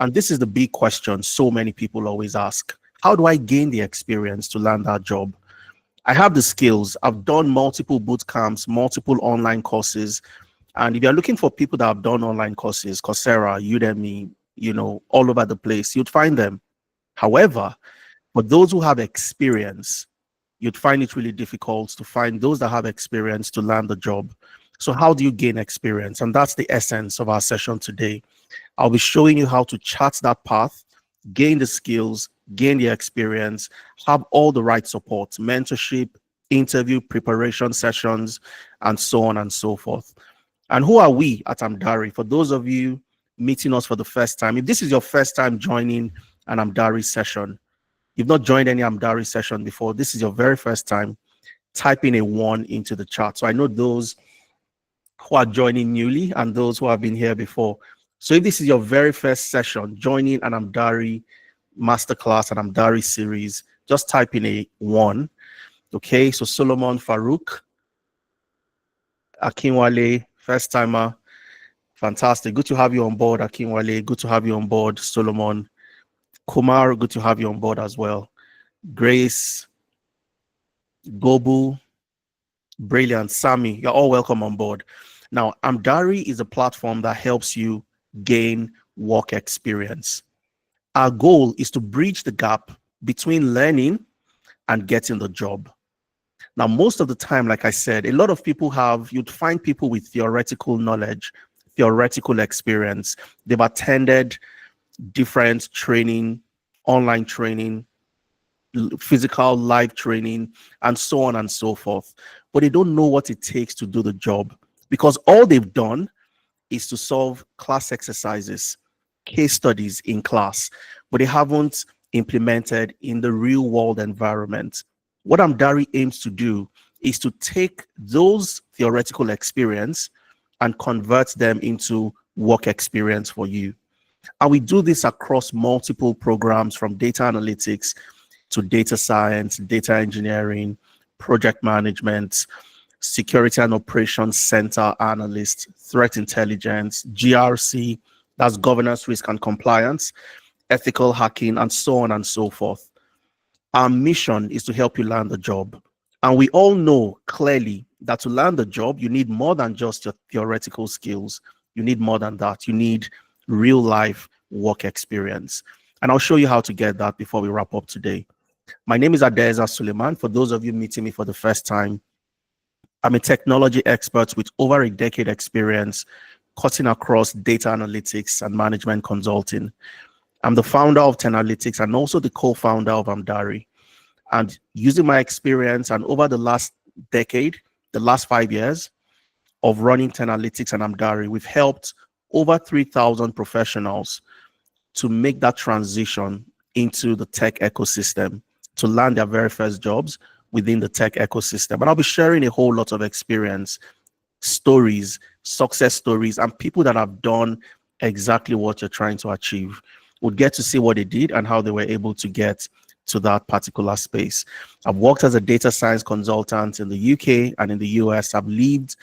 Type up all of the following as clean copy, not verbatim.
And this is the big question so many people always ask. How do I gain the experience to land that job? I have the skills. I've done multiple boot camps, multiple online courses. And if you're looking for people that have done online courses, Coursera, Udemy, all over the place, you'd find them. However, for those who have experience, you'd find it really difficult to find those that have experience to land the job. So how do you gain experience? And that's the essence of our session today. I'll be showing you how to chart that path, gain the skills, gain the experience, have all the right support, mentorship, interview preparation sessions, and so on and so forth. And who are we at Amdari? For those of you meeting us for the first time, if this is your first time joining an Amdari session, you've not joined any Amdari session before, this is your very first time, type in a 1 into the chat. So I know those who are joining newly and those who have been here before. So if this is your very first session, joining an Amdari masterclass, an Amdari series, just type in a 1. Okay, so Solomon Farouk, Akinwale, first timer, fantastic. Good to have you on board, Akinwale. Good to have you on board, Solomon. Kumar, good to have you on board as well. Grace, Gobu, brilliant. Sami, you're all welcome on board. Now, Amdari is a platform that helps you gain work experience. Our goal is to bridge the gap between learning and getting the job. Now, most of the time, like I said, a lot of people you'd find people with theoretical knowledge, theoretical experience. They've attended different training, online training, physical live training, and so on and so forth. But they don't know what it takes to do the job because all they've done is to solve class exercises, case studies in class, but they haven't implemented in the real world environment. What Amdari aims to do is to take those theoretical experience and convert them into work experience for you. And we do this across multiple programs, from data analytics to data science, data engineering, project management, security and operations center analyst, threat intelligence, GRC, that's governance, risk and compliance, ethical hacking, and so on and so forth. Our mission is to help you land the job. And we all know clearly that to land the job, you need more than just your theoretical skills. You need more than that. You need real life work experience. And I'll show you how to get that before we wrap up today. My name is Adeza Suleiman. For those of you meeting me for the first time, I'm a technology expert with over a decade experience cutting across data analytics and management consulting. I'm the founder of Tenalytics and also the co-founder of Amdari. And using my experience and over the last decade, the last 5 years of running Tenalytics and Amdari, we've helped over 3,000 professionals to make that transition into the tech ecosystem, to land their very first jobs within the tech ecosystem. And I'll be sharing a whole lot of experience, stories, success stories, and people that have done exactly what you're trying to achieve. We'll get to see what they did and how they were able to get to that particular space. I've worked as a data science consultant in the UK and in the US. I've lived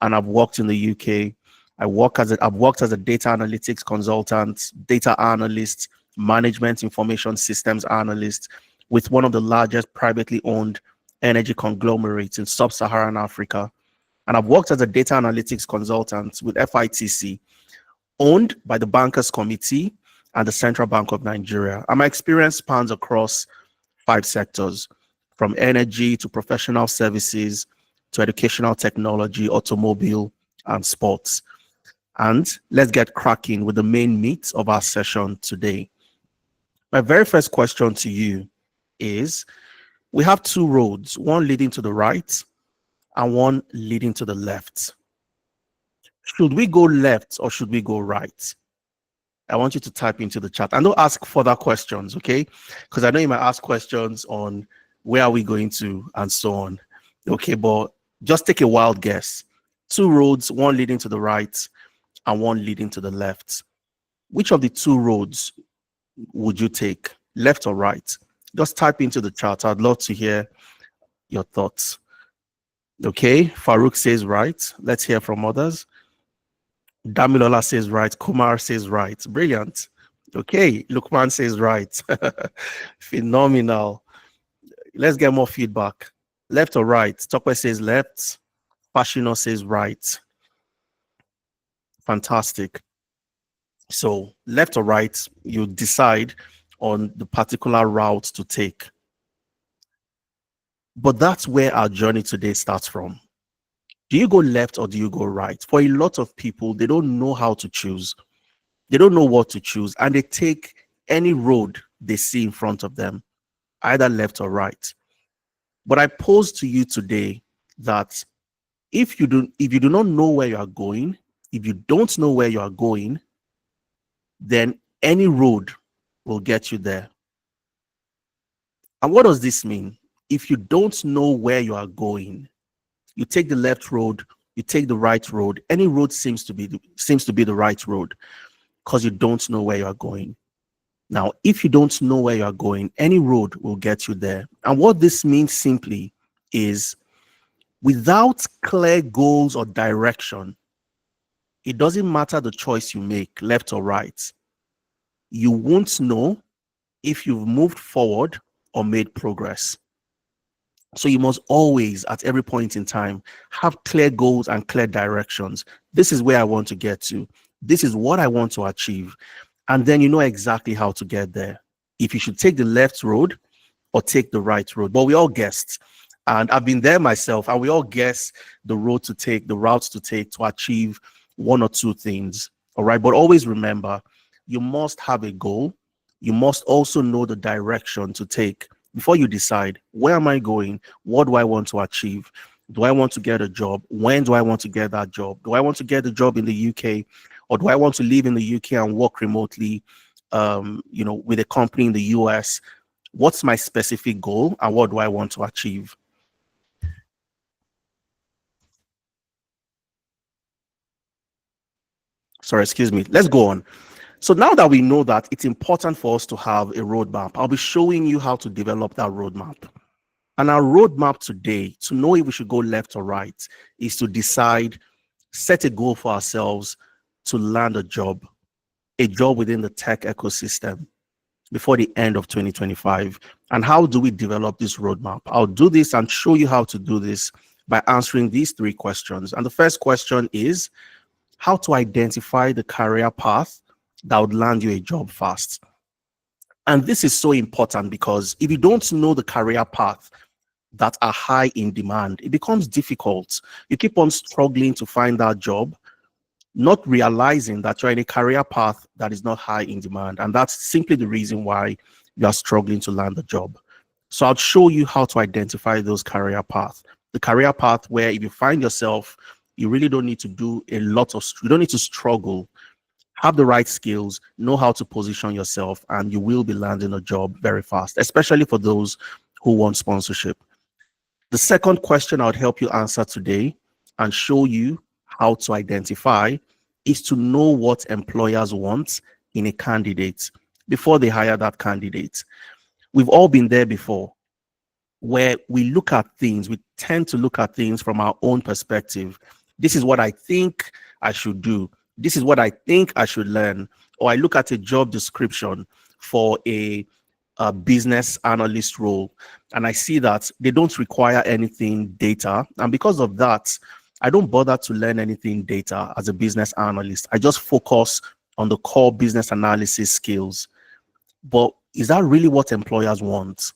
and I've worked in the UK. I've worked as a data analytics consultant, data analyst, management information systems analyst with one of the largest privately owned energy conglomerates in sub-Saharan Africa. And I've worked as a data analytics consultant with FITC, owned by the Bankers Committee and the Central Bank of Nigeria. And my experience spans across 5 sectors, from energy to professional services to educational technology, automobile, and sports. And let's get cracking with the main meat of our session today. My very first question to you is, we have 2 roads, one leading to the right and one leading to the left. Should we go left or should we go right? I want you to type into the chat and don't ask further questions, okay? Because I know you might ask questions on where are we going to and so on. Okay, but just take a wild guess. 2 roads, one leading to the right and one leading to the left. Which of the 2 roads would you take, left or right? Just type into the chat. I'd love to hear your thoughts. Okay, Farouk says right. Let's hear from others. Damilola says right. Kumar says right. Brilliant. Okay, Lukman says right. Phenomenal. Let's get more feedback. Left or right? Tokwe says left. Pashino says right. Fantastic. So left or right, you decide on the particular route to take. But that's where our journey today starts from. Do you go left or do you go right? For a lot of people, they don't know how to choose. They don't know what to choose, and they take any road they see in front of them, either left or right. But I pose to you today that if you do not know where you are going, if you don't know where you are going, then any road will get you there. And what does this mean? If you don't know where you are going, you take the left road, you take the right road, any road seems to be the right road because you don't know where you are going. Now, if you don't know where you are going, any road will get you there. And what this means simply is without clear goals or direction, it doesn't matter the choice you make, left or right. You won't know if you've moved forward or made progress. So you must always, at every point in time, have clear goals and clear directions. This is where I want to get to. This is what I want to achieve. And then you know exactly how to get there. If you should take the left road or take the right road. But we all guessed. And I've been there myself, and we all guess the road to take, the routes to take to achieve one or two things. All right. But always remember, you must have a goal. You must also know the direction to take before you decide, where am I going? What do I want to achieve? Do I want to get a job? When do I want to get that job? Do I want to get a job in the UK, or do I want to live in the UK and work remotely, with a company in the US? What's my specific goal and what do I want to achieve? Sorry, excuse me. Let's go on. So now that we know that it's important for us to have a roadmap, I'll be showing you how to develop that roadmap. And our roadmap today, to know if we should go left or right, is to decide, set a goal for ourselves to land a job within the tech ecosystem before the end of 2025. And how do we develop this roadmap? I'll do this and show you how to do this by answering these three questions. And the first question is how to identify the career path that would land you a job fast. And this is so important because if you don't know the career path that are high in demand, it becomes difficult. You keep on struggling to find that job, not realizing that you're in a career path that is not high in demand. And that's simply the reason why you are struggling to land a job. So I'll show you how to identify those career paths. The career path where if you find yourself, you really don't need to do you don't need to struggle. Have the right skills, know how to position yourself, and you will be landing a job very fast, especially for those who want sponsorship. The second question I would help you answer today and show you how to identify is to know what employers want in a candidate before they hire that candidate. We've all been there before where we look at things, we tend to look at things from our own perspective. This is what I think I should do. This is what I think I should learn. Or I look at a job description for a business analyst role, and I see that they don't require anything data. And because of that, I don't bother to learn anything data as a business analyst. I just focus on the core business analysis skills. But is that really what employers want?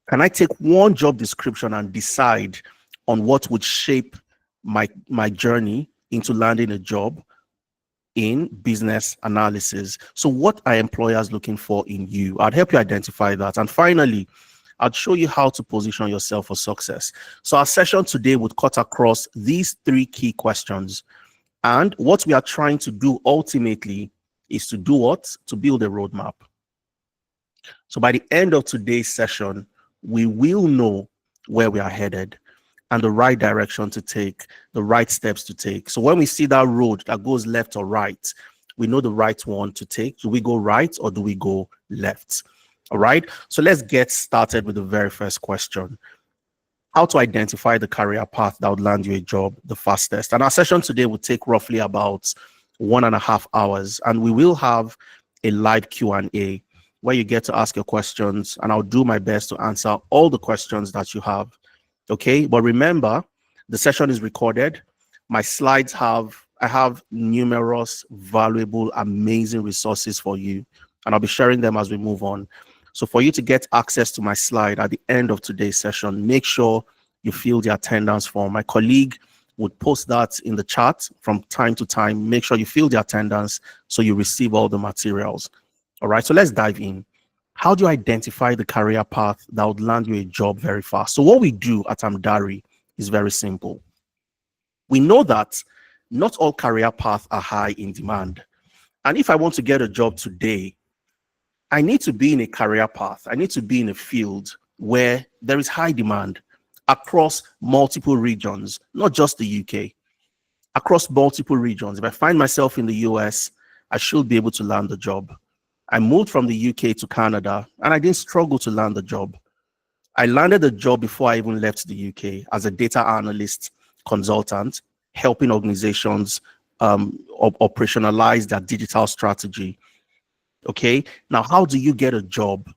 Can I take one job description and decide on what would shape my journey into landing a job in business analysis? So what are employers looking for in you? I'd help you identify that. And finally, I'd show you how to position yourself for success. So our session today would cut across these three key questions. And what we are trying to do ultimately is to do what? To build a roadmap. So by the end of today's session, we will know where we are headed and the right direction to take, the right steps to take. So when we see that road that goes left or right, we know the right one to take. Do we go right or do we go left? All right. So let's get started with the very first question. How to identify the career path that would land you a job the fastest. And our session today will take roughly about 1.5 hours. And we will have a live Q&A where you get to ask your questions, and I'll do my best to answer all the questions that you have. Okay, but remember, the session is recorded. My slides I have numerous valuable, amazing resources for you, and I'll be sharing them as we move on. So for you to get access to my slide at the end of today's session, make sure you fill the attendance form. My colleague would post that in the chat from time to time. Make sure you fill the attendance so you receive all the materials. All right, so let's dive in. How do you identify the career path that would land you a job very fast? So what we do at Amdari is very simple. We know that not all career paths are high in demand. And if I want to get a job today, I need to be in a career path. I need to be in a field where there is high demand across multiple regions, not just the UK, across multiple regions. If I find myself in the US, I should be able to land a job. I moved from the UK to Canada and I didn't struggle to land a job. I landed a job before I even left the UK as a data analyst consultant, helping organizations operationalize their digital strategy. Okay, now how do you get a job?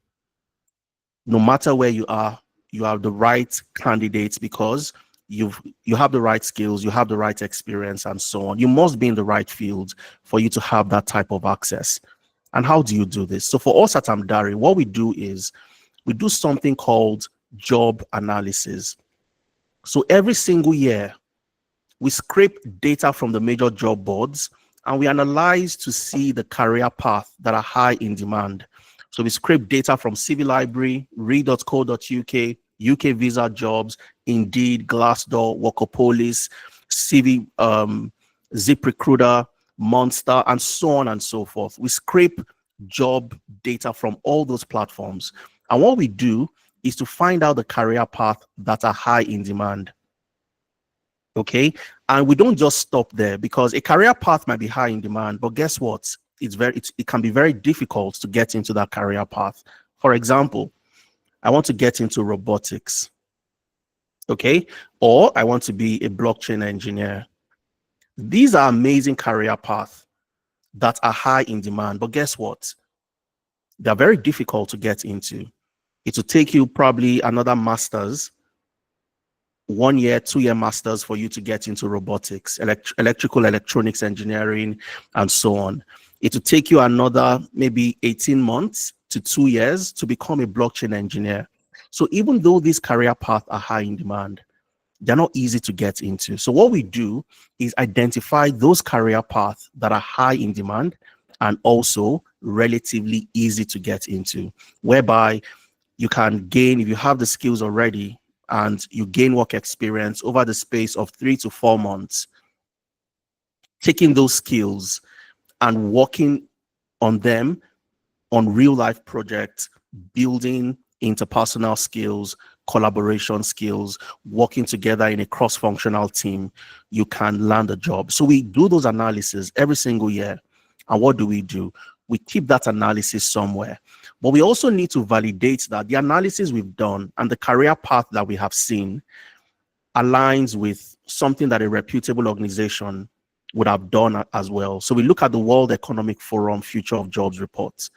No matter where you have the right candidates because you have the right skills, you have the right experience, and so on. You must be in the right field for you to have that type of access. And how do you do this? So for us at Amdari, what we do is we do something called job analysis. So every single year, we scrape data from the major job boards and we analyze to see the career paths that are high in demand. So we scrape data from CV Library, read.co.uk, UK Visa Jobs, Indeed, Glassdoor, Workopolis, CV, ZipRecruiter, Monster, and so on and so forth. We scrape job data from all those platforms. And what we do is to find out the career path that are high in demand. Okay, and we don't just stop there because a career path might be high in demand, but guess what? It can be very difficult to get into that career path. For example, I want to get into robotics, okay, or I want to be a blockchain engineer. These are amazing career paths that are high in demand, but guess what? They're very difficult to get into. It will take you probably another master's, 1 year, 2 year masters for you to get into robotics, electrical electronics engineering, and so on. It will take you another maybe 18 months to 2 years to become a blockchain engineer. So even though these career paths are high in demand, they're not easy to get into. So what we do is identify those career paths that are high in demand and also relatively easy to get into, whereby you can gain, if you have the skills already, and you gain work experience over the space of 3 to 4 months, taking those skills and working on them on real life projects, building interpersonal skills, collaboration skills, working together in a cross-functional team, you can land a job. So we do those analyses every single year. And what do? We keep that analysis somewhere. But we also need to validate that the analysis we've done and the career path that we have seen aligns with something that a reputable organization would have done as well. So we look at the World Economic Forum Future of Jobs reports.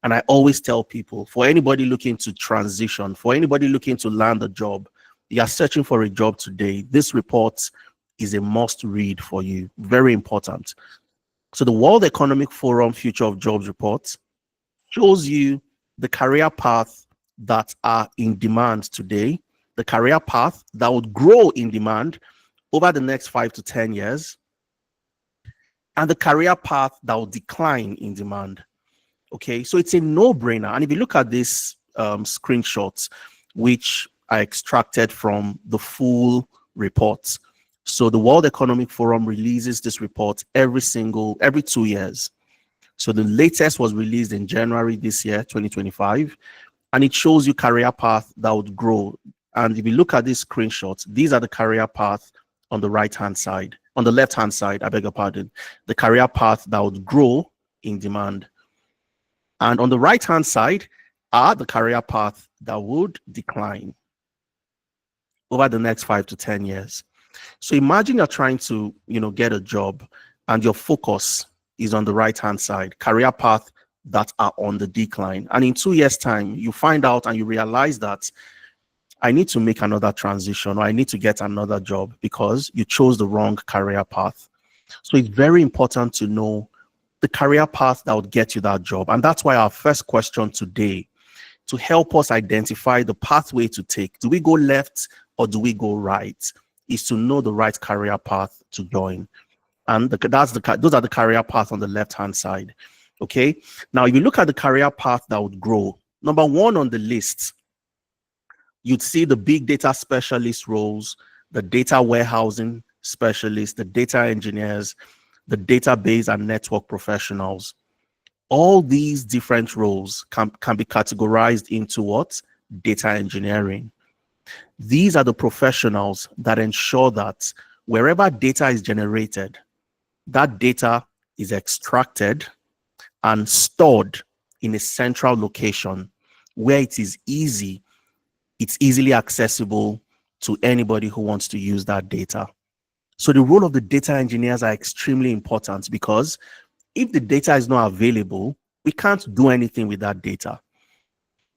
And I always tell people, for anybody looking to transition, for anybody looking to land a job, you are searching for a job today, this report is a must read for you. Very important. So the World Economic Forum Future of Jobs report shows you the career path that are in demand today, the career path that would grow in demand over the next 5 to 10 years, and the career path that will decline in demand. Okay, so it's a no-brainer. And if you look at this screenshots, which I extracted from the full report. So the World Economic Forum releases this report every 2 years. So the latest was released in January this year, 2025, and it shows you career path that would grow. And if you look at these screenshots, these are the career path on the right-hand side. On the left-hand side, I beg your pardon, the career path that would grow in demand. And on the right-hand side are the career path that would decline over the next 5 to 10 years. So imagine you're trying to, get a job and your focus is on the right-hand side, career path that are on the decline. And in 2 years' time, you find out and you realize that I need to make another transition, or I need to get another job because you chose the wrong career path. So it's very important to know the career path that would get you that job. And that's why our first question today, to help us identify the pathway to take, do we go left or do we go right, is to know the right career path to join. And those are the career paths on the left-hand side. Okay. Now, if you look at the career path that would grow, number one on the list, you'd see the big data specialist roles, the data warehousing specialists, the data engineers, the database and network professionals. All these different roles can be categorized into what? Data engineering. These are the professionals that ensure that wherever data is generated, that data is extracted and stored in a central location where it's easily accessible to anybody who wants to use that data. So the role of the data engineers are extremely important, because if the data is not available, we can't do anything with that data.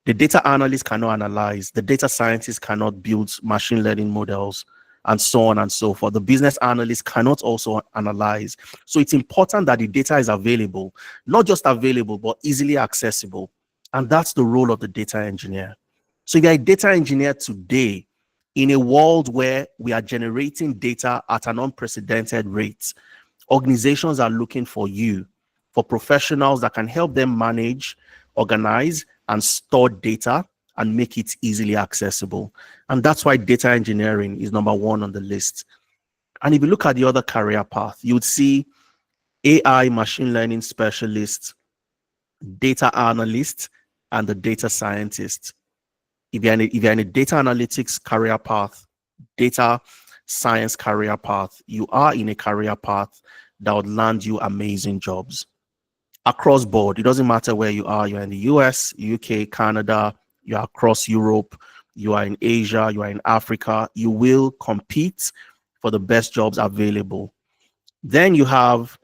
The data analyst cannot analyze, the data scientist cannot build machine learning models, and so on and so forth. The business analyst cannot also analyze. So it's important that the data is available, not just available, but easily accessible. And that's the role of the data engineer. So if you're a data engineer today, in a world where we are generating data at an unprecedented rate, organizations are looking for you, for professionals that can help them manage, organize, and store data and make it easily accessible. And that's why data engineering is number one on the list. And if you look at the other career path, you would see AI machine learning specialist, data analyst, and the data scientist. If you're in a data analytics career path, data science career path, you are in a career path that would land you amazing jobs across board. It doesn't matter where you are. You're in the US, UK, Canada, you're across Europe, you are in Asia, you are in Africa. You will compete for the best jobs available. Then you have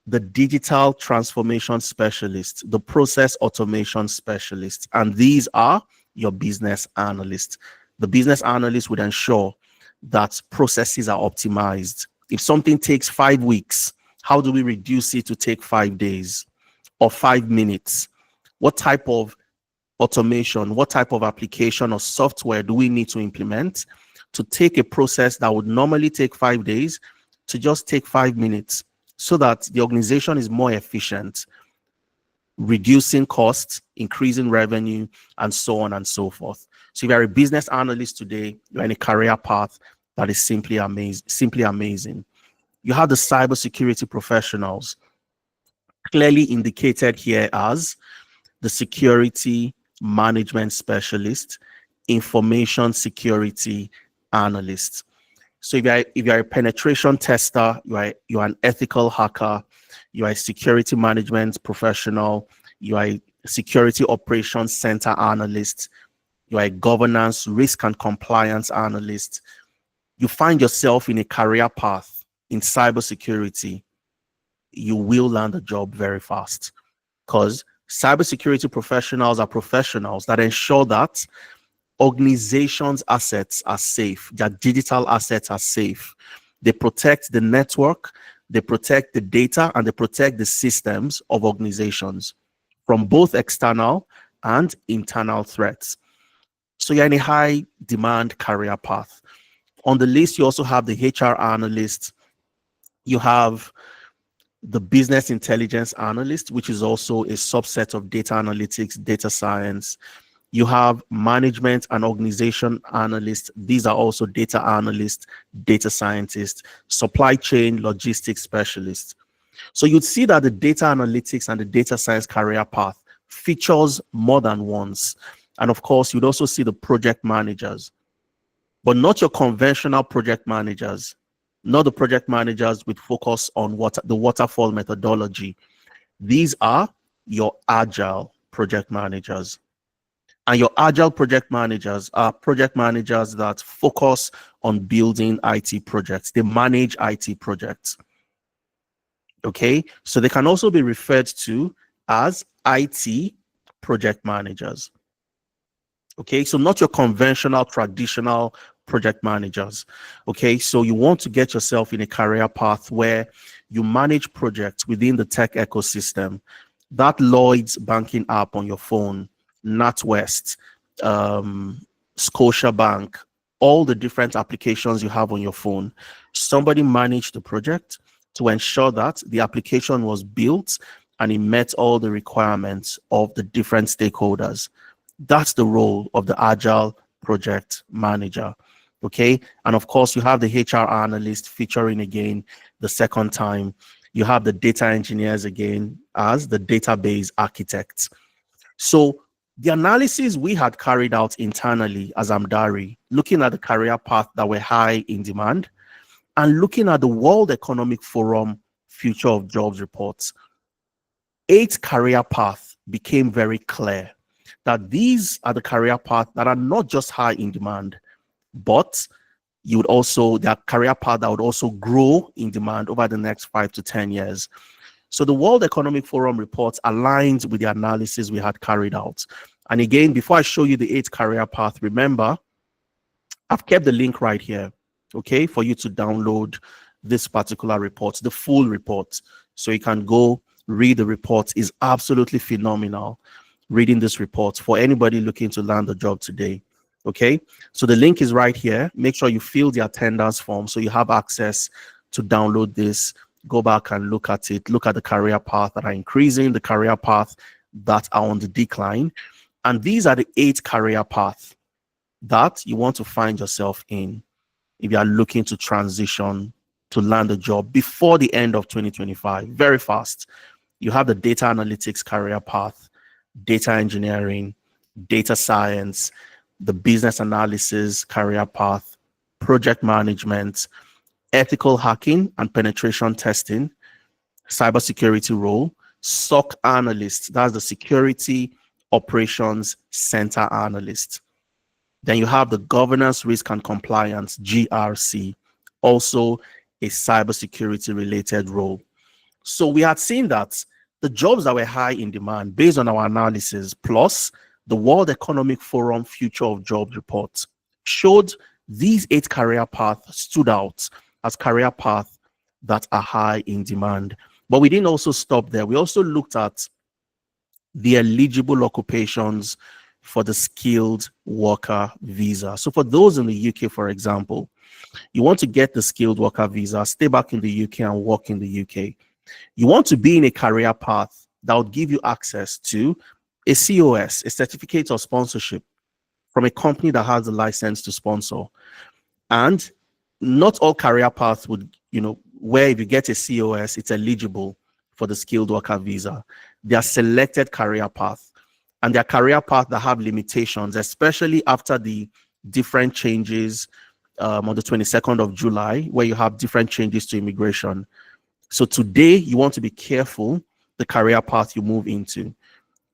the digital transformation specialist, the process automation specialist, and these are your business analysts. The business analyst would ensure that processes are optimized. If something takes 5 weeks, how do we reduce it to take 5 days or 5 minutes? What type of automation, what type of application or software do we need to implement to take a process that would normally take 5 days to just take 5 minutes, so that the organization is more efficient, reducing costs, increasing revenue, and so on and so forth. So if you're a business analyst today, you're in a career path that is simply amazing. You have the cybersecurity professionals, clearly indicated here as the security management specialist, information security analyst. So if you're a penetration tester, you're an ethical hacker, you are a security management professional, you are a security operations center analyst, you are a governance, risk and compliance analyst, you find yourself in a career path in cybersecurity, you will land a job very fast, because cybersecurity professionals are professionals that ensure that organizations' assets are safe, their digital assets are safe. They protect the network, they protect the data, and they protect the systems of organizations from both external and internal threats. So you're in a high demand career path. On the list, you also have the HR analyst, you have the business intelligence analyst, which is also a subset of data analytics, data science. You have management and organization analysts. These are also data analysts, data scientists, supply chain logistics specialists. So you'd see that the data analytics and the data science career path features more than once. And of course, you'd also see the project managers, but not your conventional project managers, not the project managers with focus on the waterfall methodology. These are your agile project managers. And your agile project managers are project managers that focus on building IT projects. They manage IT projects. Okay, so they can also be referred to as IT project managers. Okay, so not your conventional, traditional project managers. Okay, so you want to get yourself in a career path where you manage projects within the tech ecosystem. That Lloyd's banking app on your phone, NatWest, um, Scotiabank, all the different applications you have on your phone. Somebody managed the project to ensure that the application was built and it met all the requirements of the different stakeholders. That's the role of the agile project manager. Okay, and of course you have the HR analyst featuring again the second time. You have the data engineers again as the database architects. So the analysis we had carried out internally as Amdari, looking at the career path that were high in demand and looking at the World Economic Forum Future of Jobs reports, 8 career paths became very clear that these are the career paths that are not just high in demand, but you would also, their career path that would also grow in demand over the next 5 to 10 years. So the World Economic Forum report aligns with the analysis we had carried out. And again, before I show you the 8 career path, remember, I've kept the link right here, okay, for you to download this particular report, the full report. So you can go read the report. Is absolutely phenomenal reading this report for anybody looking to land a job today. Okay, so the link is right here. Make sure you fill the attendance form so you have access to download this. Go back and look at it. Look at the career path that are increasing, the career path that are on the decline. And these are the 8 career paths that you want to find yourself in if you are looking to transition to land a job before the end of 2025. Very fast. You have the data analytics career path, data engineering, data science, the business analysis career path, project management, ethical hacking and penetration testing, cybersecurity role, SOC analyst, that's the security operations center analyst. Then you have the governance, risk and compliance, GRC, also a cybersecurity related role. So we had seen that the jobs that were high in demand based on our analysis, plus the World Economic Forum Future of Jobs report, showed these 8 career paths stood out as career paths that are high in demand. But we didn't also stop there. We also looked at the eligible occupations for the skilled worker visa. So for those in the UK, for example, you want to get the skilled worker visa, stay back in the UK and work in the UK. You want to be in a career path that would give you access to a COS, a certificate of sponsorship from a company that has a license to sponsor. And not all career paths would, where if you get a COS, it's eligible for the skilled worker visa. They are selected career paths, and they are career paths that have limitations, especially after the different changes on the 22nd of July, where you have different changes to immigration. So today you want to be careful the career path you move into,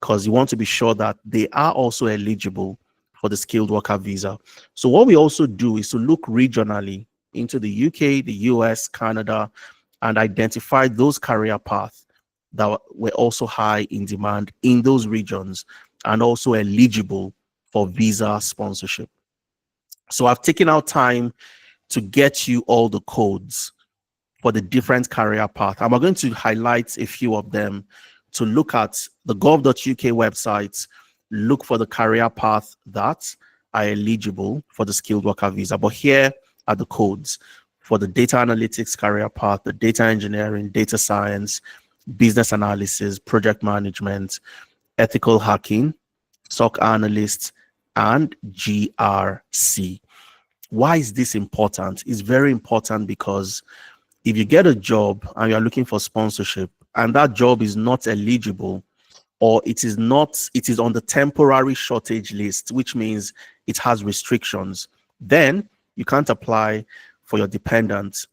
because you want to be sure that they are also eligible for the skilled worker visa. So what we also do is to look regionally into the UK, the US, Canada, and identify those career paths that were also high in demand in those regions and also eligible for visa sponsorship. So I've taken out time to get you all the codes for the different career paths. I'm going to highlight a few of them to look at the gov.uk websites, look for the career path that are eligible for the skilled worker visa. But here are the codes for the data analytics career path, the data engineering, data science, business analysis, project management, ethical hacking, SOC analyst, and GRC. Why is this important? It's very important because if you get a job and you're looking for sponsorship and that job is not eligible, or it is on the temporary shortage list, which means it has restrictions, then you can't apply for your dependent,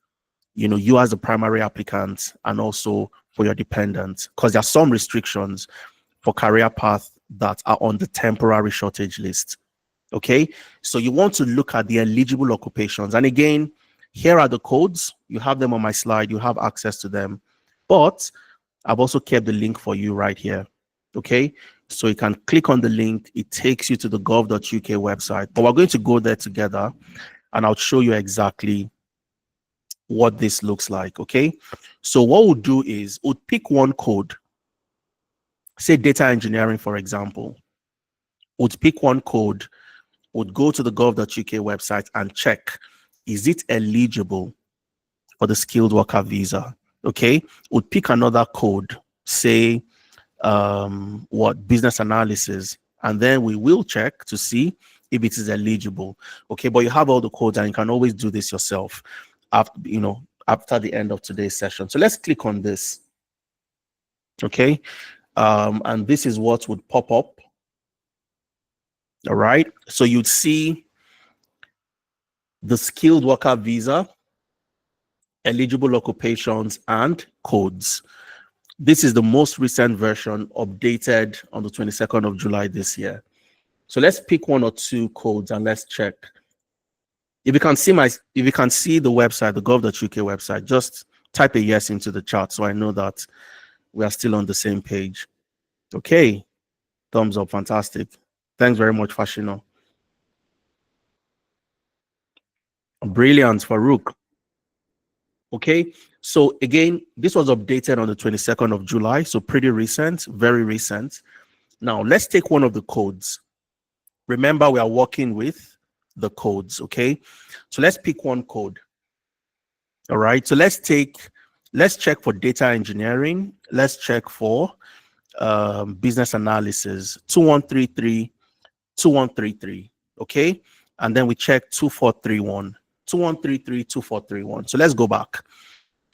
you as the primary applicant, and also for your dependent, because there are some restrictions for career paths that are on the temporary shortage list. Okay, so you want to look at the eligible occupations. And again, here are the codes. You have them on my slide. You have access to them. But I've also kept the link for you right here. Okay, so you can click on the link. It takes you to the gov.uk website, but we're going to go there together and I'll show you exactly what this looks like. Okay, so what we'll do is we'll pick one code, say data engineering, for example. We'll pick one code, would go to the gov.uk website and check, is it eligible for the skilled worker visa? Okay, would pick another code, say what business analysis, and then we will check to see if it is eligible. Okay, but you have all the codes and you can always do this yourself after the end of today's session. So let's click on this. Okay, and this is what would pop up. All right, so you'd see the skilled worker visa, eligible occupations, and codes. This is the most recent version, updated on the 22nd of July this year. So let's pick one or two codes and let's check. If you can see the website, the gov.uk website, just type a yes into the chat so I know that we are still on the same page. Okay, thumbs up, fantastic. Thanks very much, Fashino. Brilliant, Farouk. Okay, so again, this was updated on the 22nd of July, so pretty recent, very recent. Now, let's take one of the codes. Remember, we are working with the codes, okay? So let's pick one code. All right, so let's check for data engineering. Let's check for business analysis, 2133, 2133, okay? And then we check 2431, 2133, 2431. So let's go back.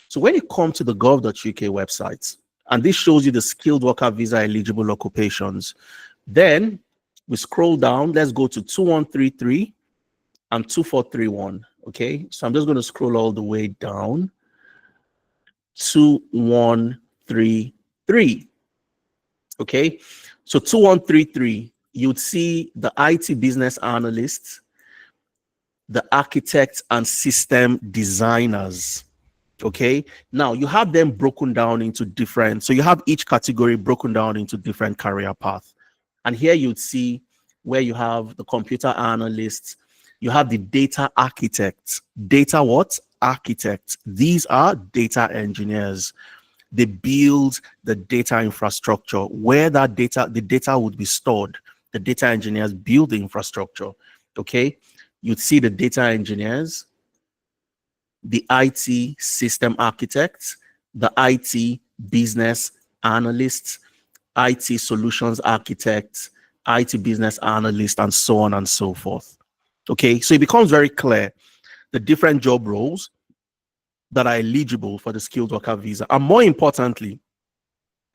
So when you come to the gov.uk website, and this shows you the skilled worker visa eligible occupations, then we scroll down. Let's go to 2133 and 2431. Okay, so I'm just going to scroll all the way down. 2133. Okay, so 2133, you'd see the IT business analysts, the architects and system designers. Okay, now you have them broken down into different, so you have each category broken down into different career paths. And here you'd see where you have the computer analysts, you have the data architects. Data what? Architects. These are data engineers. They build the data infrastructure where the data would be stored. The data engineers build the infrastructure. Okay, you'd see the data engineers, the IT system architects, the IT business analysts, IT solutions architects, IT business analysts, and so on and so forth. Okay, so it becomes very clear the different job roles that are eligible for the skilled worker visa. And more importantly,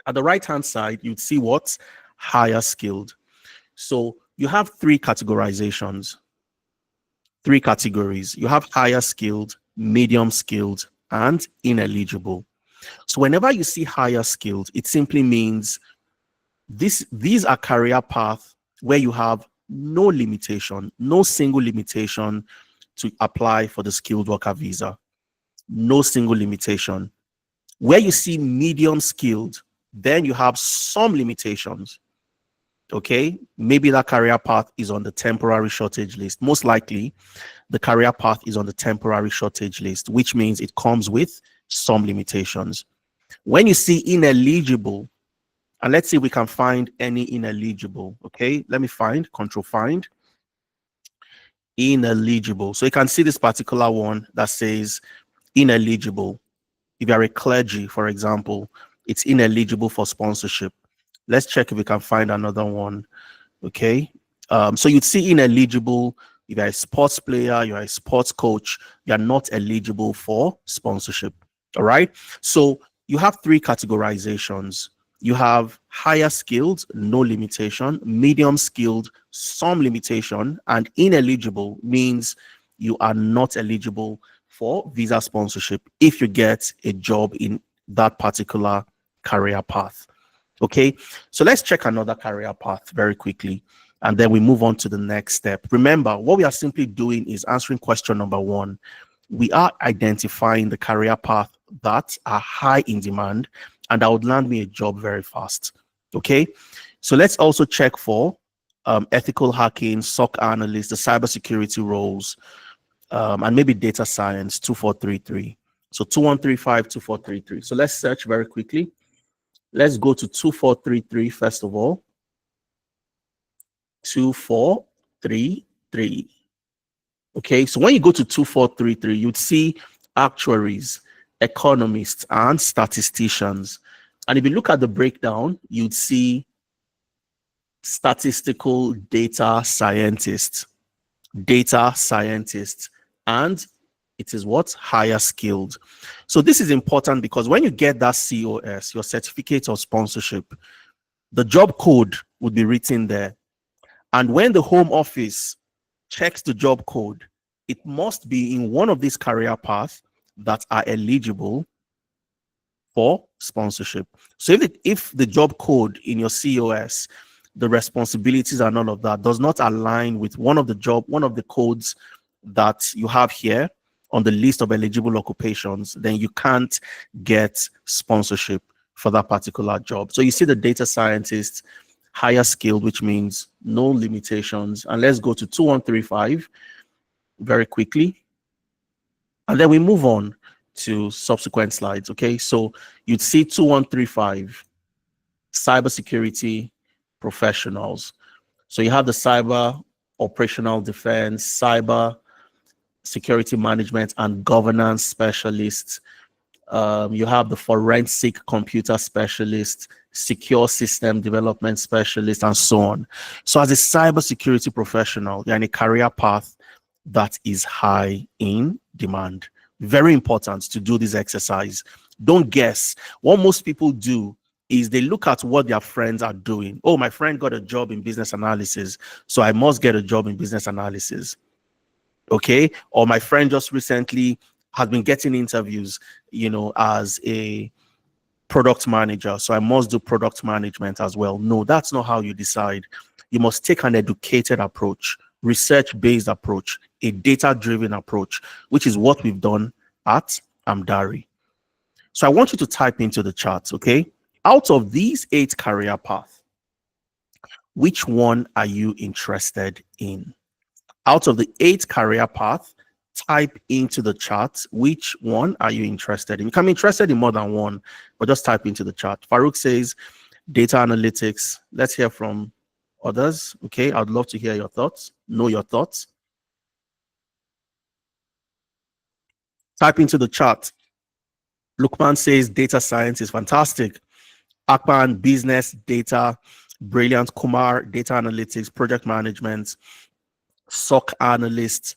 at the right-hand side, you'd see what's higher skilled. So you have three categorizations, three categories. You have higher skilled, medium skilled, and ineligible. So whenever you see higher skilled, it simply means these are career paths where you have no limitation, no single limitation to apply for the skilled worker visa. No single limitation. Where you see medium skilled, then you have some limitations. Okay, maybe that career path is on the temporary shortage list. Most likely, the career path is on the temporary shortage list, which means it comes with some limitations. When you see ineligible, and let's see if we can find any ineligible. Okay, let me find, control find, ineligible. So you can see this particular one that says ineligible. If you're a clergy, for example, it's ineligible for sponsorship. Let's check if we can find another one. Okay, so you'd see ineligible if you're a sports player, you're a sports coach, you're not eligible for sponsorship. All right, so you have three categorizations. You have higher skilled, no limitation, medium skilled, some limitation, and ineligible means you are not eligible for visa sponsorship if you get a job in that particular career path. Okay, so let's check another career path very quickly, and then we move on to the next step. Remember, what we are simply doing is answering question number one. We are identifying the career path that are high in demand and that would land me a job very fast. Okay, so let's also check for ethical hacking, SOC analyst, the cybersecurity roles, and maybe data science 2433. So 2135, 2433. So let's search very quickly. Let's go to 2433 first of all. 2433. Okay, so when you go to 2433, you'd see actuaries, economists, and statisticians. And if you look at the breakdown, you'd see statistical data scientists, and it is what? Higher skilled. So this is important because when you get that COS, your certificate of sponsorship, the job code would be written there. And when the Home Office checks the job code, it must be in one of these career paths that are eligible for sponsorship. So if the job code in your COS, the responsibilities and all of that does not align with one of the codes that you have here on the list of eligible occupations, then you can't get sponsorship for that particular job. So you see the data scientist, higher skilled, which means no limitations. And let's go to 2135 very quickly. And then we move on to subsequent slides. Okay, so you'd see 2135 cybersecurity professionals. So you have the cyber operational defense, cyber security management and governance specialists. You have the forensic computer specialist, secure system development specialist, and so on. So as a cybersecurity professional, you're in a career path that is high in demand. Very important to do this exercise. Don't guess. What most people do is they look at what their friends are doing. Oh, my friend got a job in business analysis, so I must get a job in business analysis. Okay, or my friend just recently has been getting interviews, as a product manager, so I must do product management as well. No, that's not how you decide. You must take an educated approach, research-based approach, a data-driven approach, which is what we've done at Amdari. So I want you to type into the chat, okay? Out of these 8 career paths, which one are you interested in? Out of the 8 career paths, type into the chat which one are you interested in. You can be interested in more than one, but just type into the chat. Farouk says data analytics. Let's hear from others. Okay, I'd love to hear your thoughts, know your thoughts. Type into the chat. Lukman says data science is fantastic. Akpan, business, data, brilliant. Kumar, data analytics, project management, SOC analyst,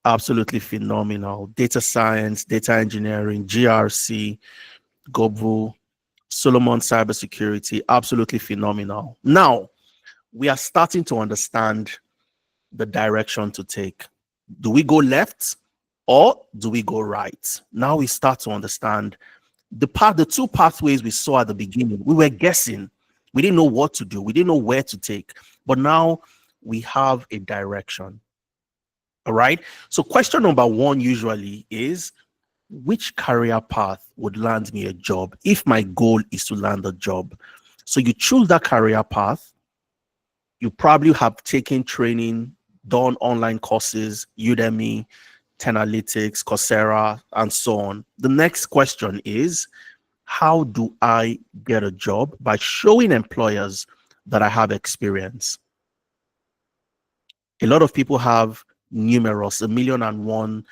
absolutely phenomenal. Data science, data engineering, GRC, Gobvu, Solomon cybersecurity, absolutely phenomenal. Now, we are starting to understand the direction to take. Do we go left or do we go right? Now we start to understand the 2 pathways we saw at the beginning. We were guessing. We didn't know what to do. We didn't know where to take. But now we have a direction. All right. So question number 1 usually is, which career path would land me a job if my goal is to land a job? So you choose that career path. You probably have taken training, done online courses, Udemy, Tenalytics, Coursera, and so on. The next question is, how do I get a job? By showing employers that I have experience. A lot of people have numerous, 1,000,001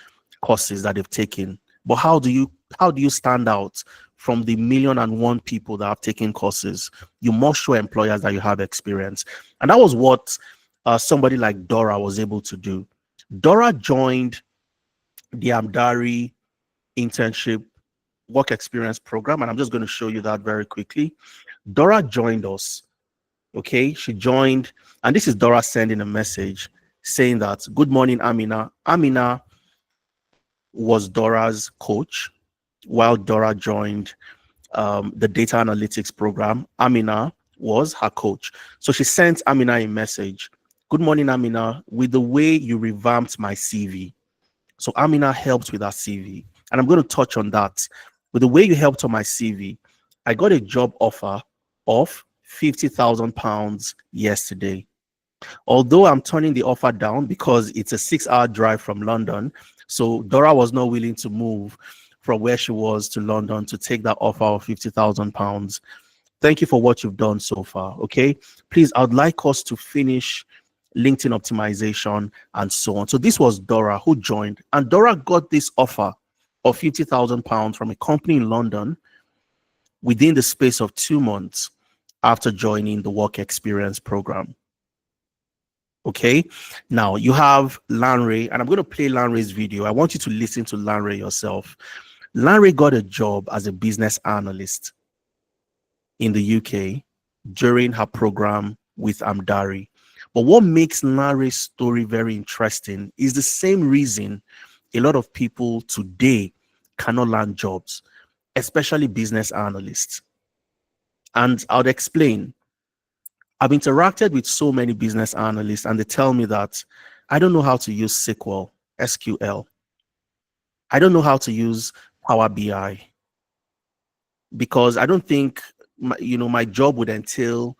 courses that they've taken. But how do you stand out from the 1,000,001 people that have taken courses? You must show employers that you have experience. And that was what somebody like Dora was able to do. Dora joined the Amdari internship work experience program, and I'm just going to show you that very quickly. Dora joined us. Okay, she joined, and this is Dora sending a message saying that, good morning, Amina. Amina was Dora's coach while Dora joined the data analytics program. Amina was her coach. So she sent Amina a message. Good morning, Amina. With the way you revamped my CV. So Amina helped with that CV. And I'm going to touch on that. With the way you helped on my CV, I got a job offer of £50,000 yesterday. Although I'm turning the offer down because it's a 6-hour drive from London. So Dora was not willing to move from where she was to London to take that offer of £50,000. Thank you for what you've done so far. Okay. Please, I would like us to finish LinkedIn optimization and so on. So this was Dora who joined, and Dora got this offer of £50,000 from a company in London within the space of 2 months after joining the work experience program. Okay, now you have Lanre, and I'm going to play Lanre's video. I want you to listen to Lanre yourself. Lanre got a job as a business analyst in the UK during her program with Amdari. But what makes Lanre's story very interesting is the same reason a lot of people today cannot land jobs, especially business analysts. And I'll explain. I've interacted with so many business analysts, and they tell me that I don't know how to use SQL. I don't know how to use Power BI because I don't think my job would entail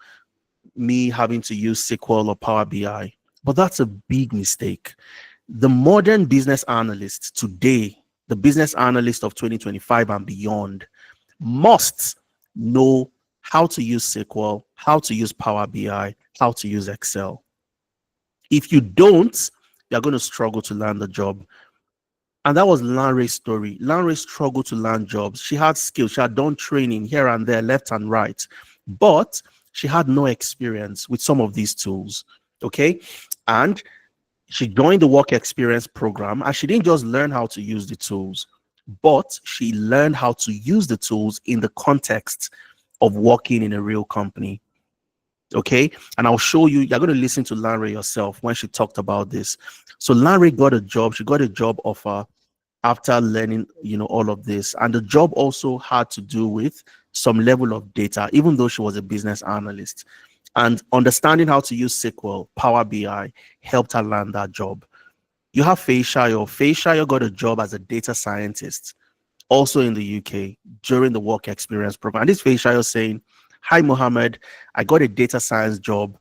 me having to use SQL or Power BI. But that's a big mistake. The modern business analyst today, the business analyst of 2025 and beyond, must know how to use SQL, how to use Power BI, how to use Excel. If you don't, you're going to struggle to land a job. And that was Lanre's story. Lanre struggled to land jobs. She had skills. She had done training here and there, left and right. But she had no experience with some of these tools. Okay. And she joined the work experience program, and she didn't just learn how to use the tools, but she learned how to use the tools in the context of working in a real company. Okay. And I'll show you, you're going to listen to Lanre yourself when she talked about this. So Lanre got a job. She got a job offer after learning, all of this. And the job also had to do with some level of data, even though she was a business analyst. And understanding how to use SQL, Power BI helped her land that job. You have Faishayo. Faishayo got a job as a data scientist, also in the UK, during the work experience program. And this Faishayo saying, "Hi, Mohammed, I got a data science job,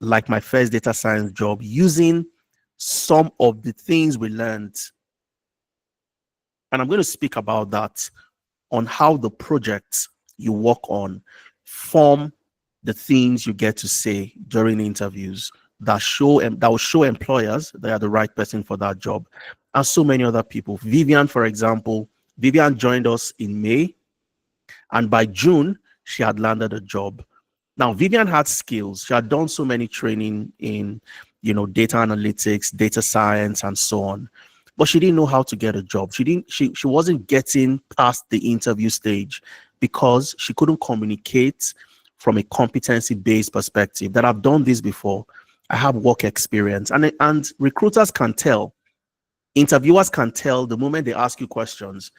like my first data science job, using some of the things we learned." And I'm going to speak about that on how the projects you work on form the things you get to say during interviews that will show employers they are the right person for that job. And so many other people. Vivian, for example, Vivian joined us in May, and by June, she had landed a job. Now, Vivian had skills. She had done so many training in, data analytics, data science, and so on. But she didn't know how to get a job. She wasn't getting past the interview stage because she couldn't communicate from a competency-based perspective. That I've done this before. I have work experience, and recruiters can tell, interviewers can tell the moment they ask you questions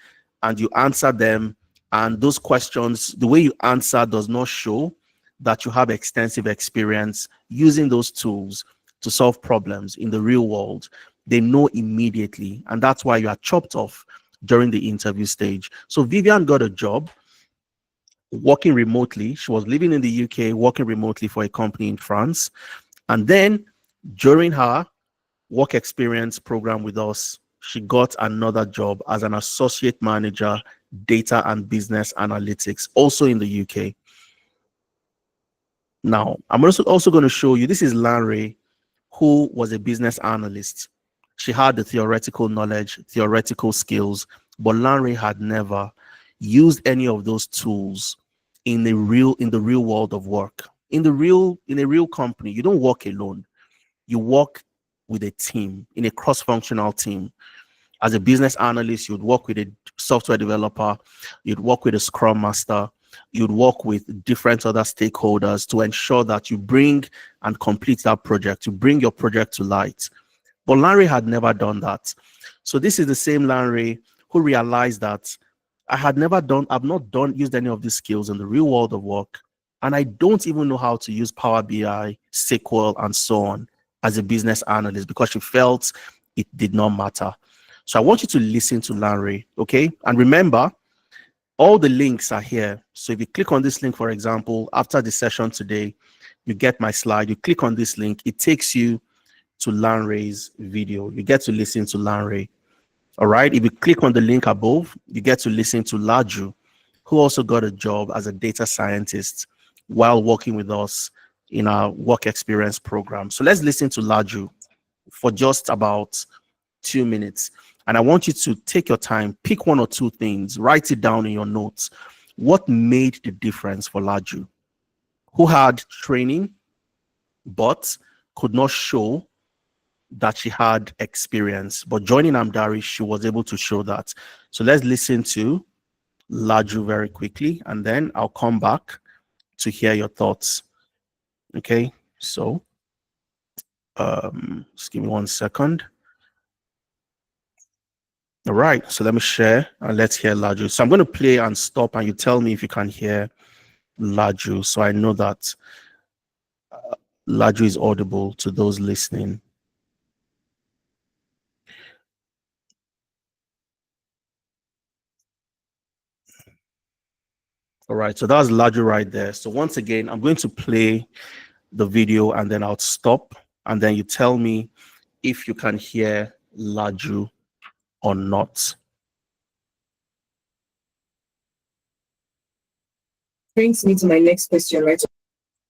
and you answer them, and those questions, the way you answer does not show that you have extensive experience using those tools to solve problems in the real world. They know immediately, and that's why you are chopped off during the interview stage. So Vivian got a job working remotely. She was living in the UK, working remotely for a company in France. And then during her work experience program with us, she got another job as an associate manager, data and business analytics, also in the UK. Now, I'm also going to show you, this is Lanre, who was a business analyst. She had the theoretical knowledge, theoretical skills, but Lanre had never used any of those tools in the real world of work. In a real company, you don't work alone. You work with a team, in a cross-functional team. As a business analyst, you'd work with a software developer, you'd work with a scrum master, you'd work with different other stakeholders to ensure that you bring and complete that project, to bring your project to light. But Lanre had never done that. So this is the same Lanre who realized that I've not used any of these skills in the real world of work. And I don't even know how to use Power BI, SQL, and so on as a business analyst, because she felt it did not matter. So I want you to listen to Lanre, okay? And remember, All the links are here. So if you click on this link, for example, after the session today, you get my slide. You click on this link, it takes you to Lanre's video. You get to listen to Lanre. All right. If you click on the link above, you get to listen to Laju, who also got a job as a data scientist while working with us in our work experience program. So let's listen to Laju for just about 2 minutes. And I want you to take your time, pick one or two things, write it down in your notes. What made the difference for Laju, who had training but could not show that she had experience? But joining Amdari, she was able to show that. So let's listen to Laju very quickly, and then I'll come back to hear your thoughts. Okay, so just give me 1 second. All right, so let me share and let's hear Laju. So I'm going to play and stop, and you tell me if you can hear Laju, so I know that Laju is audible to those listening. All right, so that's Laju right there. So once again, I'm going to play the video and then I'll stop, and then you tell me if you can hear Laju or not. Brings me to my next question, right?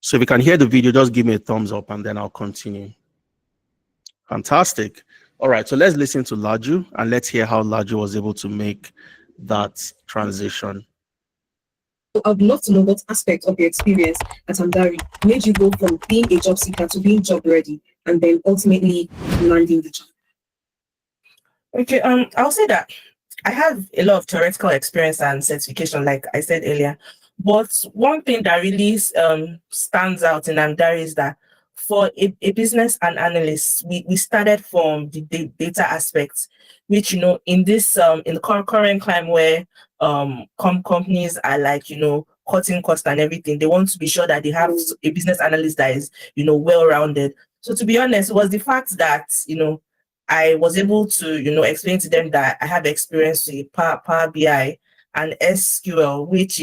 So if you can hear the video, just give me a thumbs up and then I'll continue. Fantastic. All right, so let's listen to Laju and let's hear how Laju was able to make that transition. I would love to know what aspect of your experience at Amdari made you go from being a job seeker to being job ready and then ultimately landing the job. Okay, I'll say that I have a lot of theoretical experience and certification, like I said earlier. But one thing that really stands out in Amdari is that for a business and analyst, we started from the data aspects, which in this in the current climate where companies are like cutting costs and everything, they want to be sure that they have a business analyst that is well rounded. So to be honest, it was the fact that I was able to, explain to them that I have experience with Power BI and SQL, which,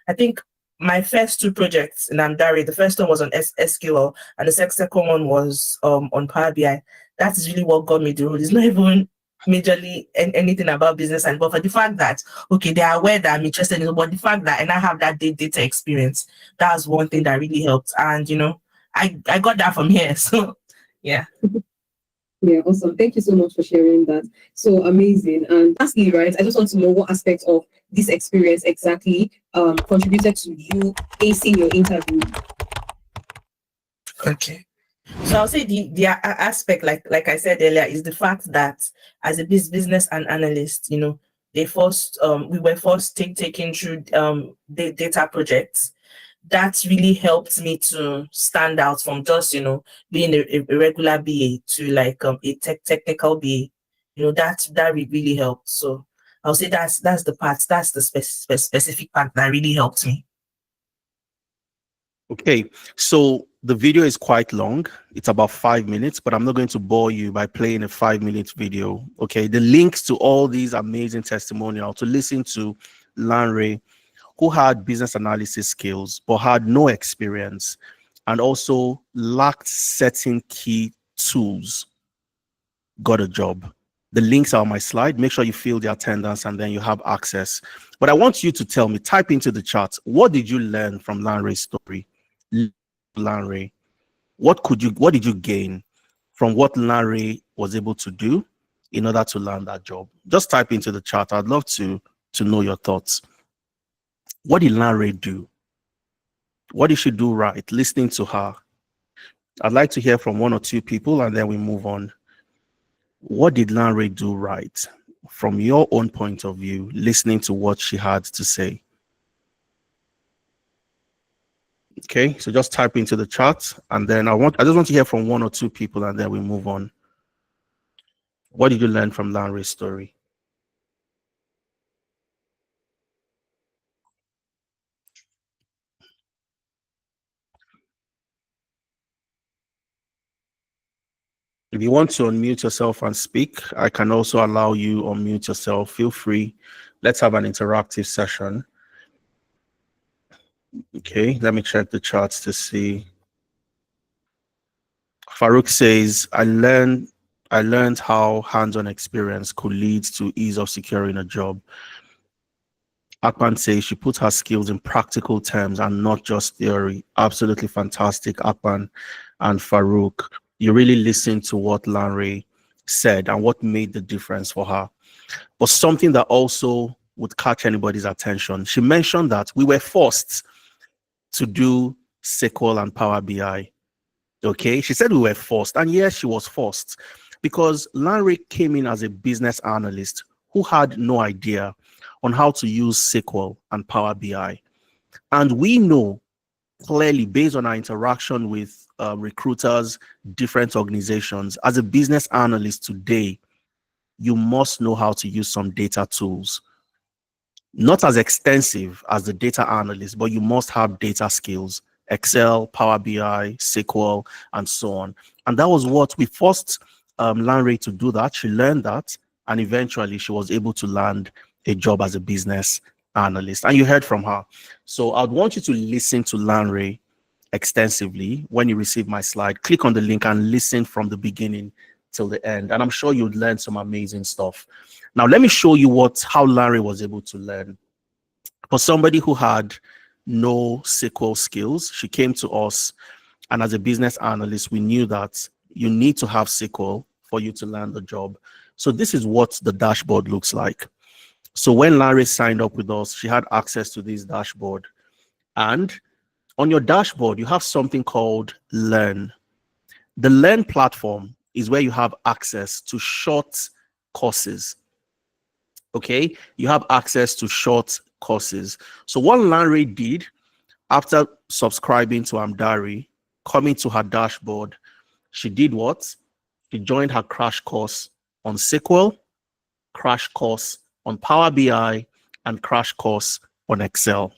I think my first two projects in Amdari, the first one was on SQL and the second one was on Power BI. That is really what got me the role. It's not even majorly anything about business, and but for the fact that, okay, they are aware that I'm interested in it, but the fact that and I have that data experience, that's one thing that really helped. And, I got that from here. So, yeah. Yeah, awesome. Thank you so much for sharing that. So amazing. And lastly, right, I just want to know what aspect of this experience exactly contributed to you acing your interview. Okay. So I'll say the aspect, like I said earlier, is the fact that as a business and analyst, they first we were first taking through the data projects. That really helped me to stand out from just being a regular BA to like a technical BA. That really helped. So I'll say that's the part, that's the specific part that really helped me. Okay, so the video is quite long. It's about 5 minutes, but I'm not going to bore you by playing a 5-minute video. Okay, the links to all these amazing testimonials to listen to Lanre, who had business analysis skills but had no experience and also lacked certain key tools, got a job. The links are on my slide. Make sure you fill the attendance and then you have access. But I want you to tell me, type into the chat, what did you learn from Lanre's story? Lanre, what did you gain from what Lanre was able to do in order to land that job? Just type into the chat. I'd love to know your thoughts. What did Lanre do? What did she do right? Listening to her. I'd like to hear from one or two people and then we move on. What did Lanre do right from your own point of view, listening to what she had to say? Okay, so just type into the chat and then I just want to hear from one or two people and then we move on. What did you learn from Lanre's story? If you want to unmute yourself and speak, I can also allow you unmute yourself. Feel free. Let's have an interactive session. Okay, let me check the charts to see. Farouk says, I learned how hands-on experience could lead to ease of securing a job. Akpan says she put her skills in practical terms and not just theory. Absolutely fantastic, Akpan and Farouk. You really listened to what Lanre said and what made the difference for her. But something that also would catch anybody's attention. She mentioned that we were forced to do SQL and Power BI. Okay, she said we were forced, and yes, she was forced because Lanre came in as a business analyst who had no idea on how to use SQL and Power BI. And we know clearly, based on our interaction with recruiters, different organizations, as a business analyst today, you must know how to use some data tools. Not as extensive as the data analyst, but you must have data skills. Excel, Power BI, SQL, and so on. And that was what we forced Lanre to do that. She learned that, and eventually she was able to land a job as a business analyst. And you heard from her. So I'd want you to listen to Lanre extensively. When you receive my slide, click on the link and listen from the beginning till the end. And I'm sure you'd learn some amazing stuff. Now, let me show you how Lanre was able to learn. For somebody who had no SQL skills, she came to us, and as a business analyst, we knew that you need to have SQL for you to land the job. So this is what the dashboard looks like. So when Lanre signed up with us, she had access to this dashboard. And on your dashboard, you have something called Learn. The Learn platform is where you have access to short courses. Okay, you have access to short courses. So what Lanre did after subscribing to Amdari, coming to her dashboard, she did what? She joined her crash course on SQL, crash course on Power BI, and crash course on Excel.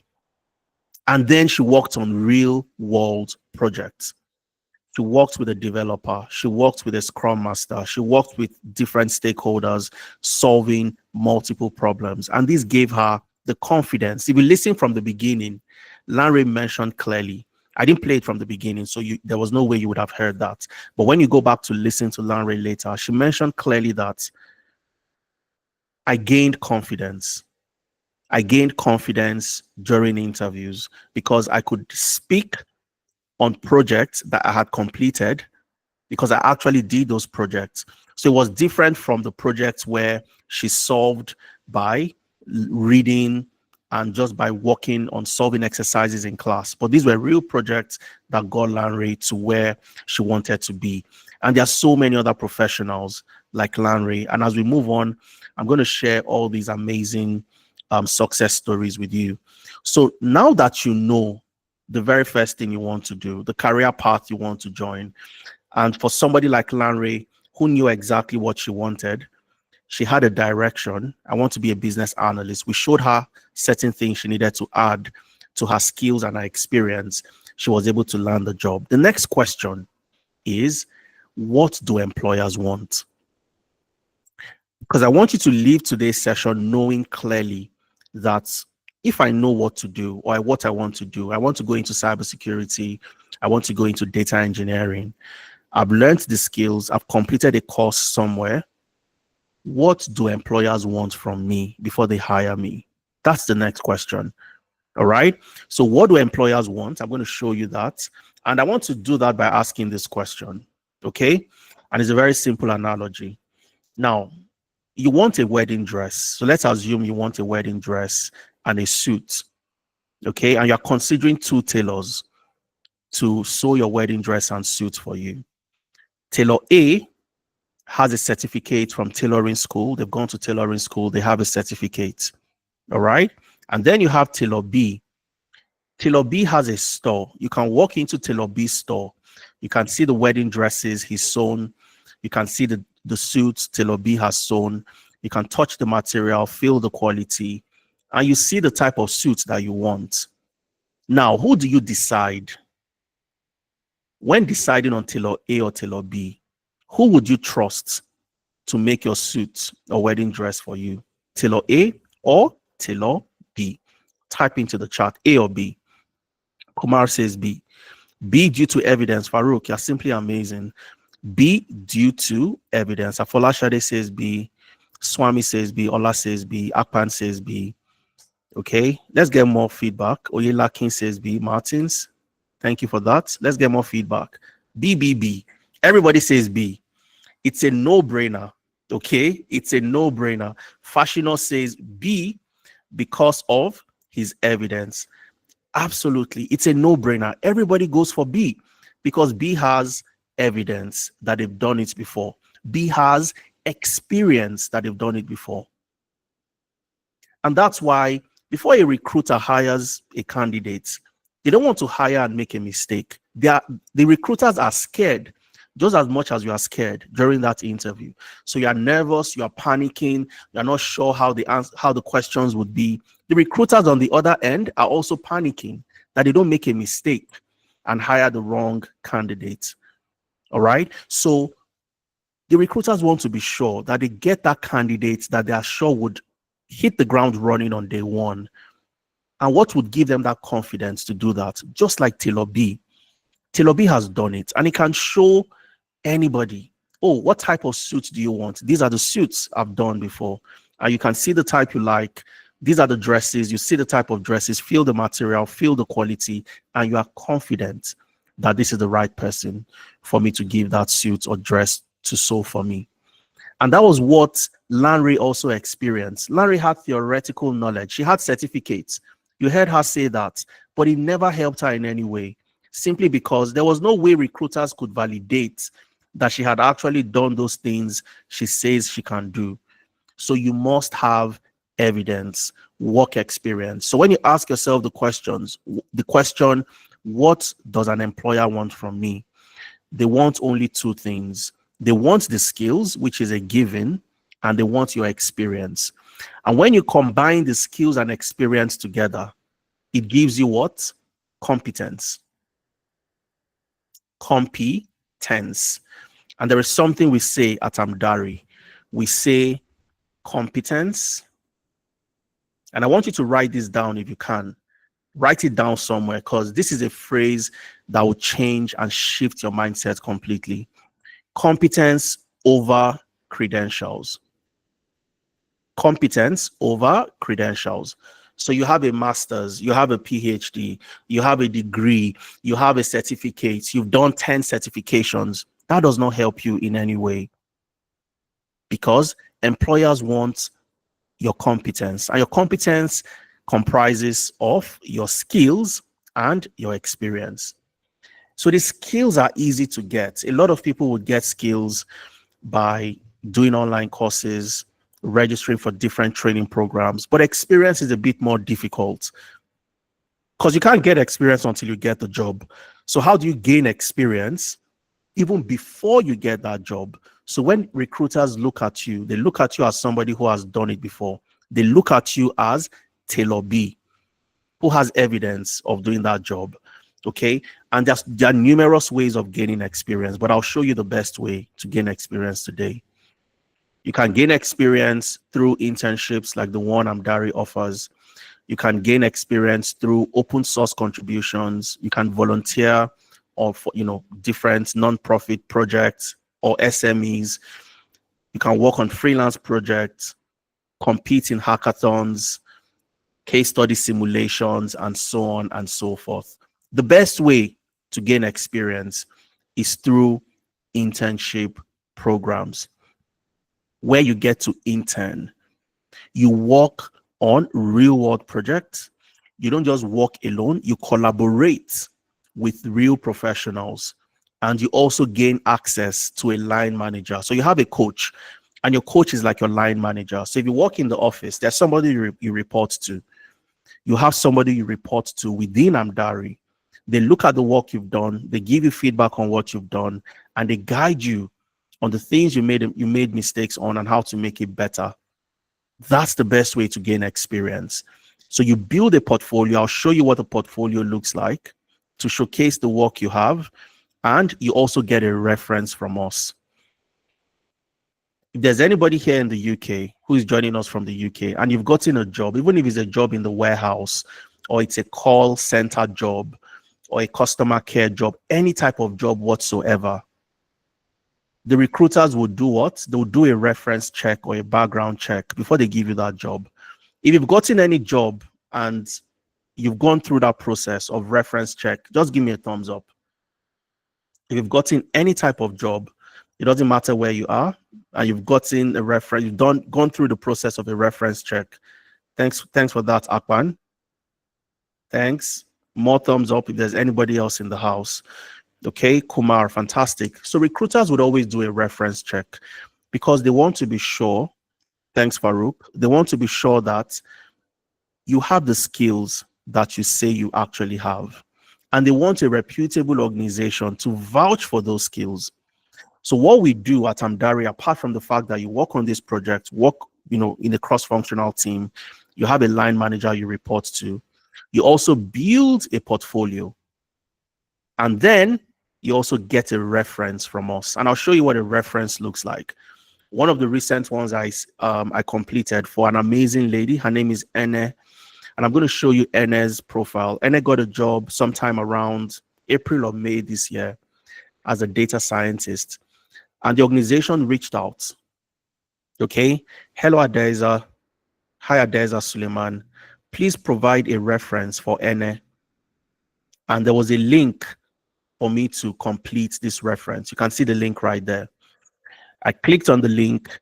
And then she worked on real world projects. She worked with a developer. She worked with a scrum master. She worked with different stakeholders, solving multiple problems. And this gave her the confidence. If you listen from the beginning, Lanre mentioned clearly, I didn't play it from the beginning, so there was no way you would have heard that. But when you go back to listen to Lanre later, she mentioned clearly that I gained confidence. I gained confidence during interviews because I could speak on projects that I had completed because I actually did those projects. So it was different from the projects where she solved by reading and just by working on solving exercises in class. But these were real projects that got Lanre to where she wanted to be. And there are so many other professionals like Lanre. And as we move on, I'm going to share all these amazing success stories with you. So now that you know the very first thing you want to do, the career path you want to join, and for somebody like Lanre who knew exactly what she wanted, she had a direction. I want to be a business analyst. We showed her certain things she needed to add to her skills and her experience. She was able to land the job. The next question is, what do employers want? Because I want you to leave today's session knowing clearly that if I know what to do or what I want to do, I want to go into cybersecurity, I want to go into data engineering, I've learned the skills, I've completed a course somewhere. What do employers want from me before they hire me? That's the next question. All right. So what do employers want? I'm going to show you that. And I want to do that by asking this question. Okay. And it's a very simple analogy. Now, you want a wedding dress. So let's assume you want a wedding dress and a suit. Okay. And you're considering two tailors to sew your wedding dress and suit for you. Tailor A has a certificate from tailoring school. They've gone to tailoring school. They have a certificate. All right. And then you have Tailor B. Tailor B has a store. You can walk into Tailor B's store. You can see the wedding dresses he's sewn. You can see the suits Tailor B has sewn. You can touch the material, feel the quality, and you see the type of suits that you want. Now, who do you decide? When deciding on Tailor A or Tailor B, who would you trust to make your suit or wedding dress for you? Tailor A or Taylor B. Type into the chat A or B. Kumar says B. B due to evidence. Farouk, you're simply amazing. B due to evidence. Afolashade says B. Swami says B. Ola says B. Akpan says B. Okay, let's get more feedback. Oyelakin says B. Martins, thank you for that. Let's get more feedback. B, B, B. Everybody says B. It's a no-brainer. Okay, it's a no-brainer. Fashino says B because of his evidence. Absolutely, it's a no-brainer. Everybody goes for B because B has evidence that they've done it before. B has experience that they've done it before. And that's why before a recruiter hires a candidate, they don't want to hire and make a mistake. The recruiters are scared just as much as you are scared during that interview. So you are nervous, you are panicking, you're not sure how the questions would be. The recruiters on the other end are also panicking that they don't make a mistake and hire the wrong candidate. All right. So the recruiters want to be sure that they get that candidate that they are sure would hit the ground running on day one. And what would give them that confidence to do that? Just like Taylor B. Taylor B has done it, and he can show anybody, oh, what type of suits do you want? These are the suits I've done before. And you can see the type you like. These are the dresses. You see the type of dresses, feel the material, feel the quality, and you are confident that this is the right person for me to give that suit or dress to sew for me. And that was what Lanre also experienced. Lanre had theoretical knowledge. She had certificates. You heard her say that, but it never helped her in any way, simply because there was no way recruiters could validate that she had actually done those things she says she can do. So you must have evidence, work experience. So when you ask yourself the question, what does an employer want from me? They want only two things. They want the skills, which is a given, and they want your experience. And when you combine the skills and experience together, it gives you what? Competence. Competence. And there is something we say at Amdari. We say competence. And I want you to write this down if you can. Write it down somewhere, because this is a phrase that will change and shift your mindset completely. Competence over credentials. Competence over credentials. So you have a master's, you have a PhD, you have a degree, you have a certificate, you've done 10 certifications. That does not help you in any way, because employers want your competence, and your competence comprises of your skills and your experience. So the skills are easy to get. A lot of people would get skills by doing online courses, registering for different training programs, but experience is a bit more difficult, because you can't get experience until you get the job. So how do you gain experience even before you get that job? So when recruiters look at you, they look at you as somebody who has done it before. They look at you as Taylor B, who has evidence of doing that job. Okay, and there are numerous ways of gaining experience, but I'll show you the best way to gain experience today. You can gain experience through internships like the one Amdari offers. You can gain experience through open source contributions. You can volunteer or for, different non-profit projects or SMEs. You can work on freelance projects, compete in hackathons, case study simulations, and so on and so forth. The best way to gain experience is through internship programs, where you get to intern. You work on real world projects. You don't just work alone, you collaborate with real professionals, and you also gain access to a line manager. So you have a coach, and your coach is like your line manager. So if you work in the office, there's somebody you report to. You have somebody you report to within Amdari. They look at the work you've done, they give you feedback on what you've done, and they guide you on the things you made mistakes on and how to make it better. That's the best way to gain experience. So you build a portfolio. I'll show you what a portfolio looks like to showcase the work you have, and you also get a reference from us. If there's anybody here in the UK who is joining us from the UK, and you've gotten a job, even if it's a job in the warehouse, or it's a call center job, or a customer care job, any type of job whatsoever, the recruiters will do what? They'll do a reference check or a background check before they give you that job. If you've gotten any job and you've gone through that process of reference check, just give me a thumbs up. If you've gotten any type of job, it doesn't matter where you are, and you've gotten a reference, you've gone through the process of a reference check. Thanks for that, Akpan. Thanks. More thumbs up if there's anybody else in the house. Okay, Kumar, fantastic. So recruiters would always do a reference check because they want to be sure. Thanks, Farouk. They want to be sure that you have the skills that you say you actually have. And they want a reputable organization to vouch for those skills. So what we do at Amdari, apart from the fact that you work on this project, work, in a cross-functional team, you have a line manager you report to, you also build a portfolio. And then you also get a reference from us. And I'll show you what a reference looks like. One of the recent ones I completed for an amazing lady. Her name is Ene. And I'm going to show you Ene's profile. Ene got a job sometime around April or May this year as a data scientist. And the organization reached out. Okay. Hello, Adeza. Hi, Adeza Suleiman. Please provide a reference for Ene. And there was a link for me to complete this reference. You can see the link right there. I clicked on the link,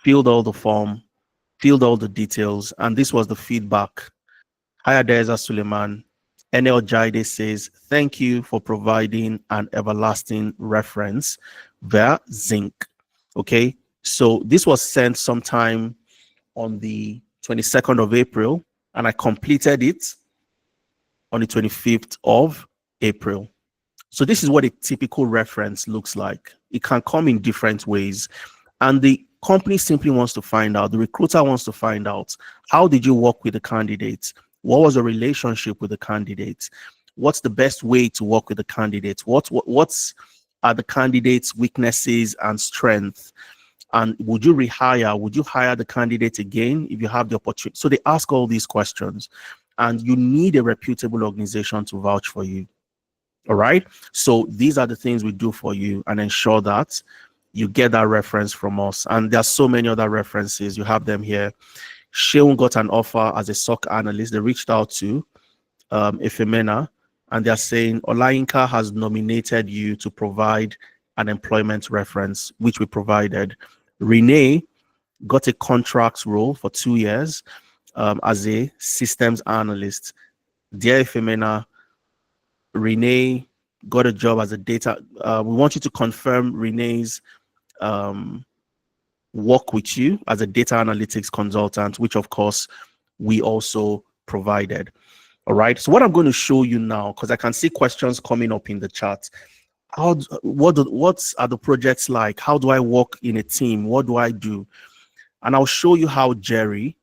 filled all the form, filled all the details, and this was the feedback. Hi, Adeza Suleiman. Enel Jaide says, thank you for providing an everlasting reference via Zinc. Okay, so this was sent sometime on the 22nd of April, and I completed it on the 25th of April. So this is what a typical reference looks like. It can come in different ways. And the company simply wants to find out, the recruiter wants to find out, how did you work with the candidate? What was the relationship with the candidate? What's the best way to work with the candidate? What's are the candidate's weaknesses and strengths? And would you rehire? Would you hire the candidate again if you have the opportunity? So they ask all these questions, and you need a reputable organization to vouch for you. All right. So these are the things we do for you and ensure that you get that reference from us. And there are so many other references. You have them here. Sheun got an offer as a SOC analyst. They reached out to Ifemena, and they're saying Olayinka has nominated you to provide an employment reference, which we provided. Renee got a contract role for 2 years as a systems analyst. Dear Ifemena, Renee got a job as a data. We want you to confirm Renee's work with you as a data analytics consultant, which of course we also provided. All right. So what I'm going to show you now, because I can see questions coming up in the chat. What are the projects like? How do I work in a team? What do I do? And I'll show you how Jerry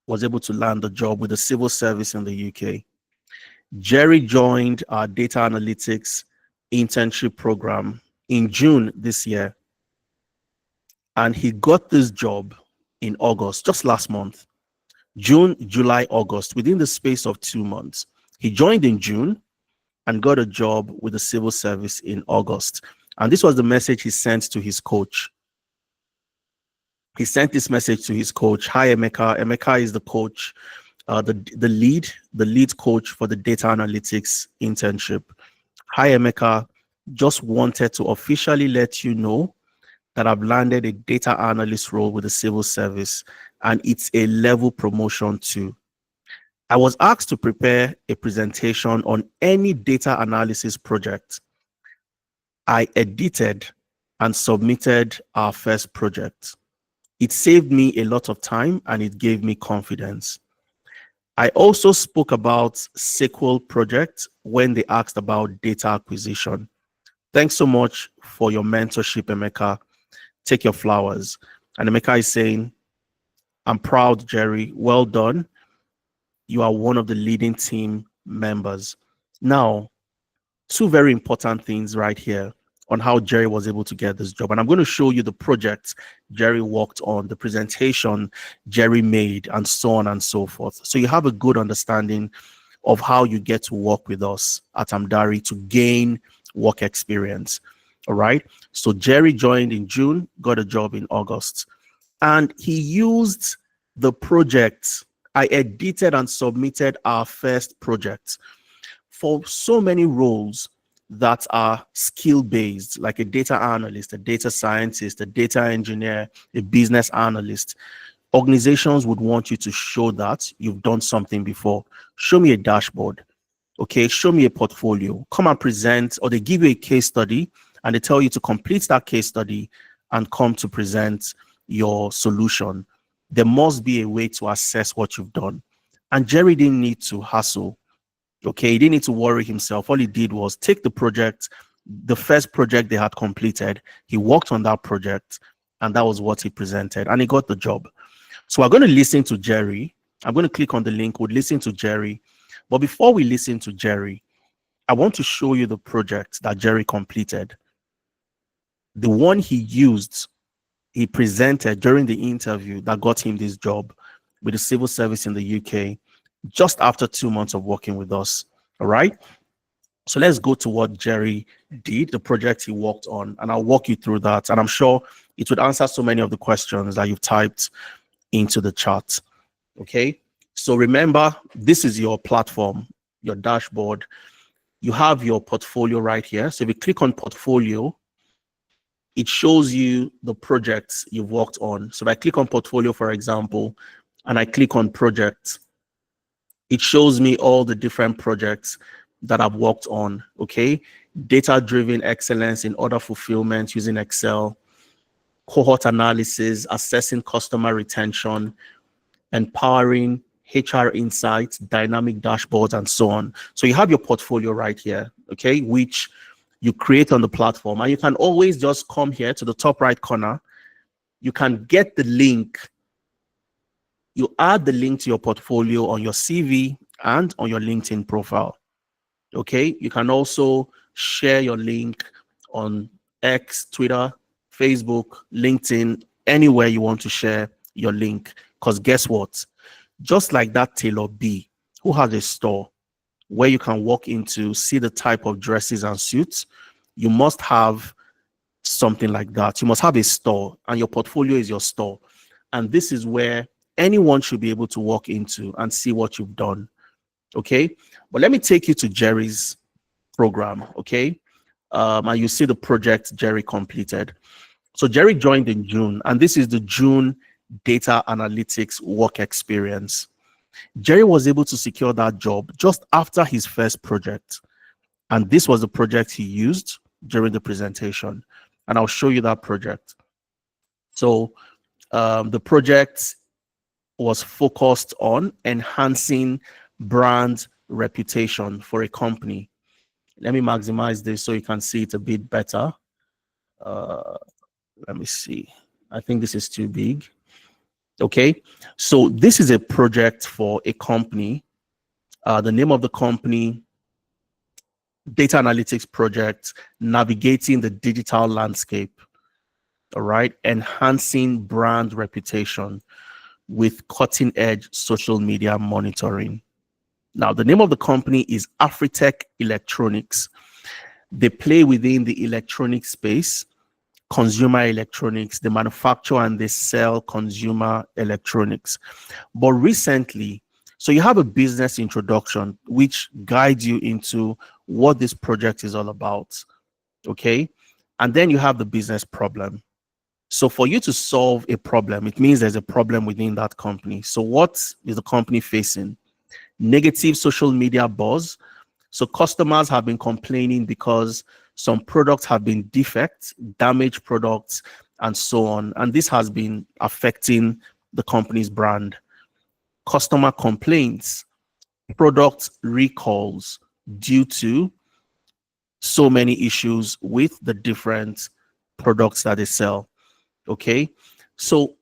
was able to land a job with the civil service in the UK. Jerry joined our data analytics internship program in June this year. And he got this job in August, just last month. June, July, August, within the space of 2 months. He joined in June and got a job with the civil service in August. And this was the message he sent to his coach. He sent this message to his coach. Hi, Emeka. Emeka is the coach, the lead coach for the data analytics internship. Hi, Emeka. Just wanted to officially let you know that I've landed a data analyst role with the civil service, and it's a level promotion too. I was asked to prepare a presentation on any data analysis project. I edited and submitted our first project. It saved me a lot of time and it gave me confidence. I also spoke about SQL project when they asked about data acquisition. Thanks so much for your mentorship, Emeka. Take your flowers. And Emeka is saying, I'm proud, Jerry. Well done. You are one of the leading team members. Now, two very important things right here. on how Jerry was able to get this job. And I'm going to show you the project Jerry worked on, the presentation Jerry made, and so on and so forth. So you have a good understanding of how you get to work with us at Amdari to gain work experience. All right. So Jerry joined in June, got a job in August, and he used the project. I edited and submitted our first project for so many roles that are skill-based, like a data analyst, a data scientist, a data engineer, a business analyst. Organizations would want you to show that you've done something before. Show me a dashboard. Okay, show me a portfolio. Come and present, or they give you a case study and they tell you to complete that case study and come to present your solution. There must be a way to assess what you've done. And Jerry didn't need to hassle. Okay, he didn't need to worry himself. All he did was take the project, the first project they had completed. He worked on that project, and that was what he presented, and he got the job. So we're going to listen to Jerry. I'm going to click on the link. We'll listen to Jerry. But before we listen to Jerry, I want to show you the project that Jerry completed. The one he used, he presented during the interview that got him this job with the civil service in the UK, just after 2 months of working with us. All right. So let's go to what Jerry did, the project he worked on, and I'll walk you through that. And I'm sure it would answer so many of the questions that you've typed into the chat. Okay. So remember, this is your platform, your dashboard. You have your portfolio right here. So if you click on portfolio, it shows you the projects you've worked on. So if I click on portfolio, for example, and I click on projects, it shows me all the different projects that I've worked on. Okay. Data-driven excellence in order fulfillment using Excel, cohort analysis, assessing customer retention, empowering HR insights, dynamic dashboards, and so on. So you have your portfolio right here, okay, which you create on the platform. And you can always just come here to the top right corner. You can get the link. You add the link to your portfolio on your CV and on your LinkedIn profile. Okay, you can also share your link on X, Twitter, Facebook, LinkedIn, anywhere you want to share your link. Because guess what? Just like that Taylor B, who has a store where you can walk into, see the type of dresses and suits, you must have something like that. You must have a store, and your portfolio is your store. And this is where anyone should be able to walk into and see what you've done. Okay, but let me take you to Jerry's program. Okay, and you see the project Jerry completed. So Jerry joined in June, and this is the June data analytics work experience. Jerry was able to secure that job just after his first project, and this was the project he used during the presentation, and I'll show you that project. So the project was focused on enhancing brand reputation for a company. Let me maximize this so you can see it a bit better. Let me see. I think this is too big. Okay, so this is a project for a company. The name of the company, Data Analytics Project, Navigating the Digital Landscape. All right, enhancing brand reputation with cutting-edge social media monitoring. Now, the name of the company is Afritech Electronics. They play within the electronic space, consumer electronics. They manufacture and they sell consumer electronics. But recently, so you have a business introduction which guides you into what this project is all about. Okay, and then you have the business problem. So for you to solve a problem, it means there's a problem within that company. So what is the company facing? Negative social media buzz. So customers have been complaining because some products have been defects, damaged products, and so on. And this has been affecting the company's brand. Customer complaints, product recalls due to so many issues with the different products that they sell. Okay, so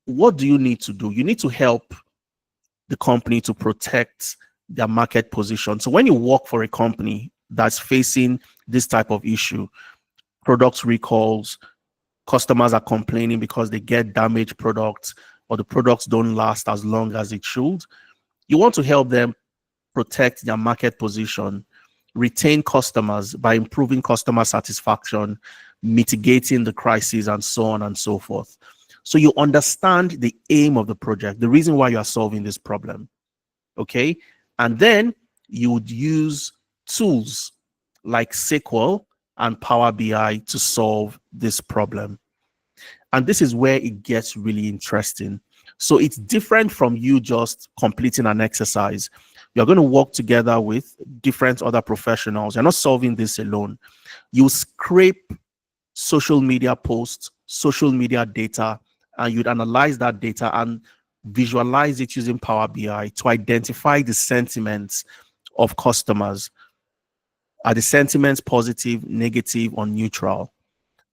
what do you need to do? You need to help the company to protect their market position. So when you work for a company that's facing this type of issue, product recalls, customers are complaining because they get damaged products or the products don't last as long as it should. You want to help them protect their market position, retain customers by improving customer satisfaction, mitigating the crisis, and so on and so forth. So you understand the aim of the project, the reason why you are solving this problem. Okay. And then you would use tools like SQL and Power BI to solve this problem. And this is where it gets really interesting. So it's different from you just completing an exercise. You're going to work together with different other professionals. You're not solving this alone. You scrape social media posts, social media data, and you'd analyze that data and visualize it using Power BI to identify the sentiments of customers. Are the sentiments positive, negative, or neutral?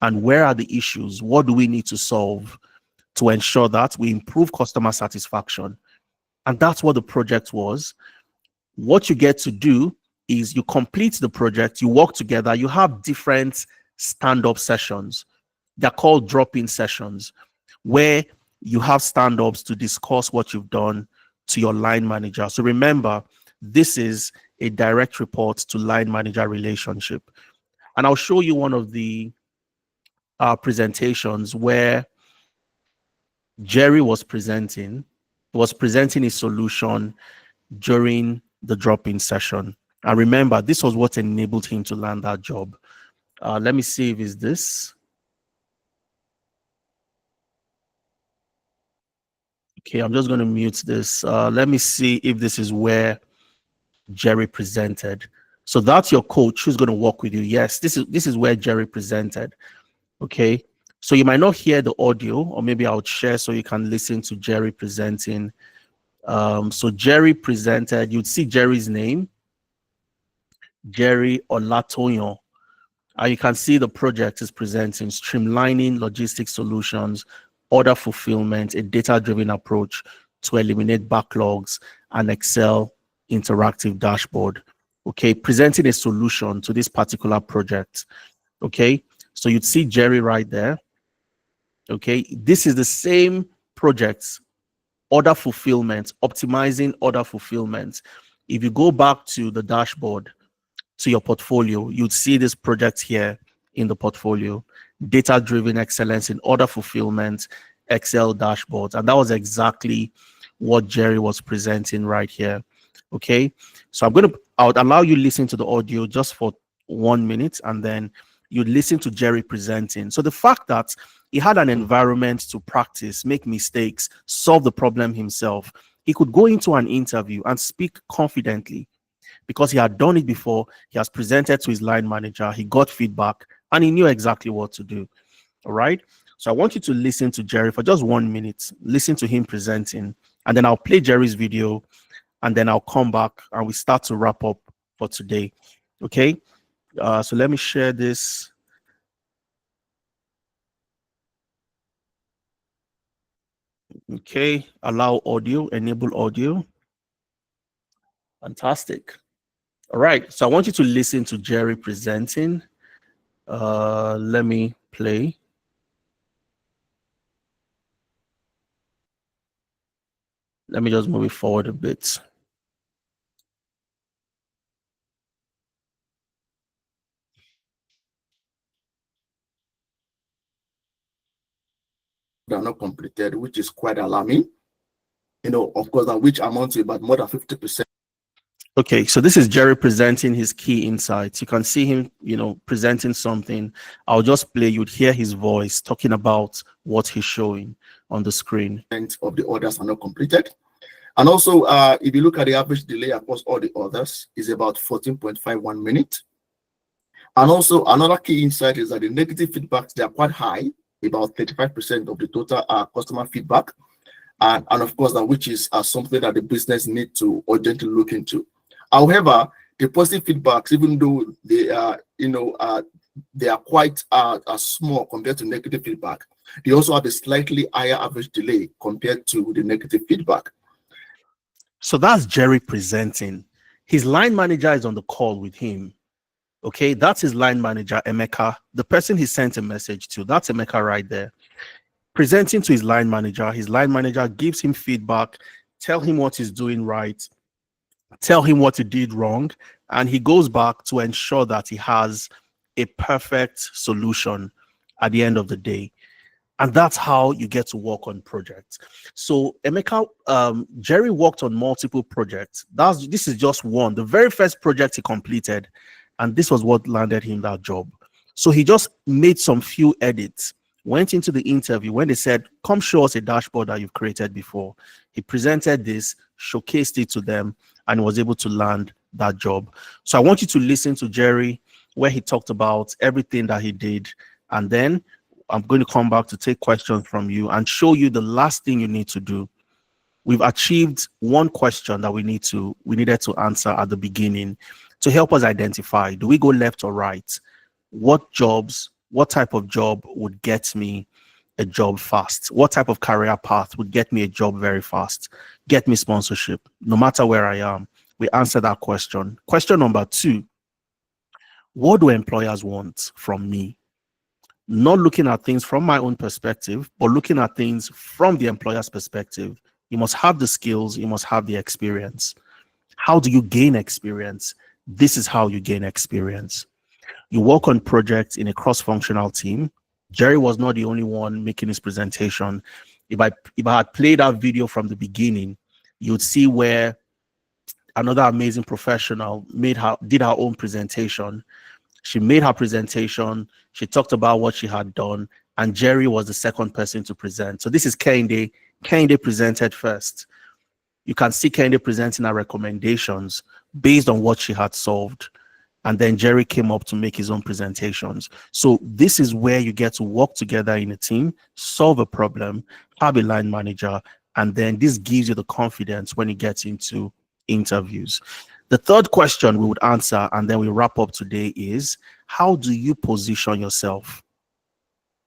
And where are the issues? What do we need to solve to ensure that we improve customer satisfaction? And that's what the project was. What you get to do is you complete the project, you work together, you have different stand-up sessions. They're called drop-in sessions, where you have stand-ups to discuss what you've done to your line manager. So remember, this is a direct report to line manager relationship. And I'll show you one of the presentations where Jerry was presenting a solution during the drop-in session. And remember, this was what enabled him to land that job. Let me see if it's this. Okay, I'm just going to mute this. Let me see if this is where Jerry presented. So that's your coach who's going to work with you. Yes, this is where Jerry presented. Okay, so you might not hear the audio, or maybe I'll share so you can listen to Jerry presenting. So Jerry presented, you'd see Jerry's name, Jerry Olatoyon. You can see the project is presenting streamlining logistics solutions, order fulfillment, a data-driven approach to eliminate backlogs, and Excel interactive dashboard. Okay, presenting a solution to this particular project. Okay, so you'd see Jerry right there. Okay, this is the same project, order fulfillment, optimizing order fulfillment. If you go back to the dashboard, to your portfolio, you'd see this project here in the portfolio, data-driven excellence in order fulfillment, Excel dashboards. And that was exactly what Jerry was presenting right here. Okay, so I would allow you listen to the audio just for 1 minute, and then you'd listen to Jerry presenting. So the fact that he had an environment to practice, make mistakes, solve the problem himself, he could go into an interview and speak confidently because he had done it before. He has presented to his line manager, he got feedback, and he knew exactly what to do. All right. So I want you to listen to Jerry for just 1 minute, listen to him presenting, and then I'll play Jerry's video, and then I'll come back and we start to wrap up for today. Okay. So let me share this. Okay. Allow audio, enable audio. Fantastic. All right. So I want you to listen to Jerry presenting. Let me play. Let me just move it forward a bit. They are not completed, which is quite alarming. Of course, which amounts to about more than 50%. Okay, so this is Jerry presenting his key insights. You can see him, presenting something. I'll just play. You'd hear his voice talking about what he's showing on the screen. Of the orders are not completed. And also, if you look at the average delay across all the orders, is about 14.51 minutes. And also, another key insight is that the negative feedbacks, they are quite high, about 35% of the total customer feedback. And of course, which is something that the business need to urgently look into. However, the positive feedbacks, even though they are, they are quite small compared to negative feedback, they also have a slightly higher average delay compared to the negative feedback. So that's Jerry presenting. His line manager is on the call with him. Okay, that's his line manager, Emeka, the person he sent a message to. That's Emeka right there. Presenting to his line manager gives him feedback, tell him what he's doing right, tell him what he did wrong, and he goes back to ensure that he has a perfect solution at the end of the day. And that's how you get to work on projects. So Emeka, Jerry worked on multiple projects. This is just one, the very first project he completed, and this was what landed him that job. So he just made some few edits, went into the interview. When they said, come show us a dashboard that you've created before, he presented this, showcased it to them, and was able to land that job. So I want you to listen to Jerry, where he talked about everything that he did, and then I'm going to come back to take questions from you and show you the last thing you need to do. We've achieved one question that we needed to answer at the beginning to help us identify, do we go left or right? What type of job would get me a job fast? What type of career path would get me a job very fast? Get me sponsorship, no matter where I am. We answer that question. Question number 2, what do employers want from me? Not looking at things from my own perspective, but looking at things from the employer's perspective. You must have the skills, you must have the experience. How do you gain experience? This is how you gain experience. You work on projects in a cross-functional team. Jerry was not the only one making his presentation. If I had played that video from the beginning, you'd see where another amazing professional did her own presentation. She made her presentation. She talked about what she had done, and Jerry was the second person to present. So this is Kehinde. Kehinde presented first. You can see Kehinde presenting her recommendations based on what she had solved. And then Jerry came up to make his own presentations. So this is where you get to work together in a team, solve a problem, have a line manager, and then this gives you the confidence when you get into interviews. The third question we would answer, and then we wrap up today, is how do you position yourself?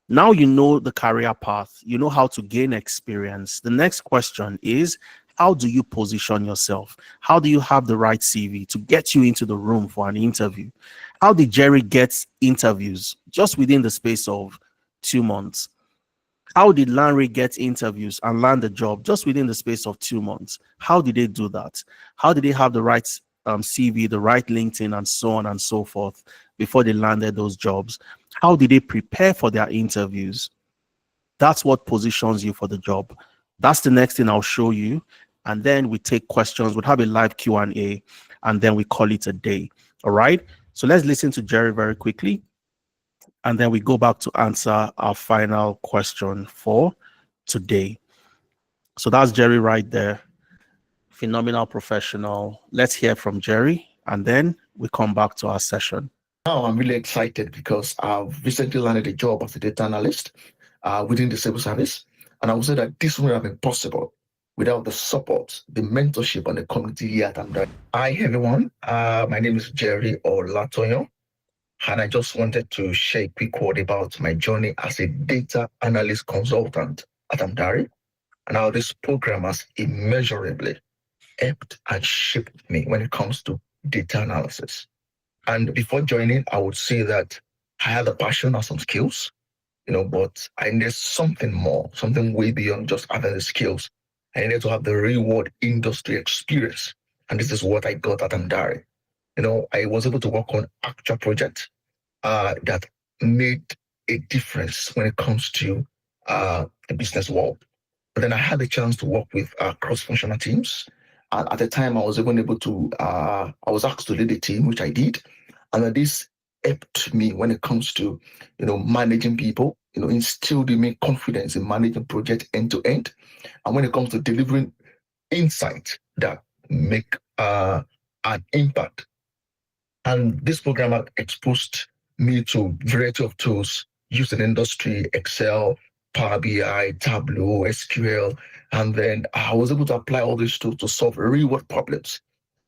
Now you know the career path, you know how to gain experience. The next question is, how do you position yourself? How do you have the right CV to get you into the room for an interview? How did Jerry get interviews just within the space of 2 months? How did Larry get interviews and land a job just within the space of 2 months? How did they do that? How did they have the right CV, the right LinkedIn, and so on and so forth before they landed those jobs? How did they prepare for their interviews? That's what positions you for the job. That's the next thing I'll show you. And then we take questions. We'll have a live Q&A, and then we call it a day. All right. So let's listen to Jerry very quickly. And then we go back to answer our final question for today. So that's Jerry right there. Phenomenal professional. Let's hear from Jerry, and then we come back to our session. Now I'm really excited because I've recently landed a job as a data analyst within the civil service. And I would say that this wouldn't have been possible without the support, the mentorship, and the community here at Amdari. Hi, everyone. My name is Jerry Olatoyo, and I just wanted to share a quick word about my journey as a data analyst consultant at Amdari, and how this program has immeasurably helped and shaped me when it comes to data analysis. And before joining, I would say that I had a passion and some skills, but I needed something more, something way beyond just having the skills. I needed to have the real world industry experience. And this is what I got at Amdari. I was able to work on actual projects that made a difference when it comes to the business world. But then I had the chance to work with cross-functional teams. And at the time, I was even able to, I was asked to lead a team, which I did. And this helped me when it comes to, managing people, instilled in me confidence in managing projects end to end. And when it comes to delivering insights that make an impact. And this program had exposed me to a variety of tools used in industry, Excel, Power BI, Tableau, SQL. And then I was able to apply all these tools to solve real world problems.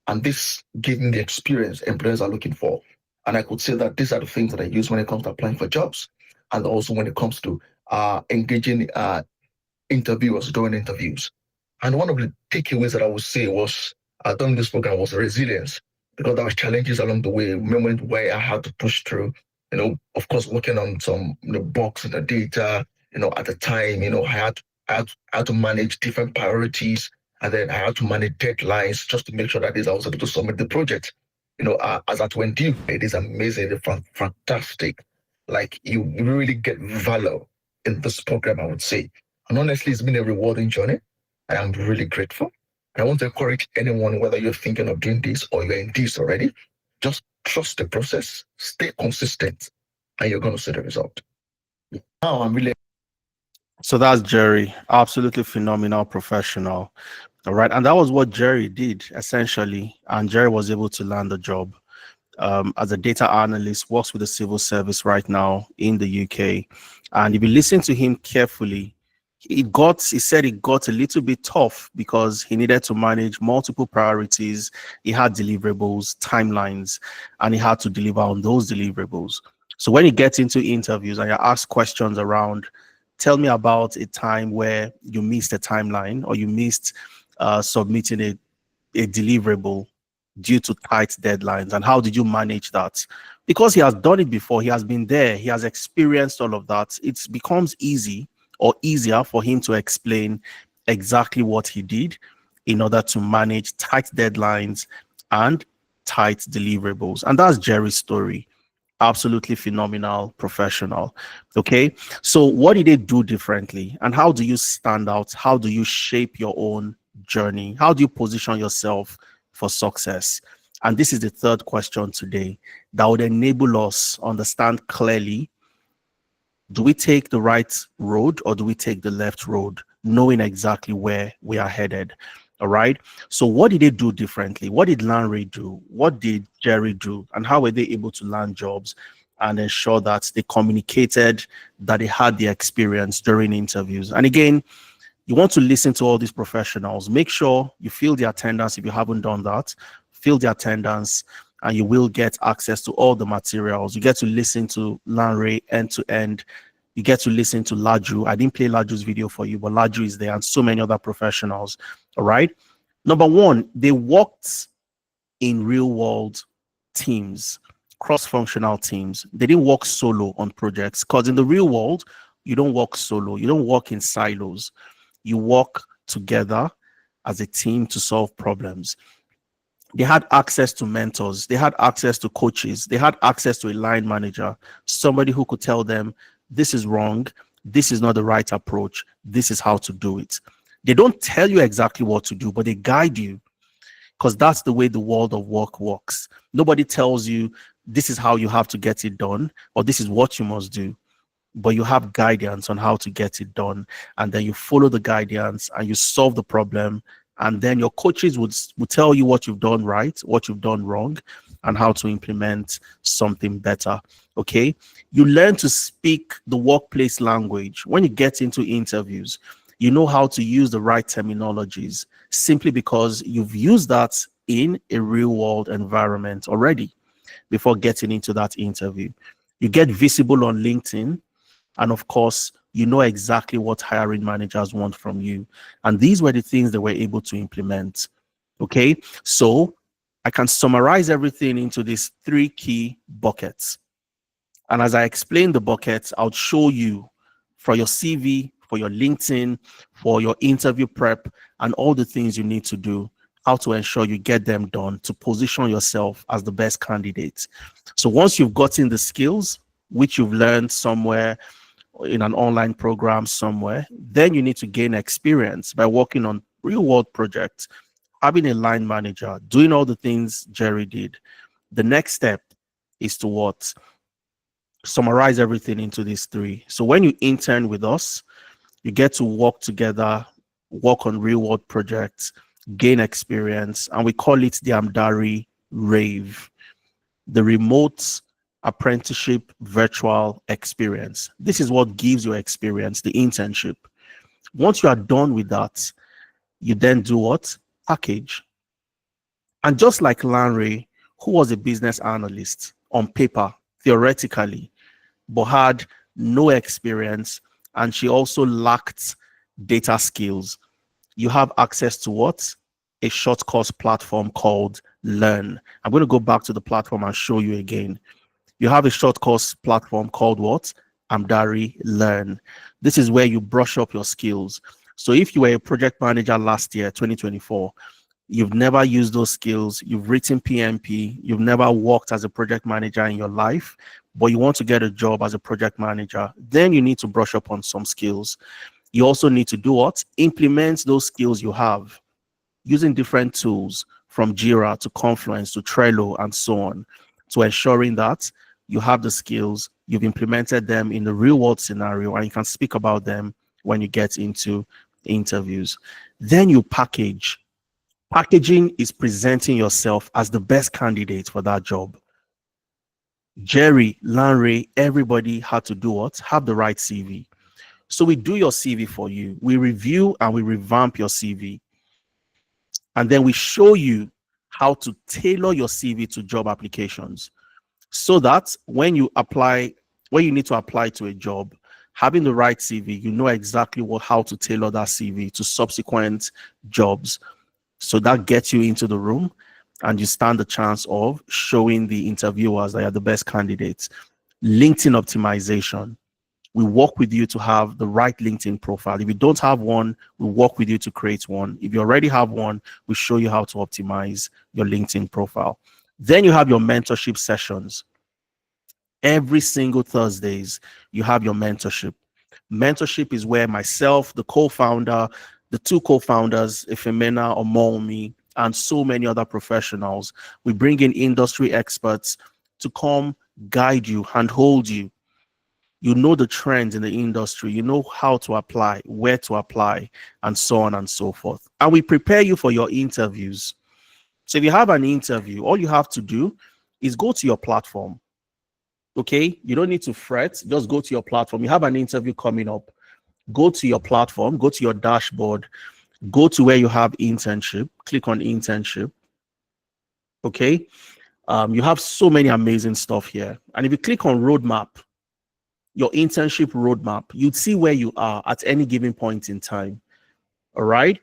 And this gave me the experience employers are looking for. And I could say that these are the things that I use when it comes to applying for jobs, and also when it comes to engaging interviewers during interviews. And one of the takeaways that I would say was during this program was resilience. because there was challenges along the way, moments where I had to push through. Of course, working on some bugs in the data. At the time, I had to manage different priorities, and then I had to manage deadlines just to make sure that I was able to submit the project. As at when due, it is amazing, fantastic. Like you really get value in this program, I would say. And honestly, it's been a rewarding journey. I am really grateful. I want to encourage anyone, whether you're thinking of doing this or you're in this already, just trust the process, stay consistent, and you're going to see the result. Now I'm really. So that's Jerry, absolutely phenomenal professional. All right. And that was what Jerry did essentially. And Jerry was able to land the job as a data analyst, works with the civil service right now in the UK. And if you listen to him carefully, he said it got a little bit tough because he needed to manage multiple priorities. He had deliverables, timelines, and he had to deliver on those deliverables. So when he gets into interviews and you ask questions around, tell me about a time where you missed a timeline or you missed submitting a deliverable due to tight deadlines, and how did you manage that? Because he has done it before, he has been there, he has experienced all of that. It becomes easy or easier for him to explain exactly what he did in order to manage tight deadlines and tight deliverables. And that's Jerry's story. Absolutely phenomenal professional. Okay, so what did they do differently, and how do you stand out? How do you shape your own journey? How do you position yourself for success? And this is the third question today that would enable us understand clearly, do we take the right road or do we take the left road, knowing exactly where we are headed? All right. So what did they do differently? What did Lanre do? What did Jerry do? And how were they able to land jobs and ensure that they communicated, that they had the experience during interviews? And again, you want to listen to all these professionals. Make sure you fill the attendance if you haven't done that. Fill the attendance and you will get access to all the materials. You get to listen to Lanre end to end. You get to listen to Laju. I didn't play Laju's video for you, but Laju is there and so many other professionals. All right. Number one, they worked in real world teams, cross-functional teams. They didn't work solo on projects, because in the real world, you don't work solo. You don't work in silos. You work together as a team to solve problems. They had access to mentors. They had access to coaches. They had access to a line manager, somebody who could tell them, this is wrong. This is not the right approach. This is how to do it. They don't tell you exactly what to do, but they guide you, because that's the way the world of work works. Nobody tells you this is how you have to get it done, or this is what you must do, but you have guidance on how to get it done. And then you follow the guidance and you solve the problem. And then your coaches would tell you what you've done right, what you've done wrong, and how to implement something better. Okay. You learn to speak the workplace language. When you get into interviews, you know how to use the right terminologies simply because you've used that in a real world environment already before getting into that interview. You get visible on LinkedIn. And of course, you know exactly what hiring managers want from you. And these were the things they were able to implement. Okay. So I can summarize everything into these three key buckets. And as I explain the buckets, I'll show you for your CV, for your LinkedIn, for your interview prep, and all the things you need to do, how to ensure you get them done to position yourself as the best candidate. So once you've gotten the skills, which you've learned somewhere in an online program somewhere, then you need to gain experience by working on real world projects, having a line manager, doing all the things Jerry did. The next step is to what? Summarize everything into these three. So when you intern with us, you get to work together, work on real world projects, gain experience, and we call it the Amdari Rave, the remote apprenticeship virtual experience. This is what gives you experience, the internship. Once you are done with that, you then do what? Package. And just like Lanre, who was a business analyst on paper, theoretically, but had no experience, and she also lacked data skills, you have access to what? a short course platform called Learn. I'm going to go back to the platform and show you again. You have a short course platform called what? Amdari Learn. This is where you brush up your skills. So if you were a project manager last year, 2024, you've never used those skills, you've written PMP, you've never worked as a project manager in your life, but you want to get a job as a project manager, then you need to brush up on some skills. You also need to do what? Implement those skills you have using different tools from Jira to Confluence to Trello and so on, to ensuring that you have the skills, you've implemented them in the real world scenario, and you can speak about them when you get into interviews. Then you package. Packaging is presenting yourself as the best candidate for that job. Jerry, Lanre, everybody had to do what? Have the right CV. So we do your CV for you. We review and we revamp your CV. And then we show you how to tailor your CV to job applications, so that when you need to apply to a job, having the right CV, you know exactly how to tailor that CV to subsequent jobs. So that gets you into the room and you stand the chance of showing the interviewers that you're the best candidates. LinkedIn optimization. We work with you to have the right LinkedIn profile. If you don't have one, we work with you to create one. If you already have one, we show you how to optimize your LinkedIn profile. Then you have your mentorship sessions. Every single Thursdays, you have your mentorship. Mentorship is where myself, the co-founder, the two co-founders, Ifemena Omomi, and so many other professionals, we bring in industry experts to come guide you, handhold you. You know the trends in the industry, you know how to apply, where to apply, and so on and so forth. And we prepare you for your interviews. So if you have an interview, all you have to do is go to your platform. Okay, you don't need to fret, just go to your platform. You have an interview coming up, go to your platform, go to your dashboard, go to where you have internship, click on internship. Okay, you have so many amazing stuff here. And if you click on roadmap, your internship roadmap, you'd see where you are at any given point in time. All right.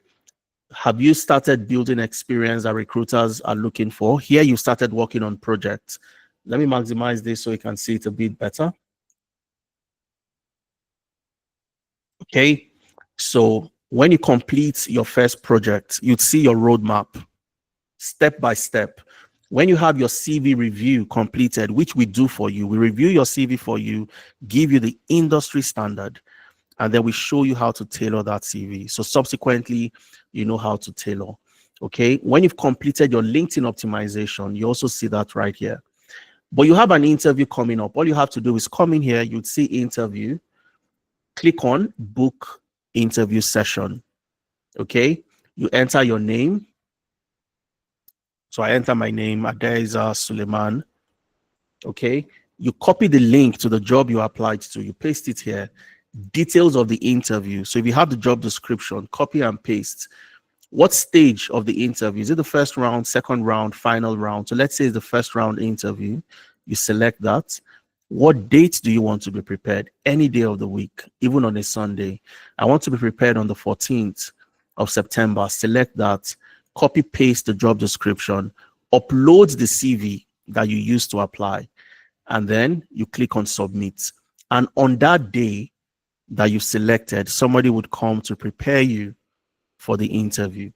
Have you started building experience that recruiters are looking for? Here you started working on projects. Let me maximize this so you can see it a bit better. Okay. So when you complete your first project, you'd see your roadmap step by step. When you have your CV review completed, which we do for you, we review your CV for you, give you the industry standard, and then we show you how to tailor that CV. So subsequently, you know how to tailor. Okay. When you've completed your LinkedIn optimization, you also see that right here. But you have an interview coming up. All you have to do is come in here, you'd see interview, click on book interview session. Okay. You enter your name. So I enter my name, Adeza Suleiman. Okay. You copy the link to the job you applied to. You paste it here. Details of the interview. So if you have the job description, copy and paste. What stage of the interview? Is it the first round, second round, final round? So let's say it's the first round interview. You select that. What date do you want to be prepared? Any day of the week, even on a Sunday. I want to be prepared on the 14th of September. Select that. Copy paste the job description. Upload the CV that you used to apply. And then you click on submit. And on that day that you selected, somebody would come to prepare you for the interview.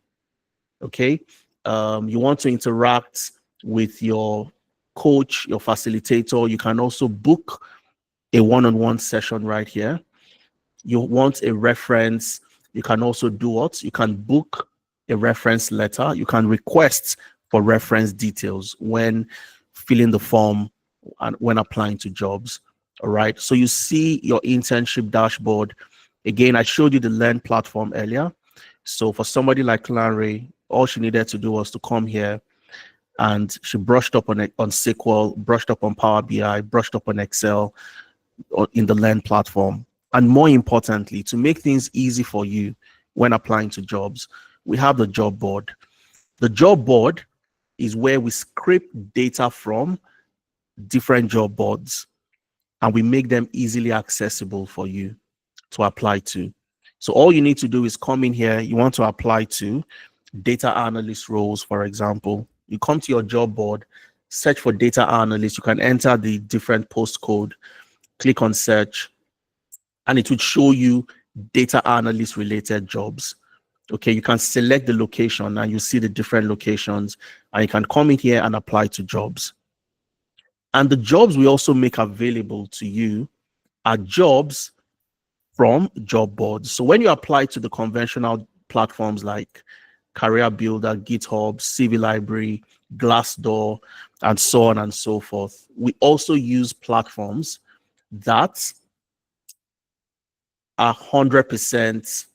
Okay. You want to interact with your coach, your facilitator. You can also book a one-on-one session right here. You want a reference. You can also do what? You can book a reference letter. You can request for reference details when filling the form and when applying to jobs. All right. So you see your internship dashboard. Again, I showed you the Learn platform earlier. So for somebody like Larry, all she needed to do was to come here, and she brushed up on SQL, brushed up on Power BI, brushed up on Excel in the Learn platform. And more importantly, to make things easy for you when applying to jobs, we have the job board. The job board is where we scrape data from different job boards and we make them easily accessible for you to apply to. So all you need to do is come in here. You want to apply to data analyst roles, for example. You come to your job board, search for data analyst. You can enter the different postcode, click on search, and it would show you data analyst related jobs. Okay, you can select the location and you see the different locations, and you can come in here and apply to jobs. And the jobs we also make available to you are jobs from job boards. So when you apply to the conventional platforms like Career Builder, GitHub, CV Library, Glassdoor, and so on and so forth, we also use platforms that are 100%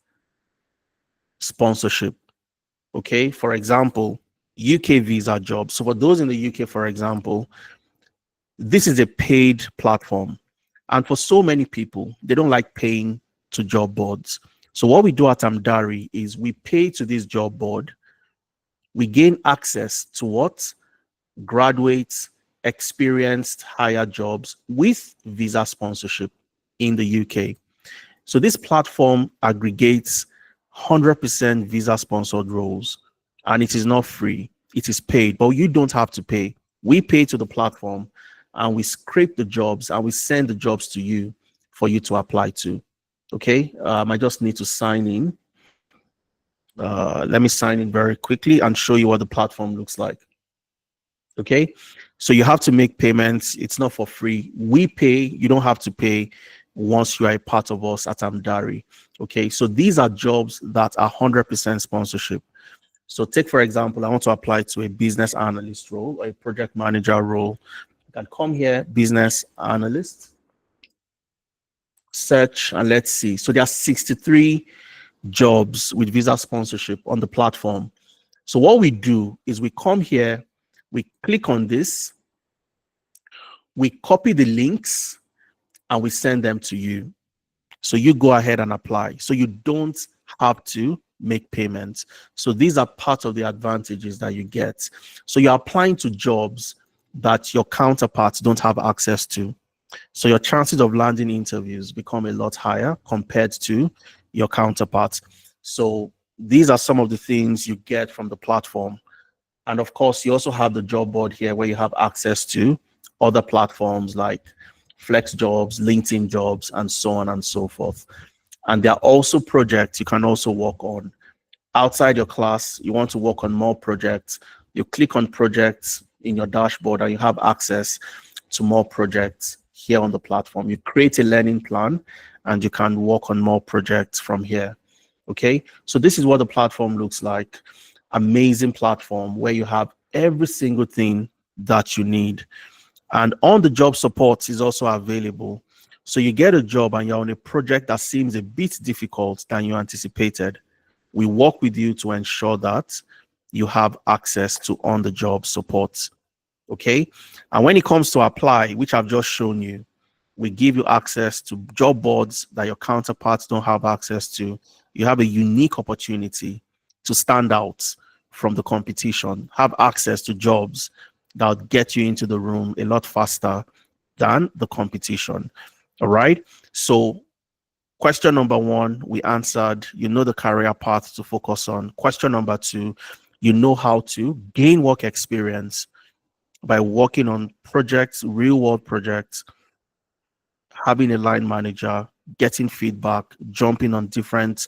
sponsorship. Okay, for example, UK visa jobs. So for those in the UK, for example, this is a paid platform. And for so many people, they don't like paying to job boards. So what we do at Amdari is we pay to this job board. We gain access to what? Graduates, experienced higher jobs with visa sponsorship in the UK. So this platform aggregates 100% visa sponsored roles, and it is not free. It is paid, but you don't have to pay. We pay to the platform and we scrape the jobs and we send the jobs to you for you to apply to. Okay, I just need to sign in. Let me sign in very quickly and show you what the platform looks like. Okay, so you have to make payments. It's not for free. We pay. You don't have to pay once you are a part of us at Amdari. Okay, so these are jobs that are 100% sponsorship. So take, for example, I want to apply to a business analyst role or a project manager role. I can come here, business analyst, search, and let's see. So there are 63 jobs with visa sponsorship on the platform. So what we do is we come here, we click on this, we copy the links, and we send them to you. So you go ahead and apply. So you don't have to make payments. So these are part of the advantages that you get. So you're applying to jobs that your counterparts don't have access to. So your chances of landing interviews become a lot higher compared to your counterparts. So these are some of the things you get from the platform. And of course, you also have the job board here where you have access to other platforms like Flex Jobs, LinkedIn Jobs, and so on and so forth. And there are also projects you can also work on. Outside your class, you want to work on more projects, you click on projects in your dashboard and you have access to more projects here on the platform. You create a learning plan and you can work on more projects from here. Okay, so this is what the platform looks like. Amazing platform where you have every single thing that you need. And on the job support is also available. So you get a job and you're on a project that seems a bit difficult than you anticipated. We work with you to ensure that you have access to on-the-job support. Okay, and when it comes to apply, which I've just shown you, we give you access to job boards that your counterparts don't have access to. You have a unique opportunity to stand out from the competition, have access to jobs that will get you into the room a lot faster than the competition. All right, so question number one, we answered. You know the career path to focus on. Question number two, you know how to gain work experience by working on projects, real world projects, having a line manager, getting feedback, jumping on different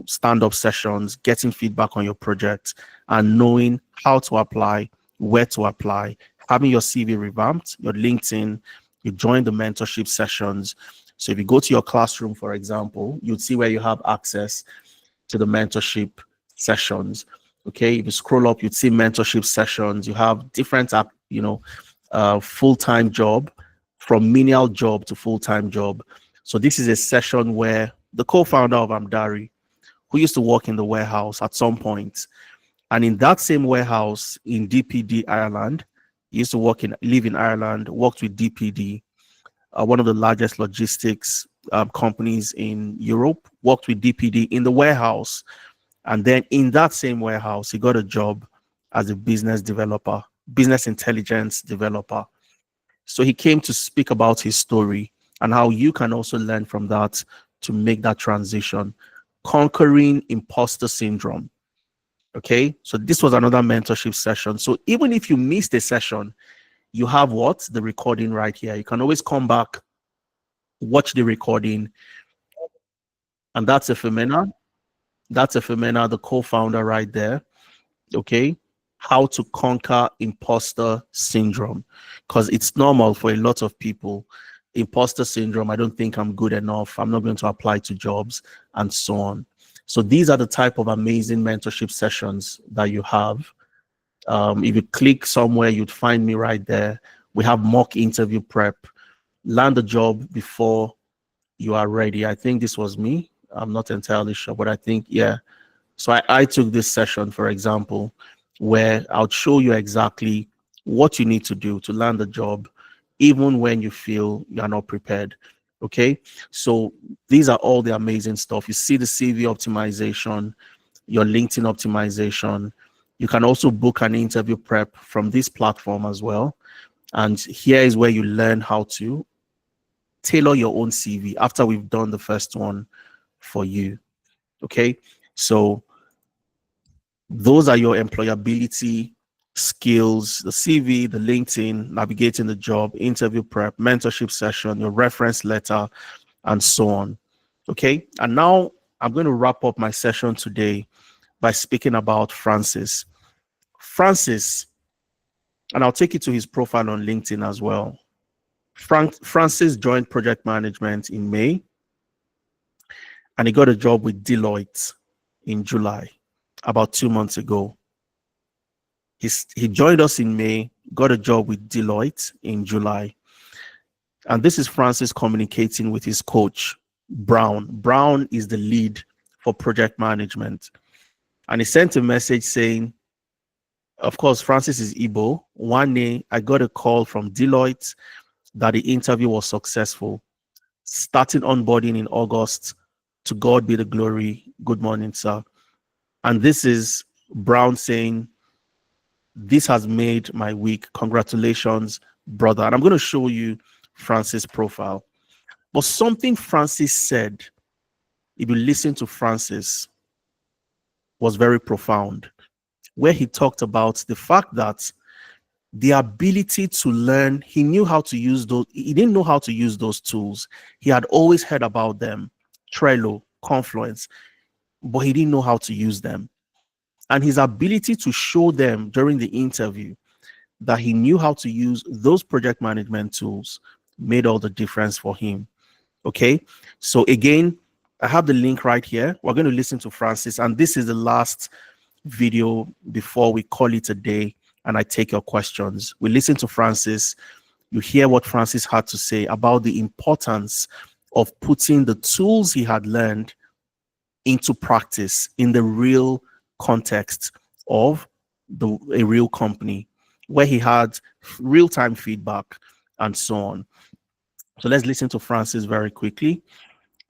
stand-up sessions, getting feedback on your project, and knowing how to apply, where to apply, having your CV revamped, your LinkedIn, you join the mentorship sessions. So if you go to your classroom, for example, you'd see where you have access to the mentorship sessions. Okay, if you scroll up, you'd see mentorship sessions. You have different full-time job, from menial job to full-time job. So this is a session where the co-founder of Amdari, who used to work in the warehouse at some point, and in that same warehouse in DPD, Ireland, he used to live in Ireland, worked with DPD, one of the largest logistics companies in Europe, worked with DPD in the warehouse. And then in that same warehouse, he got a job as a business developer, business intelligence developer. So he came to speak about his story and how you can also learn from that to make that transition, conquering imposter syndrome. Okay, so this was another mentorship session. So even if you missed a session, you have what? The recording right here. You can always come back, watch the recording. And that's Efemena. That's Efemena, the co-founder right there. Okay. How to conquer imposter syndrome. Because it's normal for a lot of people. Imposter syndrome, I don't think I'm good enough. I'm not going to apply to jobs and so on. So these are the type of amazing mentorship sessions that you have. If you click somewhere, you'd find me right there. We have mock interview prep. Land a job before you are ready. I think this was me. I'm not entirely sure, but I think, yeah. So I took this session, for example, where I'll show you exactly what you need to do to land a job, even when you feel you're not prepared. Okay. So these are all the amazing stuff. You see the CV optimization, your LinkedIn optimization. You can also book an interview prep from this platform as well. And here is where you learn how to tailor your own CV after we've done the first one for you. Okay. So those are your employability skills, the CV, the LinkedIn, navigating the job, interview prep, mentorship session, your reference letter, and so on. Okay. And now I'm going to wrap up my session today by speaking about Francis. Francis, and I'll take you to his profile on LinkedIn as well. Francis joined project management in May, and he got a job with Deloitte in July, about 2 months ago. He joined us in May, got a job with Deloitte in July. And this is Francis communicating with his coach, Brown. Brown is the lead for project management. And he sent a message saying, of course, Francis is Igbo. One day, I got a call from Deloitte that the interview was successful. Starting onboarding in August. To God be the glory. Good morning, sir. And this is Brown saying, this has made my week. Congratulations, brother. And I'm going to show you Francis' profile. But something Francis said, if you listen to Francis, was very profound, where he talked about the fact that the ability to learn, he knew how to use those, he didn't know how to use those tools. He had always heard about them, Trello, Confluence, but he didn't know how to use them. And his ability to show them during the interview that he knew how to use those project management tools made all the difference for him. Okay. So again, I have the link right here. We're going to listen to Francis, and this is the last video before we call it a day and I take your questions. We listen to Francis. You hear what Francis had to say about the importance of putting the tools he had learned into practice in the real context of a real company where he had real-time feedback and so on. So let's listen to Francis very quickly,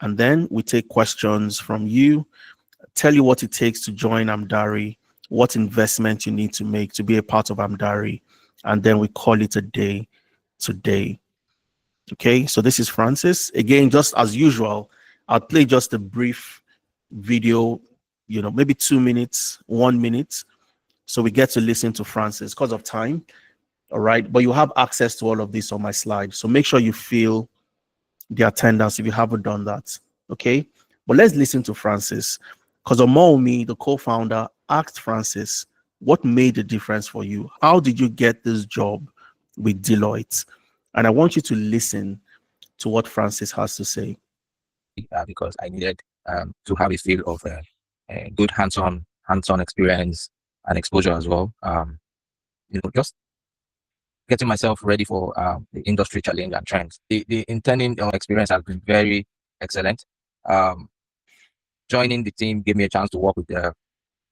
and then we take questions from you, tell you what it takes to join Amdari, what investment you need to make to be a part of Amdari, and then we call it a day today. Okay, so this is Francis. Again, just as usual, I'll play just a brief video, maybe 2 minutes, 1 minute, so we get to listen to Francis because of time. All right, but you have access to all of this on my slide, so make sure you fill the attendance if you haven't done that. Okay, but let's listen to Francis, because Omomi, the co-founder, asked Francis, what made the difference for you? How did you get this job with Deloitte? And I want you to listen to what Francis has to say. Because I needed to have a feel of a good hands-on experience and exposure as well. Just getting myself ready for the industry challenge and trends. The interning experience has been very excellent. Joining the team gave me a chance to work with the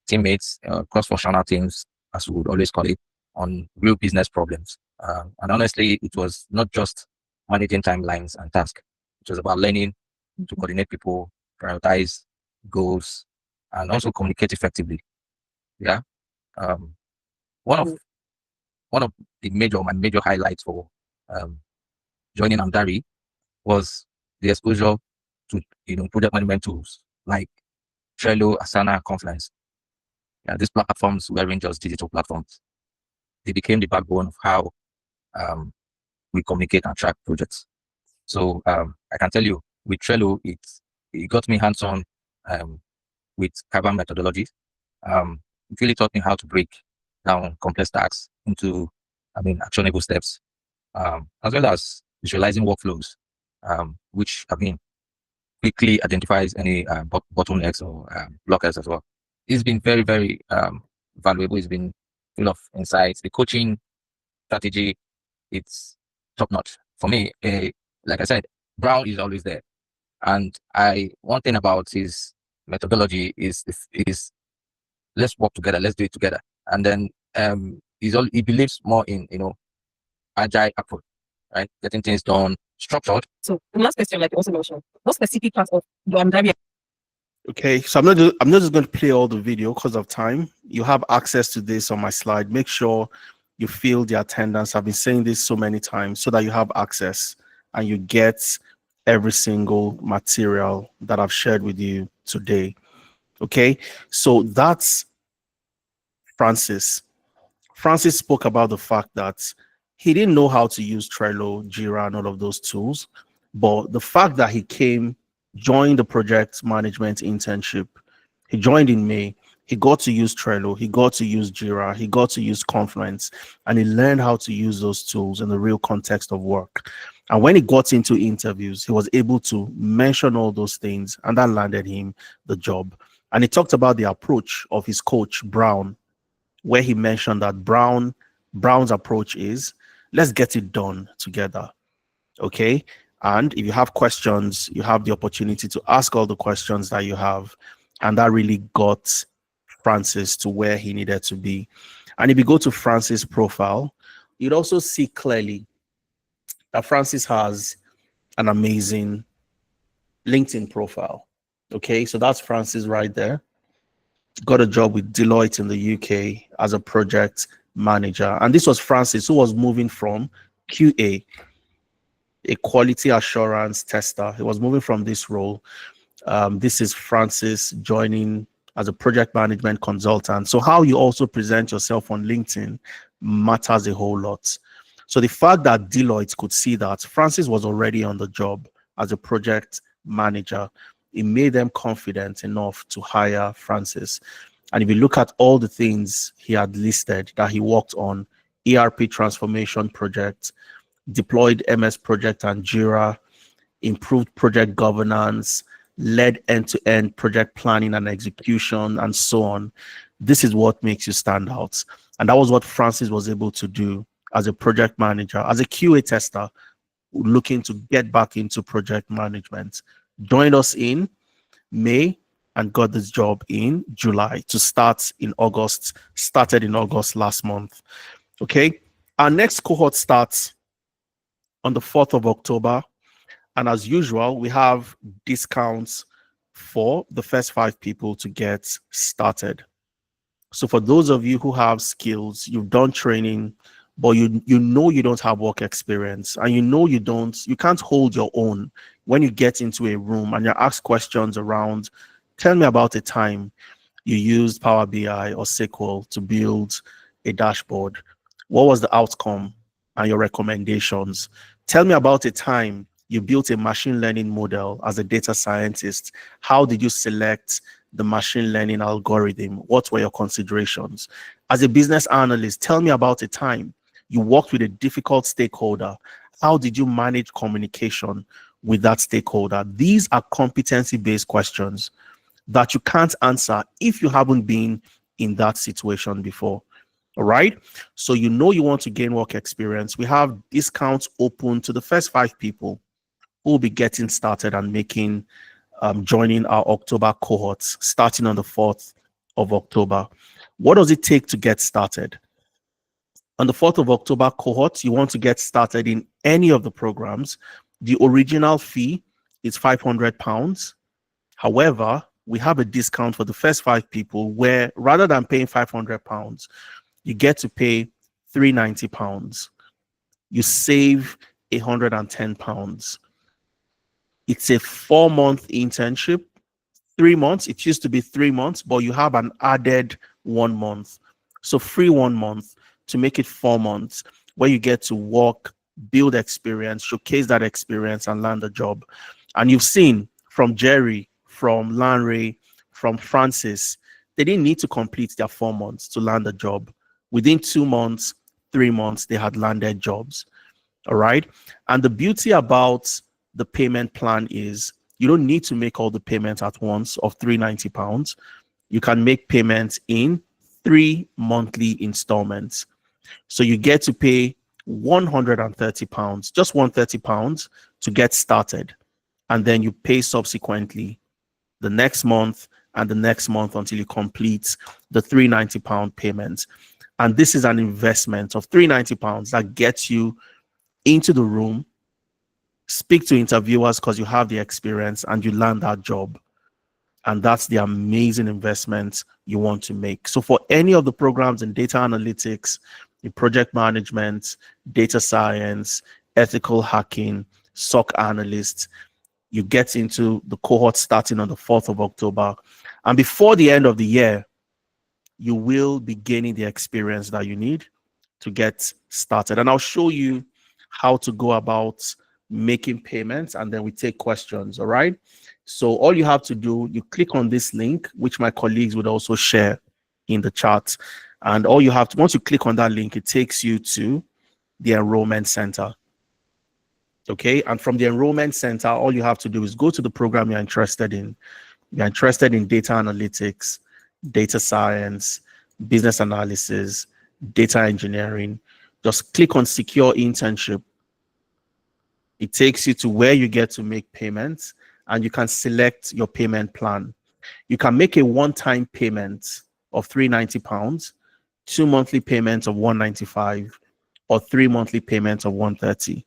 teammates, cross-functional teams, as we would always call it, on real business problems. And honestly, it was not just managing timelines and tasks. It was about learning to coordinate people, prioritize goals, and also communicate effectively. Yeah. One of my major highlights for joining Amdari was the exposure to project management tools like Trello, Asana, Confluence. These platforms weren't just digital platforms. They became the backbone of how we communicate and track projects. So I can tell you, with Trello, it got me hands-on with Kanban methodologies. It really taught me how to break down complex tasks into, actionable steps, as well as visualizing workflows, which quickly identifies any bottlenecks or blockers as well. It's been very, very valuable. It's been full of insights. The coaching strategy, it's top notch for me. Like I said, Brown is always there, and one thing about his methodology is let's work together, let's do it together, and then he believes more in agile approach, right? Getting things done, structured. So the last question, like you also mentioned, what specific part of your Amdari? Okay, so I'm not just going to play all the video because of time. You have access to this on my slide. Make sure you fill the attendance. I've been saying this so many times so that you have access and you get every single material that I've shared with you today. Okay, so that's Francis. Francis spoke about the fact that he didn't know how to use Trello, Jira, and all of those tools. But the fact that he joined the project management internship, he joined in May, he got to use Trello, he got to use Jira, he got to use Confluence, and he learned how to use those tools in the real context of work. And when he got into interviews, he was able to mention all those things, and that landed him the job. And he talked about the approach of his coach, Brown, where he mentioned that Brown's approach is, let's get it done together. Okay. And if you have questions, you have the opportunity to ask all the questions that you have. And that really got Francis to where he needed to be. And if you go to Francis' profile, you'd also see clearly that Francis has an amazing LinkedIn profile. Okay. So that's Francis right there. Got a job with Deloitte in the UK as a project manager. And this was Francis, who was moving from QA, a quality assurance tester. He was moving from this role. This is Francis joining as a project management consultant. So how you also present yourself on LinkedIn matters a whole lot. So the fact that Deloitte could see that Francis was already on the job as a project manager, it made them confident enough to hire Francis. And if you look at all the things he had listed that he worked on, ERP transformation project, deployed MS project and Jira, improved project governance, led end-to-end project planning and execution, and so on. This is what makes you stand out. And that was what Francis was able to do as a project manager, as a QA tester, looking to get back into project management. Joined us in May and got this job in July to start in August, started in August last month. Okay. Our next cohort starts on the 4th of October. And as usual, we have discounts for the first 5 people to get started. So for those of you who have skills, you've done training, but you know you don't have work experience, and you know you can't hold your own when you get into a room and you're asked questions around, tell me about a time you used Power BI or SQL to build a dashboard. What was the outcome and your recommendations? Tell me about a time you built a machine learning model as a data scientist. How did you select the machine learning algorithm? What were your considerations? As a business analyst, tell me about a time you worked with a difficult stakeholder. How did you manage communication with that stakeholder? These are competency-based questions that you can't answer if you haven't been in that situation before. All right. So you know you want to gain work experience. We have discounts open to the first 5 people who will be getting started and making joining our October cohorts starting on the 4th of October. What does it take to get started? On the 4th of October cohort, you want to get started in any of the programs. The original fee is £500. However, we have a discount for the first 5 people where rather than paying £500, you get to pay £390. You save £110. It's a 4-month internship, 3 months. It used to be 3 months, but you have an added 1 month. So free 1 month to make it 4 months, where you get to work, build experience, showcase that experience, and land a job. And you've seen from Jerry, from Lanre, from Francis, they didn't need to complete their 4 months to land a job. Within 2 months, 3 months, they had landed jobs. All right. And the beauty about the payment plan is you don't need to make all the payments at once of £390. You can make payments in 3 monthly installments. So you get to pay £130, just £130 to get started. And then you pay subsequently the next month and the next month until you complete the £390 payment. And this is an investment of £390 that gets you into the room, speak to interviewers because you have the experience, and you land that job. And that's the amazing investment you want to make. So for any of the programs in data analytics, in project management, data science, ethical hacking, SOC analyst, you get into the cohort starting on the 4th of October. And before the end of the year, you will be gaining the experience that you need to get started. And I'll show you how to go about making payments, and then we take questions. All right. So all you have to do, you click on this link, which my colleagues would also share in the chat. And all you have to, once you click on that link, it takes you to the enrollment center. Okay. And from the enrollment center, all you have to do is go to the program you're interested in. You're interested in data analytics, data science, business analysis, data engineering. Just click on secure internship. It takes you to where you get to make payments, and you can select your payment plan. You can make a one-time payment of £390, 2 monthly payments of £195, or 3 monthly payments of £130.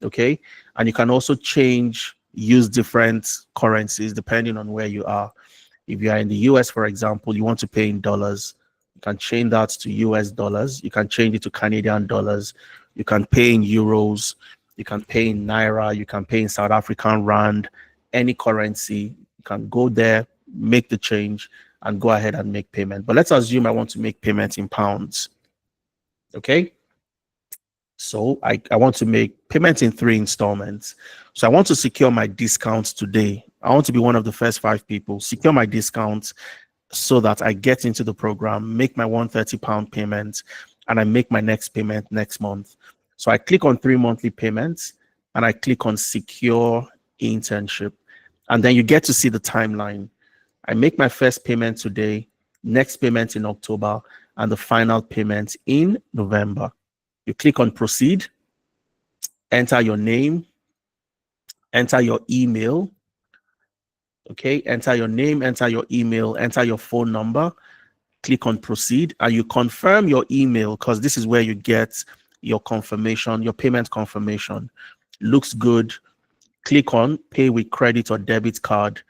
Okay. And you can also use different currencies depending on where you are. If you are in the US, for example, you want to pay in dollars, you can change that to US dollars. You can change it to Canadian dollars. You can pay in euros. You can pay in Naira. You can pay in South African Rand, any currency. You can go there, make the change, and go ahead and make payment. But let's assume I want to make payment in pounds. Okay. So I want to make payment in 3 installments. So I want to secure my discounts today. I want to be one of the first 5 people, secure my discounts so that I get into the program, make my £130 payment, and I make my next payment next month. So I click on 3 monthly payments, and I click on secure internship. And then you get to see the timeline. I make my first payment today, next payment in October, and the final payment in November. You click on proceed, enter your name, enter your email. Okay, enter your name, enter your email, enter your phone number, click on proceed, and you confirm your email because this is where you get your confirmation, your payment confirmation. Looks good. Click on pay with credit or debit card,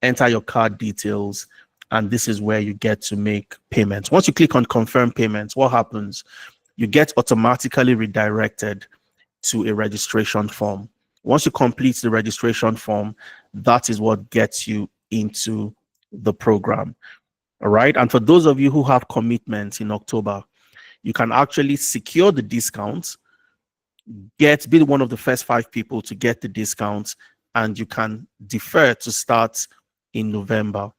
enter your card details, and this is where you get to make payments. Once you click on confirm payments, what happens? You get automatically redirected to a registration form. Once you complete the registration form, that is what gets you into the program. All right. And for those of you who have commitments in October, you can actually secure the discounts, be one of the first 5 people to get the discounts, and you can defer to start in November,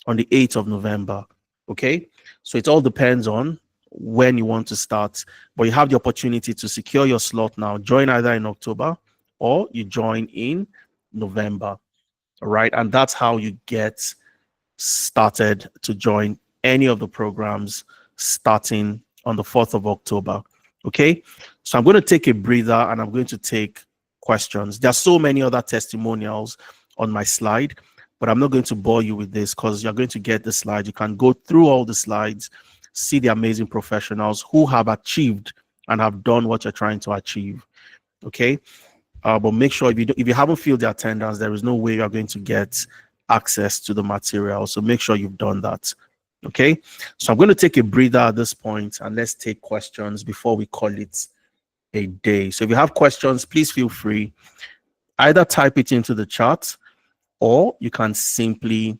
on the 8th of November. Okay. So it all depends on when you want to start, but you have the opportunity to secure your slot now. Join either in October or you join in November. All right. And that's how you get started to join any of the programs starting on the 4th of October. Okay. So I'm going to take a breather and I'm going to take questions. There are so many other testimonials on my slide, but I'm not going to bore you with this because you're going to get the slide. You can go through all the slides, see the amazing professionals who have achieved and have done what you're trying to achieve. Okay. But make sure if you haven't filled the attendance, there is no way you're going to get access to the material. So make sure you've done that. Okay. So I'm going to take a breather at this point and let's take questions before we call it a day. So if you have questions, please feel free. Either type it into the chat or you can simply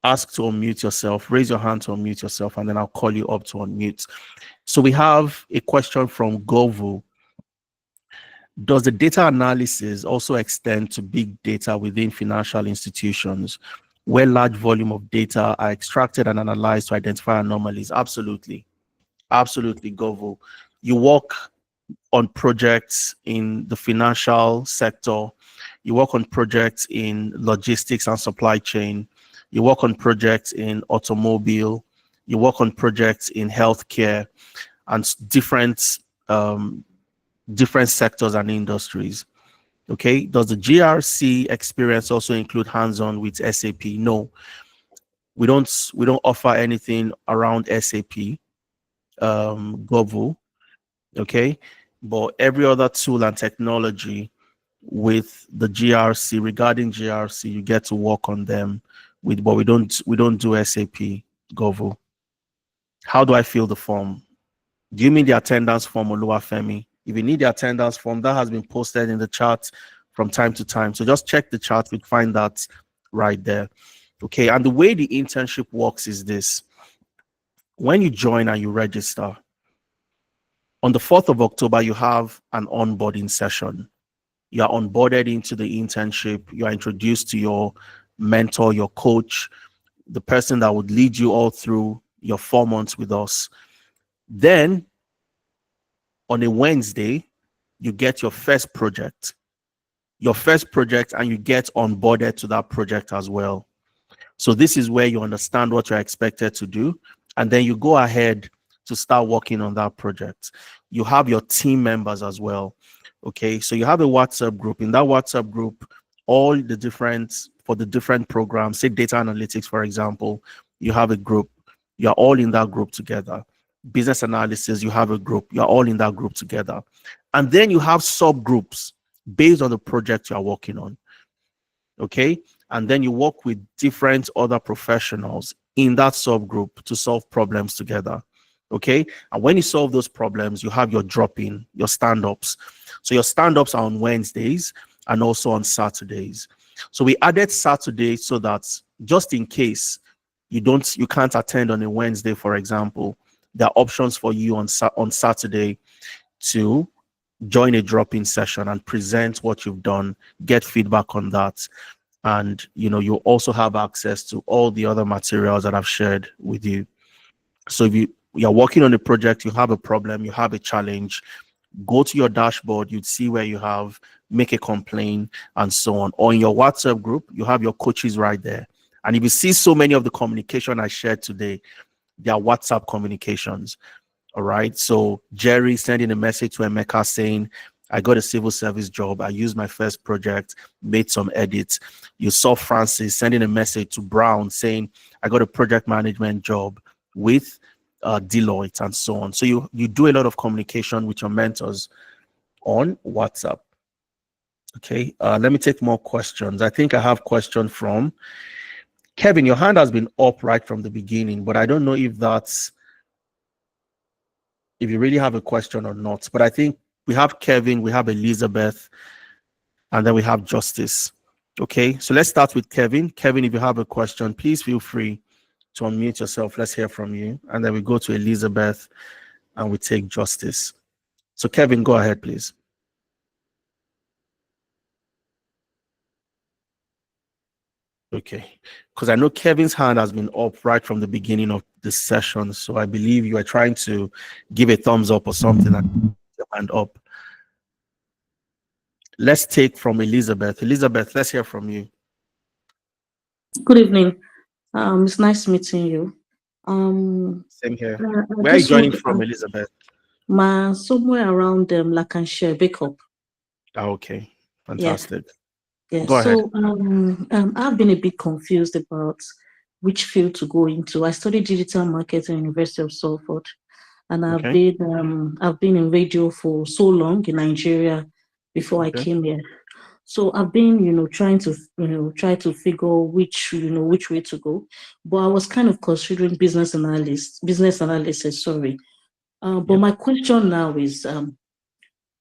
ask to unmute yourself, raise your hand to unmute yourself, and then I'll call you up to unmute. So we have a question from Govu. Does the data analysis also extend to big data within financial institutions where large volume of data are extracted and analyzed to identify anomalies? Absolutely. Absolutely, Govu. You work on projects in the financial sector. You work on projects in logistics and supply chain. You work on projects in automobile. You work on projects in healthcare and different sectors and industries. Okay. Does the GRC experience also include hands-on with SAP? No, we don't offer anything around SAP, Govu. Okay. But every other tool and technology with the GRC, regarding GRC, you get to work on them with, but we don't do SAP, Govu. How do I fill the form? Do you mean the attendance form, Oluwafemi? If you need the attendance form, that has been posted in the chat from time to time. So just check the chat, you'll find that right there. Okay, and the way the internship works is this. When you join and you register, on the 4th of October, you have an onboarding session. You are onboarded into the internship. You are introduced to your mentor, your coach, the person that would lead you all through your 4 months with us. Then on a Wednesday, you get your first project, and you get onboarded to that project as well. So this is where you understand what you're expected to do. And then you go ahead to start working on that project. You have your team members as well. Okay, so you have a WhatsApp group. In that WhatsApp group, for the different programs, say data analytics, for example, you have a group. You're all in that group together. Business analysis, you have a group. You're all in that group together. And then you have subgroups based on the project you're working on. Okay, and then you work with different other professionals in that subgroup to solve problems together. Okay, and when you solve those problems, you have your drop-in, your stand-ups. So your stand-ups are on Wednesdays and also on Saturdays. So we added Saturday so that just in case you can't attend on a Wednesday, for example, there are options for you on Saturday to join a drop-in session and present what you've done, get feedback on that. And you also have access to all the other materials that I've shared with you. So if you're working on a project, you have a problem, you have a challenge, go to your dashboard, you'd see where you have make a complaint and so on. Or in your WhatsApp group, you have your coaches right there. And if you see so many of the communication I shared today, they are WhatsApp communications. All right. So Jerry sending a message to Emeka saying, I got a civil service job. I used my first project, made some edits. You saw Francis sending a message to Brown saying, I got a project management job with Deloitte and so on. So you do a lot of communication with your mentors on WhatsApp. Okay. Let me take more questions. I think I have question from Kevin. Your hand has been up right from the beginning, but I don't know if you really have a question or not. But I think we have Kevin, we have Elizabeth, and then we have Justice. Okay, so let's start with Kevin. Kevin, if you have a question, please feel free to unmute yourself. Let's hear from you. And then we go to Elizabeth and we take Justice. So Kevin, go ahead, please. Okay, because I know Kevin's hand has been up right from the beginning of this session. So I believe you are trying to give a thumbs up or something and your hand up. Let's take from Elizabeth. Elizabeth, let's hear from you. Good evening. It's nice meeting you. Same here. Where are you joining from, Elizabeth? Somewhere around Lancashire, Backup. Okay, fantastic. Yeah. Go ahead. So I've been a bit confused about which field to go into. I studied digital marketing at University of Salford, and I've been in radio for so long in Nigeria before I came here. So I've been, trying to figure which way to go. But I was kind of considering business analysis. But my question now is,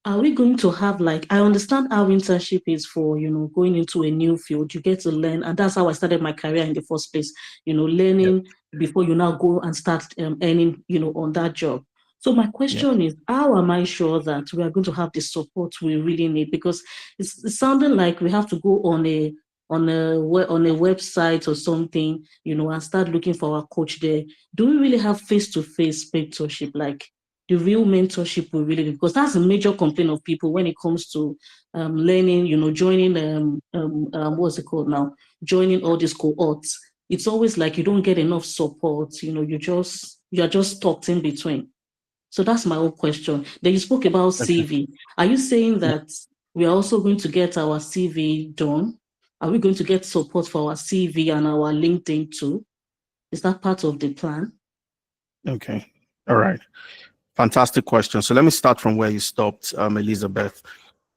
are we going to have, like, I understand how internship is for, going into a new field, you get to learn, and that's how I started my career in the first place, learning before you now go and start earning, on that job. So my question is, how am I sure that we are going to have the support we really need? Because it's sounding like we have to go on a website or something, and start looking for our coach there. Do we really have face-to-face mentorship, like the real mentorship we really need? Because that's a major complaint of people when it comes to learning, joining what's it called now? Joining all these cohorts. It's always like you don't get enough support, you're just stuck in between. So that's my whole question. Then you spoke about CV. Are you saying that we are also going to get our CV done? Are we going to get support for our CV and our LinkedIn too? Is that part of the plan? Okay. All right. Fantastic question. So let me start from where you stopped, Elizabeth.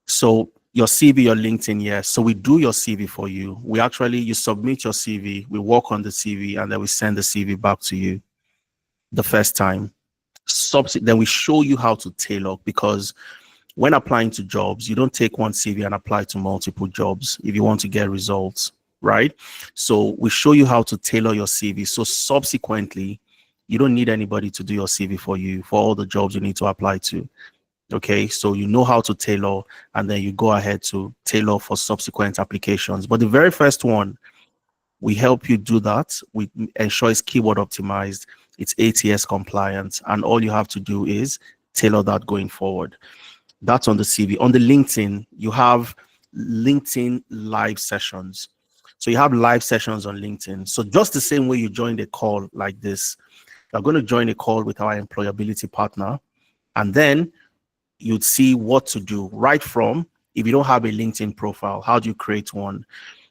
So your CV, your LinkedIn, yes. So we do your CV for you. You submit your CV, we work on the CV, and then we send the CV back to you the first time. Then we show you how to tailor, because when applying to jobs, you don't take one CV and apply to multiple jobs if you want to get results, right? So we show you how to tailor your CV. So subsequently, you don't need anybody to do your CV for you for all the jobs you need to apply to. Okay, so you know how to tailor, and then you go ahead to tailor for subsequent applications. But the very first one, we help you do that. We ensure it's keyword optimized, it's ATS compliant, and all you have to do is tailor that going forward. That's on the CV. On the LinkedIn, you have LinkedIn live sessions. So you have live sessions on LinkedIn. So just the same way you joined a call like this, you're going to join a call with our employability partner, and then you'd see what to do right from, if you don't have a LinkedIn profile, how do you create one?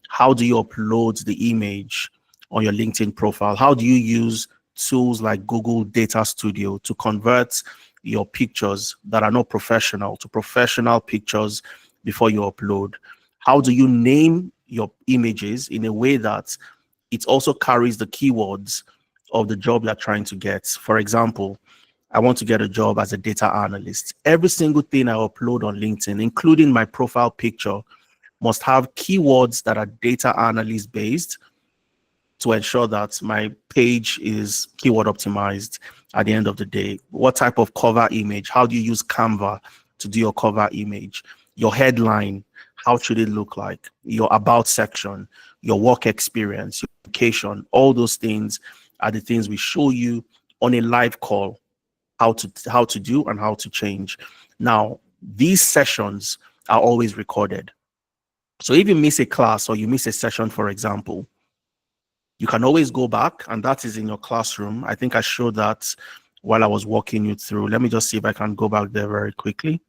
How do you upload the image on your LinkedIn profile? How do you use tools like Google Data Studio to convert your pictures that are not professional to professional pictures before you upload? How do you name your images in a way that it also carries the keywords of the job you're trying to get? For example, I want to get a job as a data analyst. Every single thing I upload on LinkedIn, including my profile picture, must have keywords that are data analyst based to ensure that my page is keyword optimized at the end of the day. What type of cover image? How do you use Canva to do your cover image? Your headline, how should it look like? Your about section, your work experience, your education, all those things are the things we show you on a live call, how to do and how to change. Now, these sessions are always recorded. So if you miss a class or you miss a session, for example, you can always go back, and that is in your classroom. I think I showed that while I was walking you through. Let me just see if I can go back there very quickly.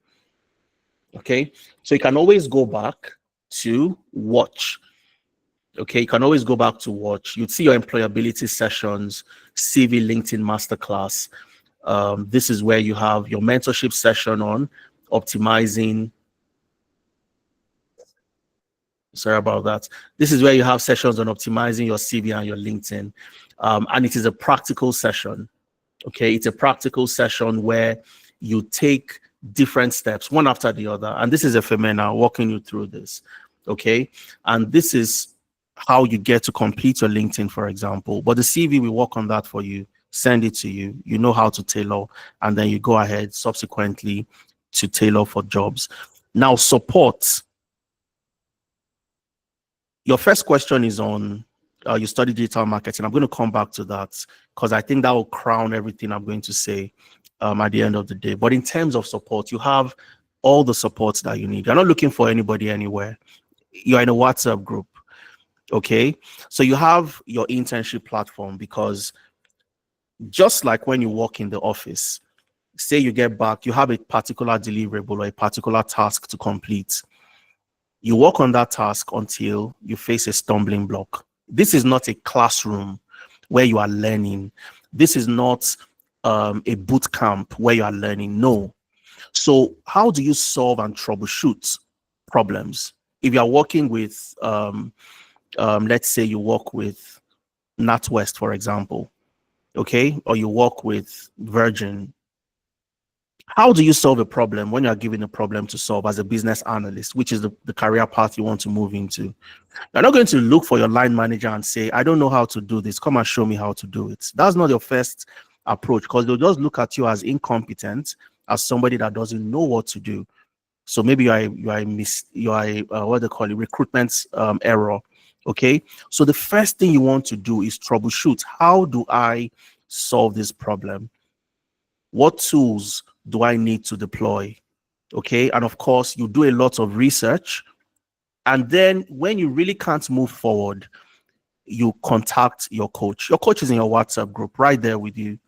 Okay, so you can always go back to watch. Okay, you can always go back to watch. You'd see your employability sessions, CV LinkedIn masterclass. This is where you have your mentorship session on optimizing. Sorry about that. This is where you have sessions on optimizing your CV and your LinkedIn. And it is a practical session. Okay, it's a practical session where you take different steps, one after the other. And this is a Femena walking you through this. Okay, and this is how you get to complete your LinkedIn, for example. But the CV, we work on that for you, send it to you. You know how to tailor, and then you go ahead subsequently to tailor for jobs. Now, support. Your first question is on you study digital marketing. I'm going to come back to that because I think that will crown everything I'm going to say at the end of the day. But in terms of support, you have all the supports that you need. You're not looking for anybody anywhere. You're in a WhatsApp group. Okay. So you have your internship platform, because just like when you work in the office, say you get back, you have a particular deliverable or a particular task to complete. You work on that task until you face a stumbling block. This is not a classroom where you are learning. This is not a boot camp where you are learning. No. So how do you solve and troubleshoot problems? If you are working with, let's say you work with NatWest, for example, okay, or you work with Virgin, How do you solve a problem when you are given a problem to solve as a business analyst, which is the career path you want to move into? You're not going to look for your line manager and say, I don't know how to do this. Come and show me how to do it. That's not your first approach, because they'll just look at you as incompetent, as somebody that doesn't know what to do. So maybe you are a what they call it, recruitment error. Okay. So the first thing you want to do is troubleshoot. How do I solve this problem? What tools do I need to deploy? Okay. And of course, you do a lot of research. And then when you really can't move forward, you contact your coach. Your coach is in your WhatsApp group right there with you.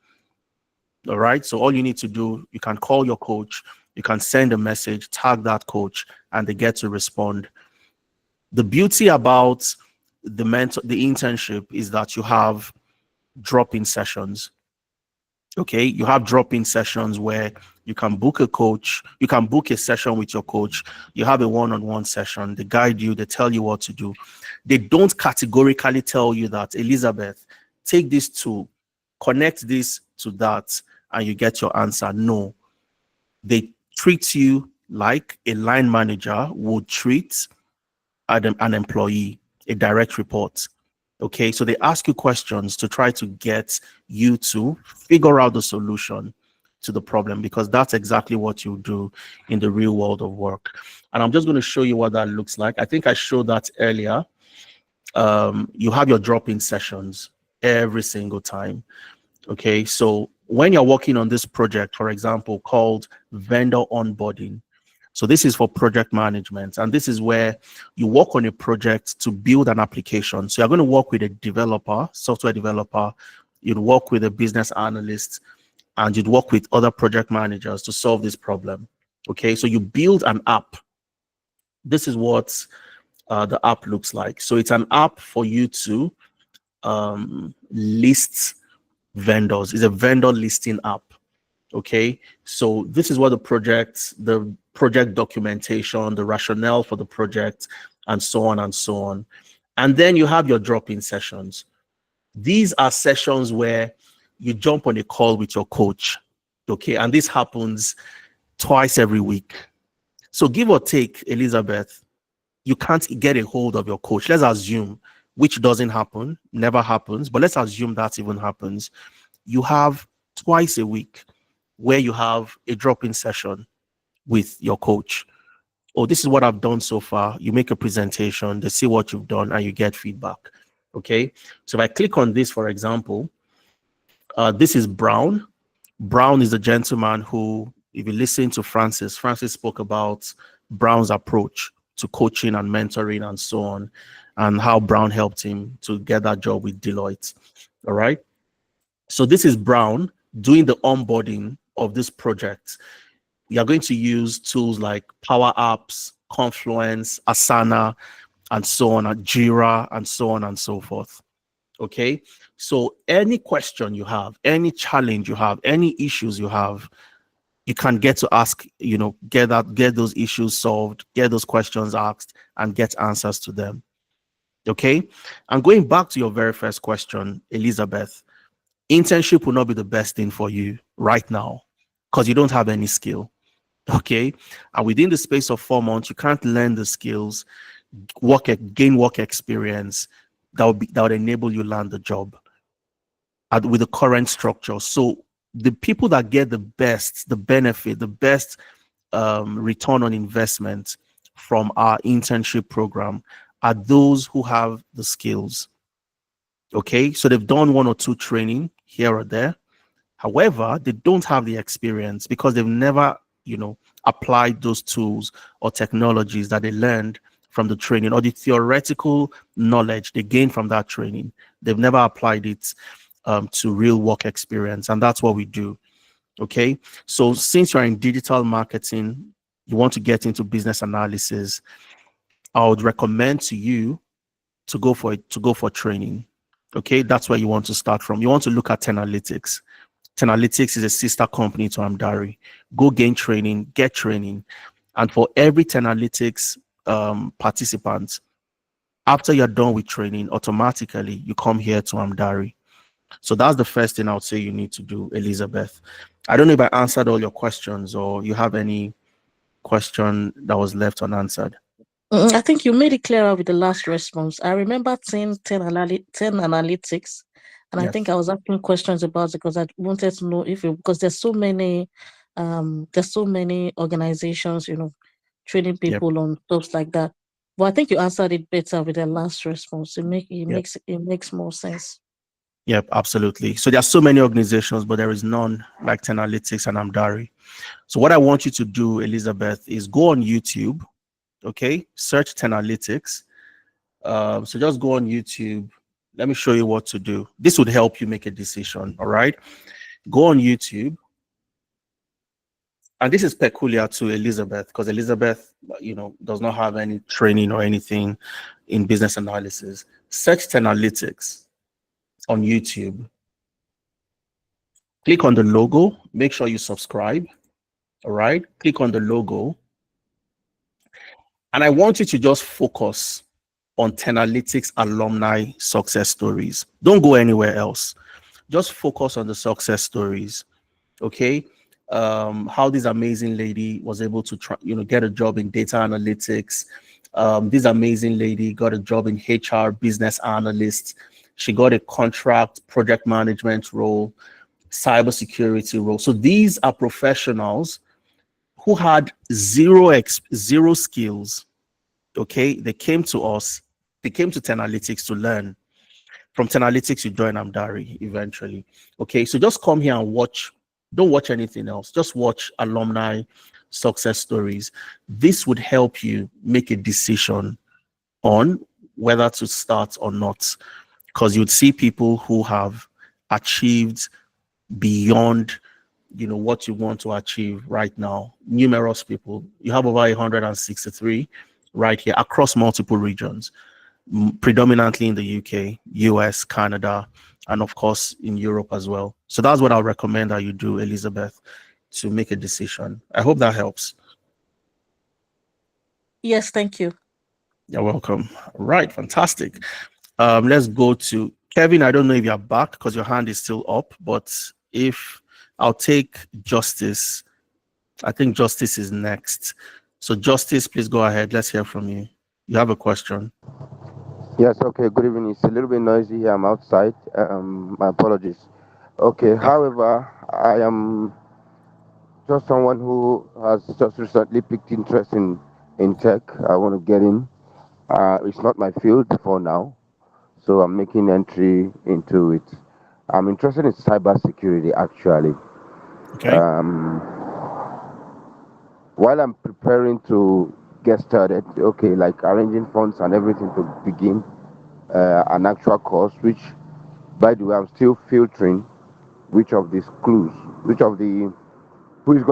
All right. So all you need to do, you can call your coach, you can send a message, tag that coach, and they get to respond. The beauty about the internship is that you have drop-in sessions. Okay, you have drop-in sessions where you can book a coach, you can book a session with your coach, you have a one-on-one session, they guide you, they tell you what to do. They don't categorically tell you that, Elizabeth, take this tool, connect this to that, and you get your answer. No, they treat you like a line manager would treat an employee, a direct report. Okay, so they ask you questions to try to get you to figure out the solution to the problem, because that's exactly what you do in the real world of work. And I'm just going to show you what that looks like. I think I showed that earlier. You have your drop-in sessions every single time. Okay, so when you're working on this project, for example, called vendor onboarding, so this is for project management, and this is where you work on a project to build an application. So you're going to work with a developer, software developer, you'd work with a business analyst, and you'd work with other project managers to solve this problem. Okay, so you build an app. This is what the app looks like. So it's an app for you to list vendors. It's a vendor listing app. Okay, so this is what the project documentation, the rationale for the project, and so on and so on. And then you have your drop-in sessions. These are sessions where you jump on a call with your coach. Okay, and this happens twice every week. So give or take, Elizabeth, you can't get a hold of your coach. Let's assume, which doesn't happen, never happens, but let's assume that even happens. You have twice a week where you have a drop-in session with your coach. Oh, this is what I've done so far. You make a presentation, they see what you've done, and you get feedback. Okay, so if I click on this, for example, this is Brown. Brown is a gentleman who, if you listen to Francis spoke about Brown's approach to coaching and mentoring and so on, and how Brown helped him to get that job with Deloitte. All right, so this is Brown doing the onboarding of this project. You're going to use tools like Power Apps, Confluence, Asana, and so on, and Jira, and so on and so forth. Okay, so any question you have, any challenge you have, any issues you have, you can get to ask, get those issues solved, get those questions asked, and get answers to them. Okay, and going back to your very first question, Elizabeth, internship will not be the best thing for you right now because you don't have any skill. Okay, and within the space of 4 months, you can't learn the skills, gain work experience that would enable you land the job with the current structure. So the people that get the best, the benefit, the best return on investment from our internship program are those who have the skills. Okay, so they've done 1 or 2 training here or there. However, they don't have the experience because they've never, applied those tools or technologies that they learned from the training, or the theoretical knowledge they gained from that training. They've never applied it to real work experience. And that's what we do. Okay, so since you're in digital marketing, you want to get into business analysis, I would recommend to you to go for training. Okay, that's where you want to start from. You want to look at Tenalytics. Tenalytics is a sister company to Amdari. Go gain training, get training. And for every Tenalytics participant, after you're done with training, automatically you come here to Amdari. So that's the first thing I would say you need to do, Elizabeth. I don't know if I answered all your questions or you have any question that was left unanswered. I think you made it clearer with the last response. I remember 10 analytics, and I think I was asking questions about it because I wanted to know because there's so many organizations, training people on stuff like that. But I think you answered it better with the last response. It makes more sense. Yep, absolutely. So there are so many organizations, but there is none like 10 Analytics and Amdari. So what I want you to do, Elizabeth, is go on YouTube, okay? Search 10 Analytics. So just go on YouTube. Let me show you what to do. This would help you make a decision, all right? Go on YouTube. And this is peculiar to Elizabeth because Elizabeth, does not have any training or anything in business analysis. Search 10 Analytics on YouTube. Click on the logo. Make sure you subscribe. All right. Click on the logo. And I want you to just focus on 10 Analytics alumni success stories. Don't go anywhere else. Just focus on the success stories. Okay. How this amazing lady was able to get a job in data analytics. This amazing lady got a job in HR business analyst. She got a contract project management role, cybersecurity role. So these are professionals who had zero skills. Okay, they came to us. They came to 10 Analytics to learn. From 10 Analytics, you join Amdari eventually. Okay, so just come here and watch. Don't watch anything else. Just watch alumni success stories. This would help you make a decision on whether to start or not, because you'd see people who have achieved beyond what you want to achieve right now. Numerous people. You have over 163 right here across multiple regions, predominantly in the UK, US, Canada, and of course in Europe as well. So that's what I'll recommend that you do, Elizabeth, to make a decision. I hope that helps. Yes, thank you. You're welcome. Right, fantastic. Let's go to Kevin. I don't know if you're back because your hand is still up, but if I'll take Justice. I think Justice is next. So Justice, please go ahead. Let's hear from you. You have a question. Yes, okay, good evening. It's a little bit noisy here. I'm outside. My apologies. Okay, however, I am just someone who has just recently picked interest in tech. I want to get in. It's not my field for now, so I'm making entry into it. I'm interested in cybersecurity actually. Okay. While I'm preparing to get started, okay, like arranging funds and everything to begin an actual course, which, by the way, I'm still filtering who is going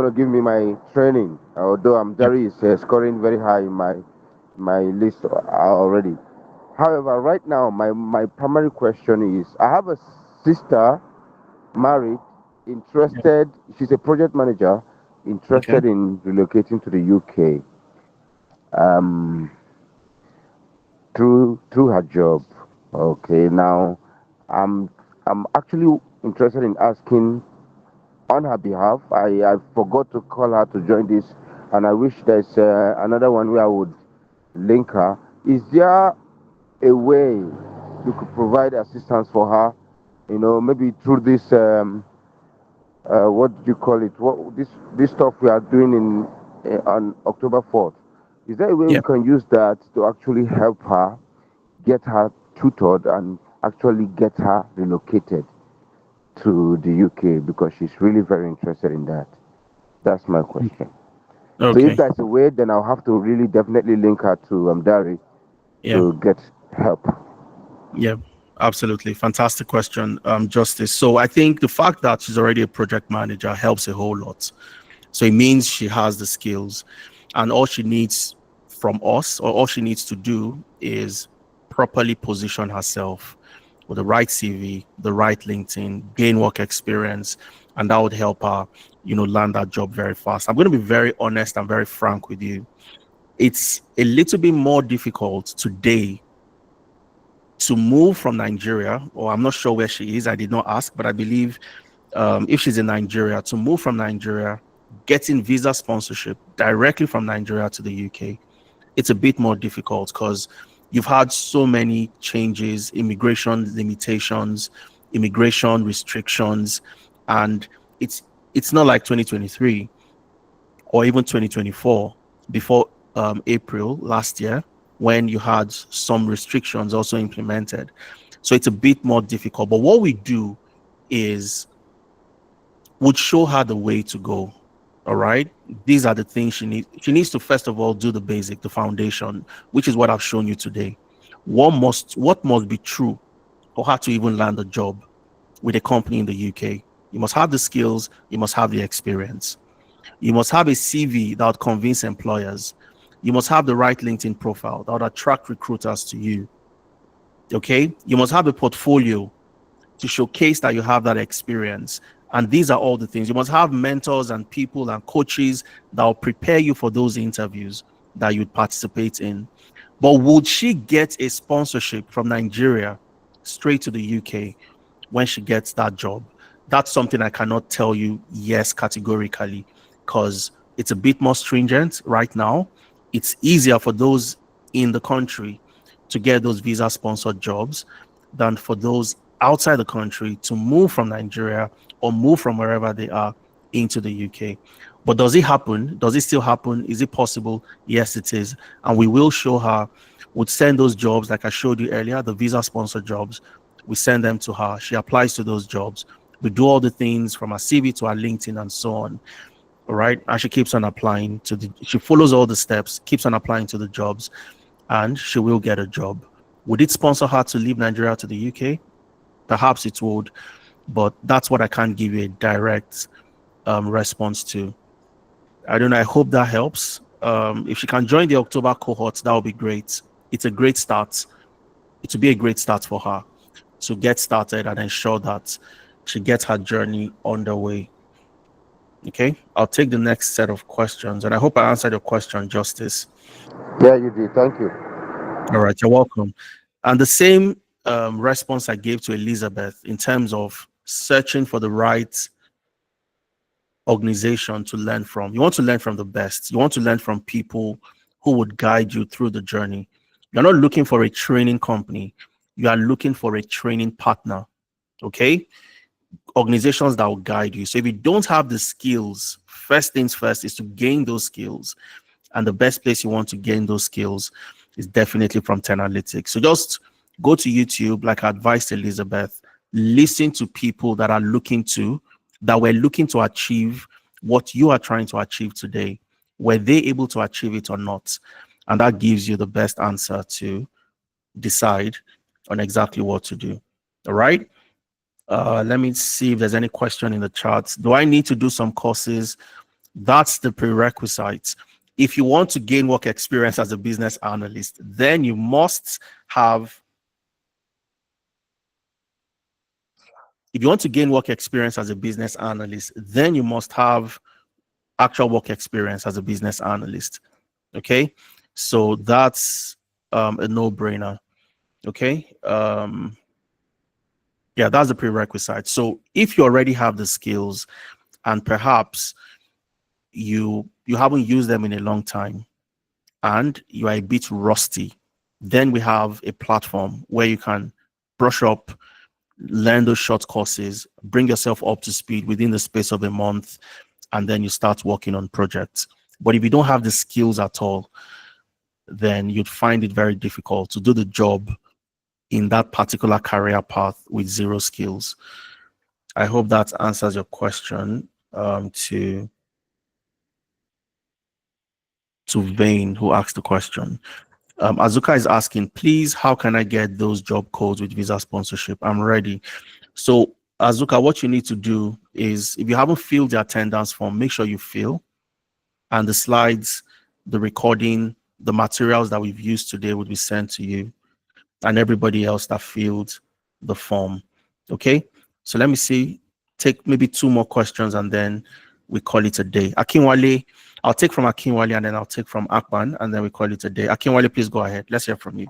to give me my training. Although Amdari is scoring very high in my list already. However, right now, my primary question is, I have a sister, married, interested. She's a project manager, interested in relocating to the UK. Through her job. Okay, now I'm actually interested in asking on her behalf. I forgot to call her to join this, and I wish there's another one where I would link her. Is there a way you could provide assistance for her? Maybe through this what do you call it? What this stuff we are doing on October 4th. Is there a way we can use that to actually help her, get her tutored, and actually get her relocated to the UK, because she's really very interested in that? That's my question. So if there's a way, then I'll have to really definitely link her to Amdari to get help. Yeah, absolutely. Fantastic question, Justice. So I think the fact that she's already a project manager helps a whole lot. So it means she has the skills, and all she needs from us, or all she needs to do, is properly position herself with the right CV, the right LinkedIn, gain work experience, and that would help her, land that job very fast. I'm going to be very honest and very frank with you. It's a little bit more difficult today to move from Nigeria, or I'm not sure where she is, I did not ask, but I believe if she's in Nigeria, to move from Nigeria, getting visa sponsorship directly from Nigeria to the UK, it's a bit more difficult because you've had so many changes, immigration limitations, immigration restrictions, and it's not like 2023 or even 2024 before April last year when you had some restrictions also implemented. So it's a bit more difficult. But what we do is would show her the way to go. All right. These are the things she needs. She needs to first of all do the basic, the foundation, which is what I've shown you today. What must be true for her to even land a job with a company in the UK? You must have the skills, you must have the experience. You must have a CV that would convince employers. You must have the right LinkedIn profile that would attract recruiters to you. Okay. You must have a portfolio to showcase that you have that experience. And these are all the things. You must have mentors and people and coaches that will prepare you for those interviews that you'd participate in. But would she get a sponsorship from Nigeria straight to the UK when she gets that job? That's something I cannot tell you yes categorically, because it's a bit more stringent right now. It's easier for those in the country to get those visa sponsored jobs than for those outside the country to move from Nigeria or move from wherever they are into the UK. But does it happen? Does it still happen? Is it possible? Yes, it is. And we will show her. We'd send those jobs, like I showed you earlier, the visa sponsored jobs. We send them to her. She applies to those jobs. We do all the things from her CV to her LinkedIn and so on. All right. And she keeps on applying she follows all the steps, keeps on applying to the jobs, and she will get a job. Would it sponsor her to leave Nigeria to the UK? Perhaps it would, but that's what I can't give you a direct response to. I don't know. I hope that helps. If she can join the October cohort, that would be great. It's a great start. It would be a great start for her to get started and ensure that she gets her journey underway. Okay, I'll take the next set of questions, and I hope I answered your question justice. Yeah, you did. Thank you. All right, you're welcome. And the same response I gave to Elizabeth in terms of searching for the right organization to learn from. You want to learn from the best. You want to learn from people who would guide you through the journey. You're not looking for a training company. You are looking for a training partner. Okay? Organizations that will guide you. So if you don't have the skills, first things first is to gain those skills. And the best place you want to gain those skills is definitely from Tenalytics. So just go to YouTube, like I advised Elizabeth, listen to people that were looking to achieve what you are trying to achieve today. Were they able to achieve it or not? And that gives you the best answer to decide on exactly what to do. All right. Let me see if there's any question in the chat. Do I need to do some courses? That's the prerequisite. If you want to gain work experience as a business analyst, then you must have. If you want to gain work experience as a business analyst, then you must have actual work experience as a business analyst. Okay, so that's a no-brainer. Okay, yeah, that's the prerequisite. So if you already have the skills and perhaps you haven't used them in a long time and you are a bit rusty, then we have a platform where you can brush up, learn those short courses, bring yourself up to speed within the space of a month, and then you start working on projects. But if you don't have the skills at all, then you'd find it very difficult to do the job in that particular career path with zero skills. I hope that answers your question. To Vane, who asked the question. Azuka is asking, please, how can I get those job codes with visa sponsorship? I'm ready. So Azuka, what you need to do is, if you haven't filled the attendance form, make sure you fill. And the slides, the recording, the materials that we've used today will be sent to you and everybody else that filled the form. Okay, so let me see, take maybe 2 more questions and then we call it a day. Akinwale, I'll take from Akinwale and then I'll take from Akpan and then we call it a day. Akinwale, please go ahead. Let's hear from you.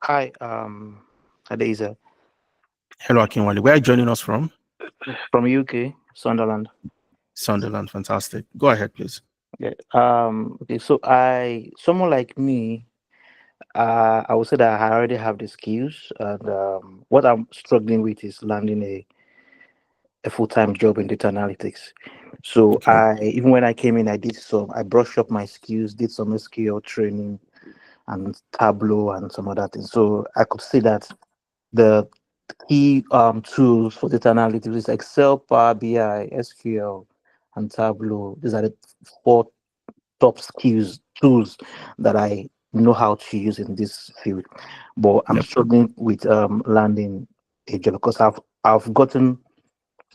Hi, Adeza Hello, Akinwale. Where are you joining us from? from UK, Sunderland. Sunderland. Fantastic. Go ahead, please. Yeah. Okay. So someone like me, I would say that I already have the skills, and what I'm struggling with is landing a full-time job in data analytics. So Okay. even when I came in, I brushed up my skills, did some SQL training and Tableau and some other things. So I could see that the key tools for data analytics is Excel, Power BI, SQL, and Tableau. These are the four top skills tools that I know how to use in this field. But I'm Yep. struggling with landing a job because I've gotten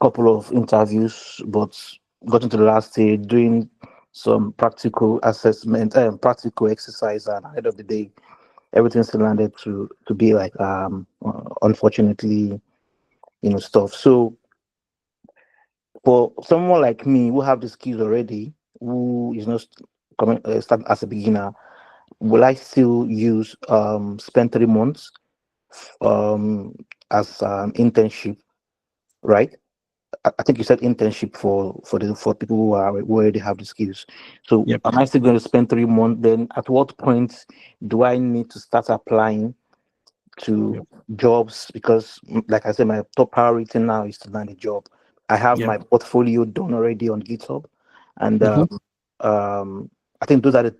a couple of interviews, but gotten to the last stage doing some practical assessment and practical exercise, and at the end of the day everything still landed to be like unfortunately stuff. So for someone like me who have the skills already, who is not coming start as a beginner, will I still use spend 3 months um as an internship, right? I think you said internship for people who already have the skills. So Yep. am I still going to spend 3 months? Then at what point do I need to start applying to Yep. jobs? Because like I said, my top priority now is to land a job. I have Yep. my portfolio done already on GitHub, and Mhm. I think those are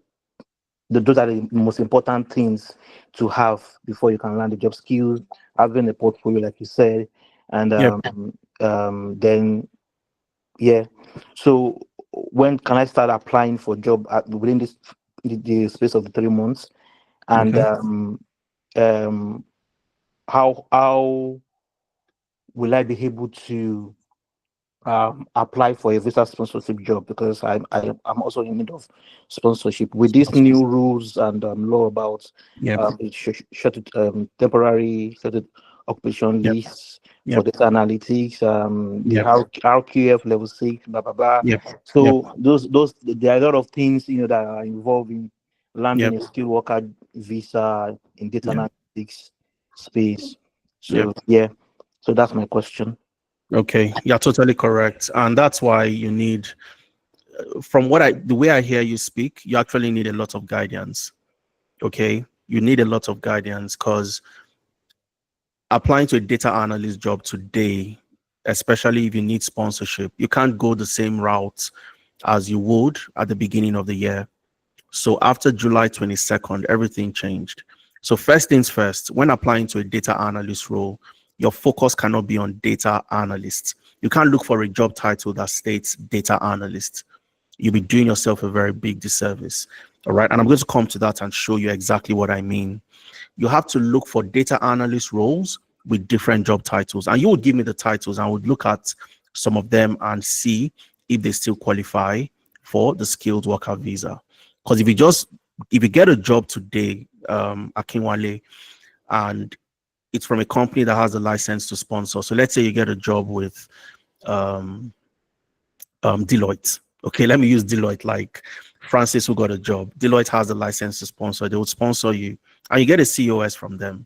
the most important things to have before you can land a job. Skills, having a portfolio, like you said, and Yep. then yeah. So when can I start applying for job within the space of the 3 months? And Okay. um, how will I be able to apply for a visa sponsorship job, because I'm also in need of sponsorship with these new rules and law about Yep. temporary shorted occupation Yep. lists for Yep. data analytics, the Yep. RQF level 6, blah blah blah. Yep. Yep. So those there are a lot of things that are involved in landing Yep. a skilled worker visa in data Yep. analytics space. Yep. So yeah, so that's my question. Okay. You're totally correct. And that's why you need, the way I hear you speak, you actually need a lot of guidance. Okay. You need a lot of guidance because applying to a data analyst job today, especially if you need sponsorship, you can't go the same route as you would at the beginning of the year. So after July 22nd, everything changed. So first things first, when applying to a data analyst role, your focus cannot be on data analyst. You can't look for a job title that states data analyst. You'll be doing yourself a very big disservice. All right. And I'm going to come to that and show you exactly what I mean. You have to look for data analyst roles with different job titles. And you would give me the titles and I would look at some of them and see if they still qualify for the skilled worker visa. Because if you get a job today, Akinwale, and it's from a company that has a license to sponsor. So let's say you get a job with Deloitte. Okay, let me use Deloitte, like Francis who got a job. Deloitte has the license to sponsor. They would sponsor you, and you get a COS from them.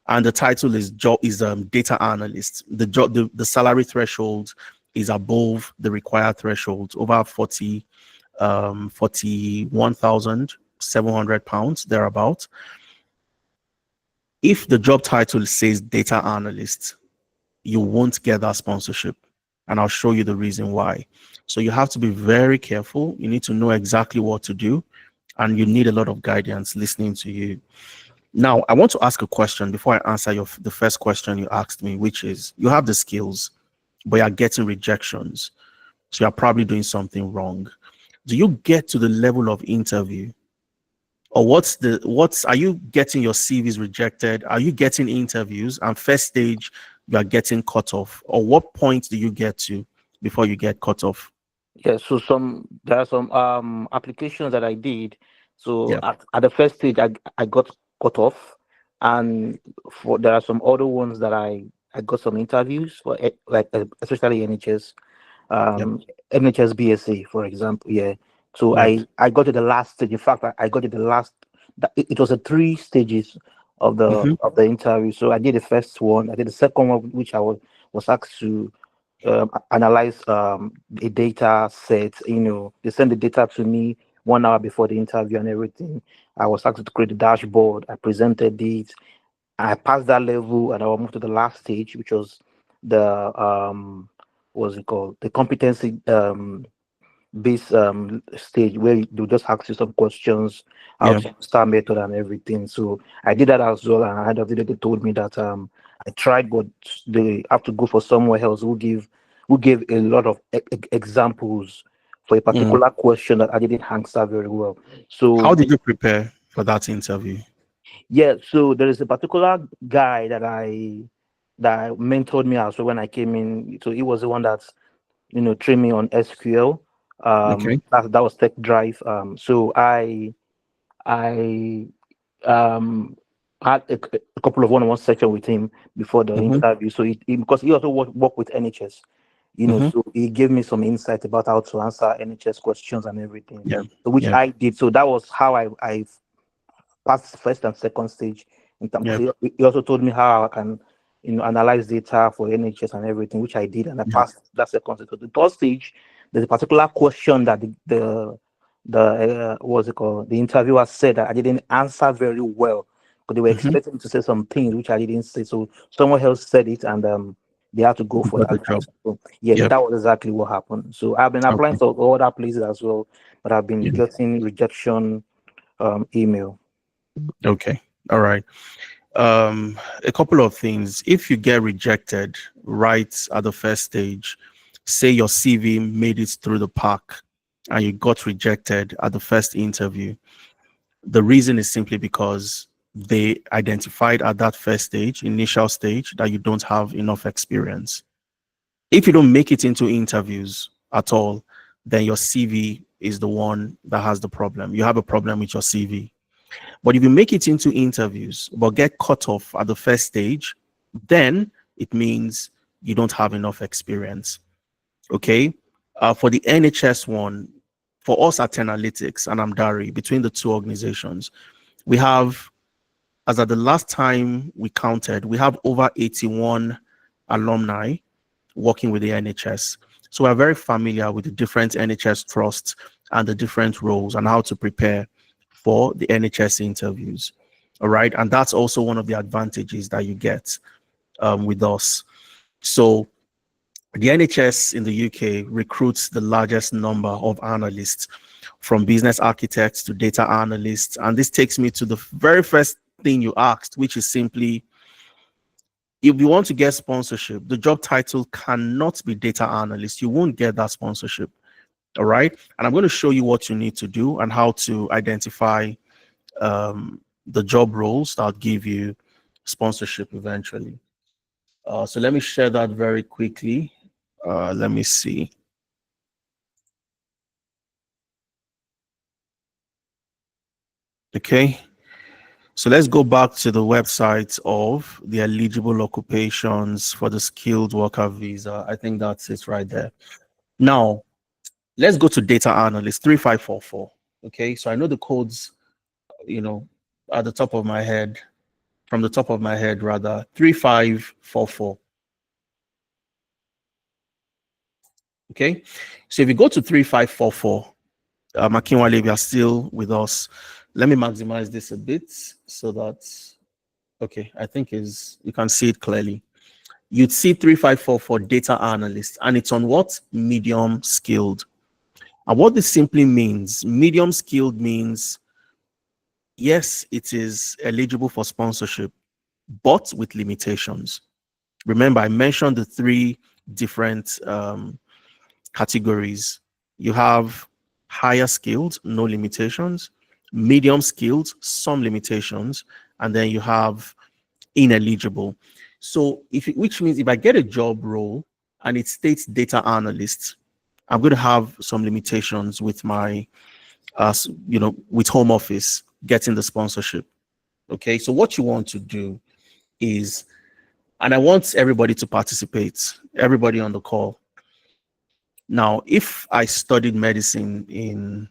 And the title is data analyst. The salary threshold is above the required threshold, over 41,700 pounds thereabout. If the job title says data analyst, you won't get that sponsorship. And I'll show you the reason why. So you have to be very careful. You need to know exactly what to do. And you need a lot of guidance listening to you. Now, I want to ask a question before I answer the first question you asked me, which is you have the skills, but you're getting rejections. So you're probably doing something wrong. Do you get to the level of interview? Or are you getting your CVs rejected? Are you getting interviews and first stage you are getting cut off? Or what point do you get to before you get cut off? Yeah, so there are some applications that I did. So Yeah. at the first stage I got cut off, and there are some other ones that I got some interviews for, like especially NHS, Yep. NHS BSA, for example. Yeah. So Yep. I got to the last stage. In fact, I got to the last. It was a 3 stages of the interview. So I did the first one. I did the second one, which I was asked to analyze a data set. They sent the data to me 1 hour before the interview and everything. I was asked to create a dashboard. I presented it. I passed that level, and I will move to the last stage, which was the what's it called? The competency based stage, where they'll just ask you some questions, how to start method and everything. So I did that as well, and at the end of the day, they told me that I tried, but they have to go for somewhere else who gave a lot of examples for a particular question that I didn't answer very well. So how did you prepare for that interview? Yeah, so there is a particular guy that mentored me as well when I came in. So he was the one that trained me on SQL. Okay. That was Tech Drive. So I had a couple of one-on-one sessions with him before the interview. So because he also worked with NHS, so he gave me some insight about how to answer NHS questions and everything. Yeah. So which I did. So that was how I passed first and second stage. He also told me how I can analyze data for NHS and everything, which I did, and I passed that second stage. So the third stage, there's a particular question that the what's it called? The interviewer said that I didn't answer very well, because they were expecting me to say some things which I didn't say. So someone else said it, and they had to go for that job. So, that was exactly what happened. So I've been applying to other places as well, but I've been getting rejection email. Okay. All right. A couple of things. If you get rejected right at the first stage, say your CV made it through the pack and you got rejected at the first interview, the reason is simply because they identified at that first stage, initial stage, that you don't have enough experience. If you don't make it into interviews at all, then your CV is the one that has the problem. You have a problem with your CV. But if you make it into interviews but get cut off at the first stage, then it means you don't have enough experience. Okay. For the NHS one, for us at Analytics and Amdari, between the two organizations, we have, as at the last time we counted, we have over 81 alumni working with the NHS. So we're very familiar with the different NHS trusts and the different roles and how to prepare for the NHS interviews. All right. And that's also one of the advantages that you get with us. So the NHS in the UK recruits the largest number of analysts, from business architects to data analysts. And this takes me to the very first thing you asked, which is simply, if you want to get sponsorship, the job title cannot be data analyst. You won't get that sponsorship. All right. And I'm going to show you what you need to do and how to identify the job roles that'll give you sponsorship eventually. So let me share that very quickly. Let me see. Okay. So let's go back to the website of the eligible occupations for the skilled worker visa. I think that's it right there. Now, let's go to data analyst 3544. Okay. So I know the codes, at the top of my head, from the top of my head, rather, 3544. Okay. So if you go to 3544, Akinwale, if you're still with us, let me maximize this a bit so that, okay, I think you can see it clearly. You'd see 3544 data analyst, and it's on what? Medium skilled. And what this simply means, medium skilled means, yes, it is eligible for sponsorship, but with limitations. Remember, I mentioned the three different categories. You have higher skilled, no limitations; medium skilled, some limitations; and then you have ineligible. So which means if I get a job role and it states data analyst, I'm going to have some limitations with my with home office getting the sponsorship. Okay, so what you want to do is, and I want everybody to participate, everybody on the call. Now, if I studied medicine in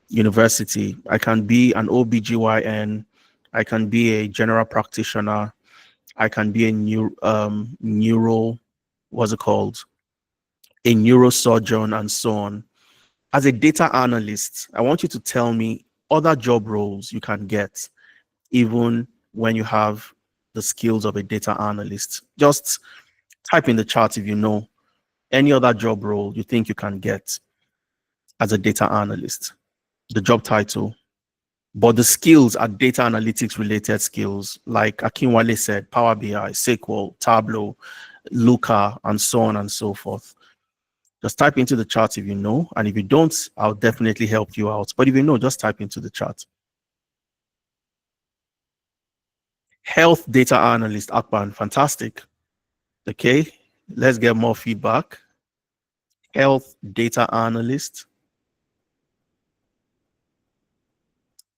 university, I can be an OBGYN I can be a general practitioner. I can be a what's it called? A neurosurgeon and so on. As a data analyst, I want you to tell me other job roles you can get, even when you have the skills of a data analyst. Just type in the chat if you know any other job role you think you can get as a data analyst. The job title. But the skills are data analytics related skills, like Akinwale said, Power BI, SQL, Tableau, Looker, and so on and so forth. Just type into the chat if you know, and if you don't, I'll definitely help you out. But if you know, just type into the chat. Health data analyst, Akban, fantastic. Okay, let's get more feedback. Health data analyst.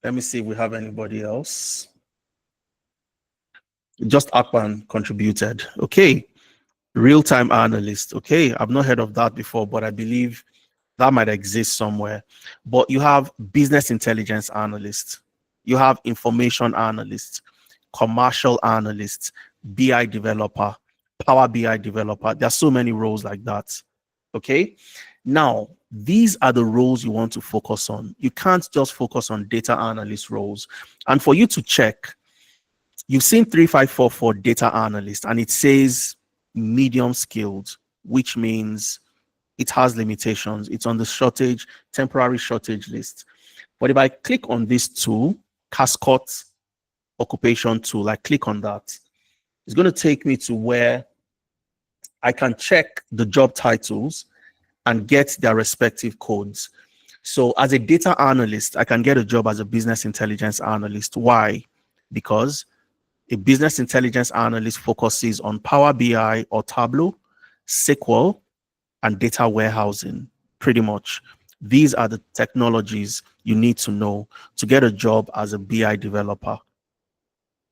Let me see if we have anybody else. Just Akban contributed. Okay. Real-time analyst. Okay. I've not heard of that before, but I believe that might exist somewhere. But you have business intelligence analyst. You have information analyst, commercial analyst, BI developer, Power BI developer. There are so many roles like that. Okay. Now, these are the roles you want to focus on. You can't just focus on data analyst roles. And for you to check, you've seen 3544 data analyst, and it says medium skilled, which means it has limitations. It's on the temporary shortage list. But if I click on this tool, Cascot occupation tool, I click on that, it's going to take me to where I can check the job titles and get their respective codes. So as a data analyst, I can get a job as a business intelligence analyst. Why? Because a business intelligence analyst focuses on Power BI or Tableau, SQL, and data warehousing, pretty much. These are the technologies you need to know to get a job as a BI developer,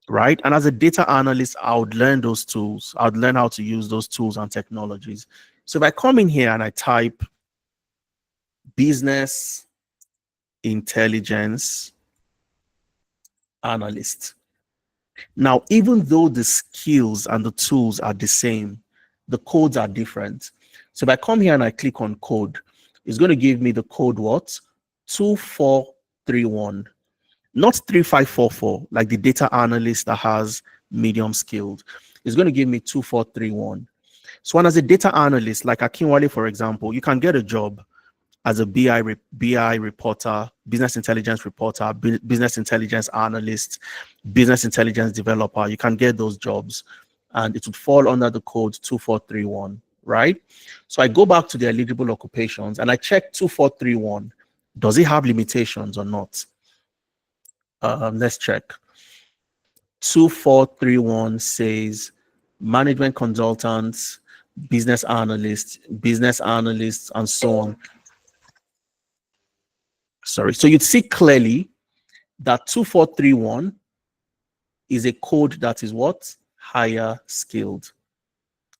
right? And as a data analyst, I would learn those tools. I would learn how to use those tools and technologies. So if I come in here and I type business intelligence analyst. Now, even though the skills and the tools are the same, the codes are different. So if I come here and I click on code, it's going to give me the code what? 2431, not 3544, like the data analyst that has medium skilled. It's going to give me 2431. So when as a data analyst, like Akinwale, for example, you can get a job as a BI reporter, business intelligence reporter, business intelligence analyst, business intelligence developer. You can get those jobs and it would fall under the code 2431, right? So I go back to the eligible occupations and I check 2431. Does it have limitations or not? Let's check. 2431 says management consultants, business analysts, and so on. Sorry. So you'd see clearly that 2431 is a code that is what? Higher skilled.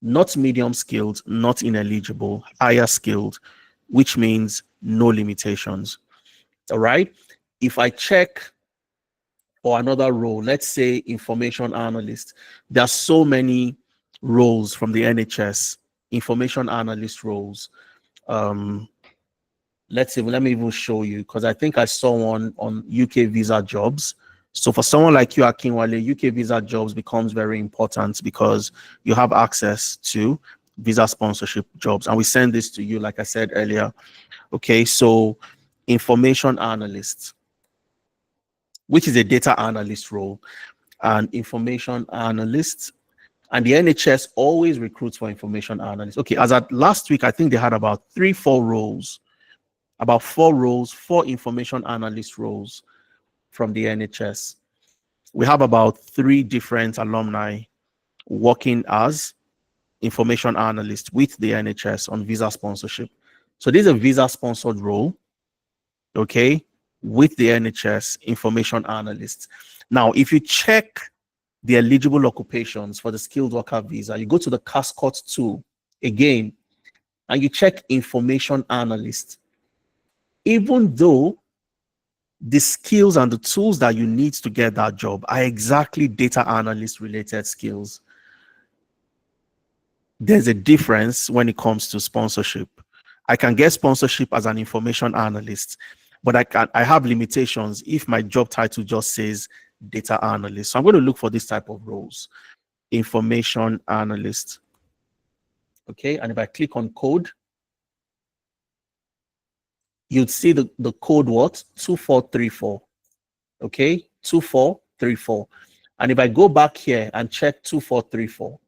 Not medium skilled, not ineligible, higher skilled, which means no limitations. All right. If I check for another role, let's say information analyst, there are so many roles from the NHS, information analyst roles. Let's see, let me even show you, because I think I saw one on UK visa jobs. So for someone like you, Akinwale, UK visa jobs becomes very important because you have access to visa sponsorship jobs. And we send this to you, like I said earlier. Okay, so information analyst, which is a data analyst role, and information analyst. And the NHS always recruits for information analysts. Okay, as at last week, I think they had about 4 roles, about 4 roles, 4 information analyst roles from the NHS. We have about 3 different alumni working as information analysts with the NHS on visa sponsorship. So this is a visa sponsored role, okay, with the NHS information analyst. Now, if you check the eligible occupations for the skilled worker visa, you go to the Cascot tool again, and you check information analyst. Even though the skills and the tools that you need to get that job are exactly data analyst related skills. There's a difference when it comes to sponsorship. I can get sponsorship as an information analyst, but I have limitations if my job title just says data analyst. So I'm going to look for this type of roles, information analyst. Okay, and if I click on code, you'd see the code what? 2434. Okay, 2434. And if I go back here and check 2434,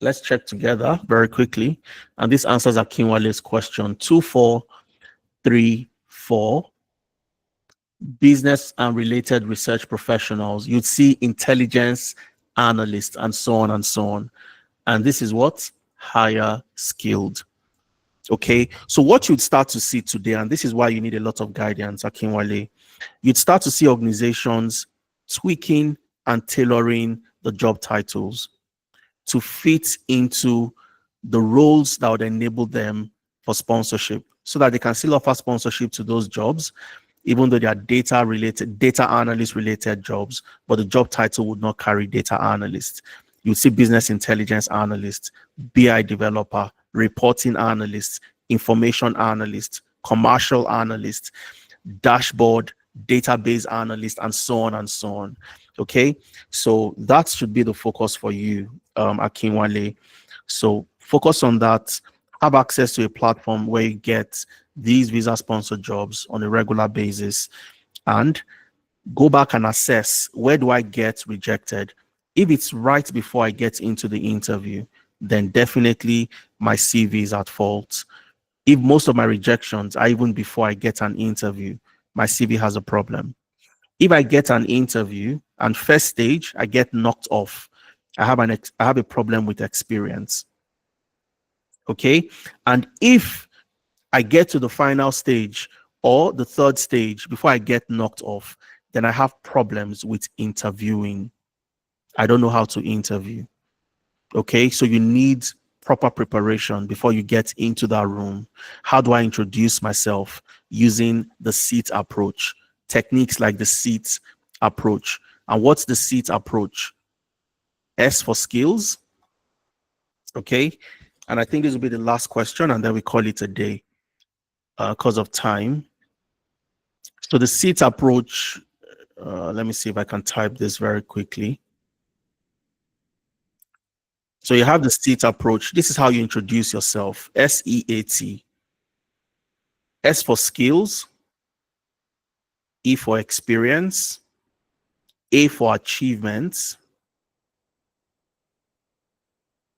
let's check together very quickly. And this answers Akinwale's question. 2434, business and related research professionals. You'd see intelligence analyst and so on and so on. And this is what? Higher skilled. Okay, so what you'd start to see today, and this is why you need a lot of guidance, Akinwale, you'd start to see organizations tweaking and tailoring the job titles to fit into the roles that would enable them for sponsorship, so that they can still offer sponsorship to those jobs, even though they are data analyst related jobs, but the job title would not carry data analyst. You see business intelligence analyst, BI developer, reporting analyst, information analyst, commercial analyst, dashboard, database analyst, and so on and so on. Okay, so that should be the focus for you, Akinwale. So focus on that. Have access to a platform where you get these visa sponsored jobs on a regular basis, and go back and assess, where do I get rejected? If it's right before I get into the interview, then definitely my CV is at fault. If most of my rejections are even before I get an interview, my CV has a problem. If I get an interview and first stage I get knocked off, I have a problem with experience. Okay, and if I get to the final stage or the third stage before I get knocked off, then I have problems with interviewing. I don't know how to interview. Okay, so you need proper preparation before you get into that room. How do I introduce myself? Using the seat approach, techniques like the seat approach. And what's the seat approach? S for skills. Okay, and I think this will be the last question, and then we call it a day because of time. So the seat approach, let me see if I can type this very quickly. So you have the seat approach. This is how you introduce yourself. SEAT. S for skills. E for experience. A for achievements.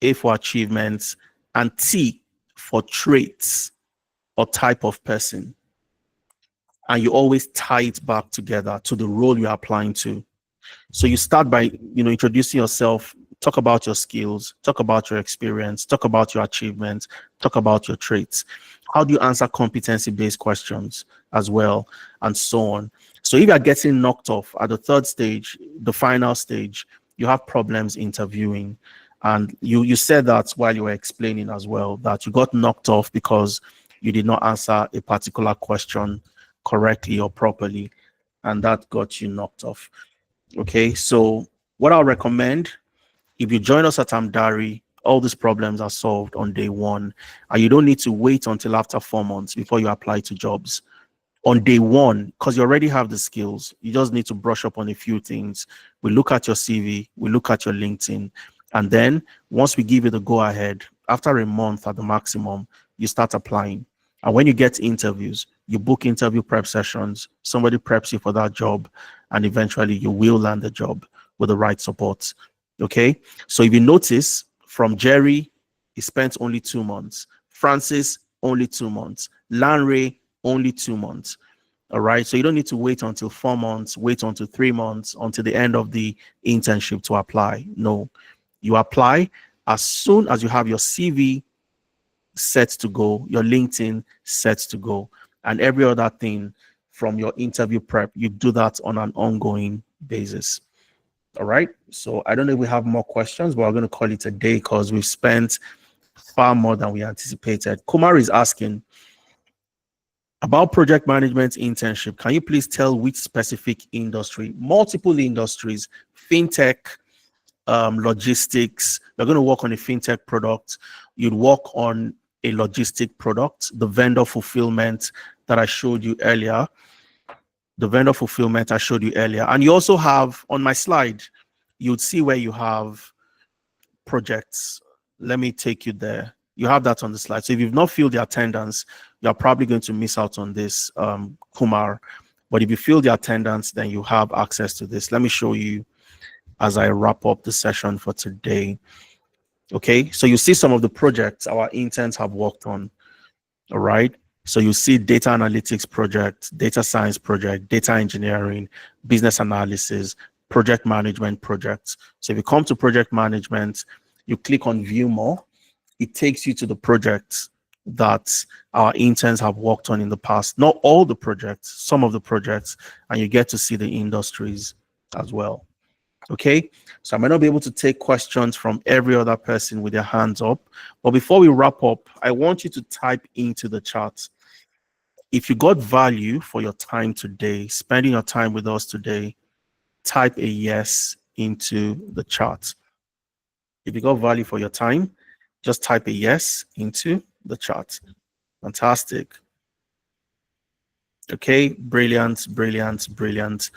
A for achievements. And T for traits or type of person. And you always tie it back together to the role you're applying to. So you start by, introducing yourself, talk about your skills, talk about your experience, talk about your achievements, talk about your traits. How do you answer competency-based questions as well, and so on. So if you're getting knocked off at the third stage, the final stage, you have problems interviewing. And you said that while you were explaining as well, that you got knocked off because you did not answer a particular question correctly or properly, and that got you knocked off. Okay, so what I'll recommend, if you join us at Amdari, all these problems are solved on day one, and you don't need to wait until after 4 months before you apply to jobs. On day one, because you already have the skills, you just need to brush up on a few things. We look at your CV, we look at your LinkedIn, and then once we give you the go ahead, after a month at the maximum, you start applying. And when you get interviews, you book interview prep sessions, somebody preps you for that job, and eventually you will land the job with the right support. Okay, so if you notice, from Jerry, he spent only 2 months. Francis, only 2 months. Lanre, only 2 months. All right, so you don't need to wait until 4 months, wait until 3 months, until the end of the internship to apply. No, you apply as soon as you have your CV set to go, your LinkedIn set to go, and every other thing from your interview prep, you do that on an ongoing basis. All right, so I don't know if we have more questions, but we're going to call it a day because we've spent far more than we anticipated. Kumar is asking, About project management internship, can you please tell which specific industry? Multiple industries, fintech, logistics. You're going to work on a fintech product. You'd work on a logistic product, the vendor fulfillment that I showed you earlier. The vendor fulfillment I showed you earlier. And you also have, on my slide, you'd see where you have projects. Let me take you there. You have that on the slide. So if you've not filled the attendance, you're probably going to miss out on this, Kumar. But if you fill the attendance, then you have access to this. Let me show you as I wrap up the session for today. Okay, so you see some of the projects our interns have worked on. All right, so you see data analytics project, data science project, data engineering, business analysis, project management projects. So if you come to project management, you click on view more, it takes you to the projects that our interns have worked on in the past. Not all the projects, some of the projects, and you get to see the industries as well. Okay, so I might not be able to take questions from every other person with their hands up, but before we wrap up, I want you to type into the chat. If you got value for your time today, spending your time with us today, type a yes into the chat. If you got value for your time, just type a yes into the chat. Fantastic. Okay, brilliant, brilliant, brilliant.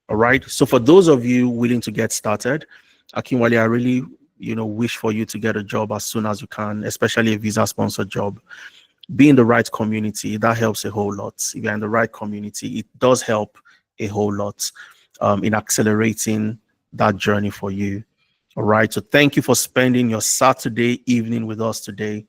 All right. So for those of you willing to get started, Akinwale, I really, wish for you to get a job as soon as you can, especially a visa sponsored job. Be in the right community. That helps a whole lot. If you're in the right community, it does help a whole lot in accelerating that journey for you. All right. So thank you for spending your Saturday evening with us today.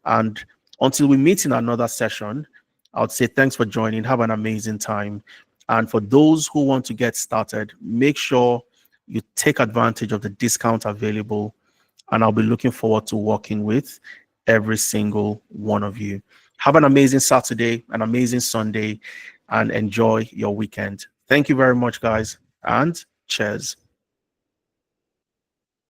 And until we meet in another session, I would say thanks for joining. Have an amazing time. And for those who want to get started, make sure you take advantage of the discount available. And I'll be looking forward to working with every single one of you. Have an amazing Saturday, an amazing Sunday, and enjoy your weekend. Thank you very much, guys, and cheers.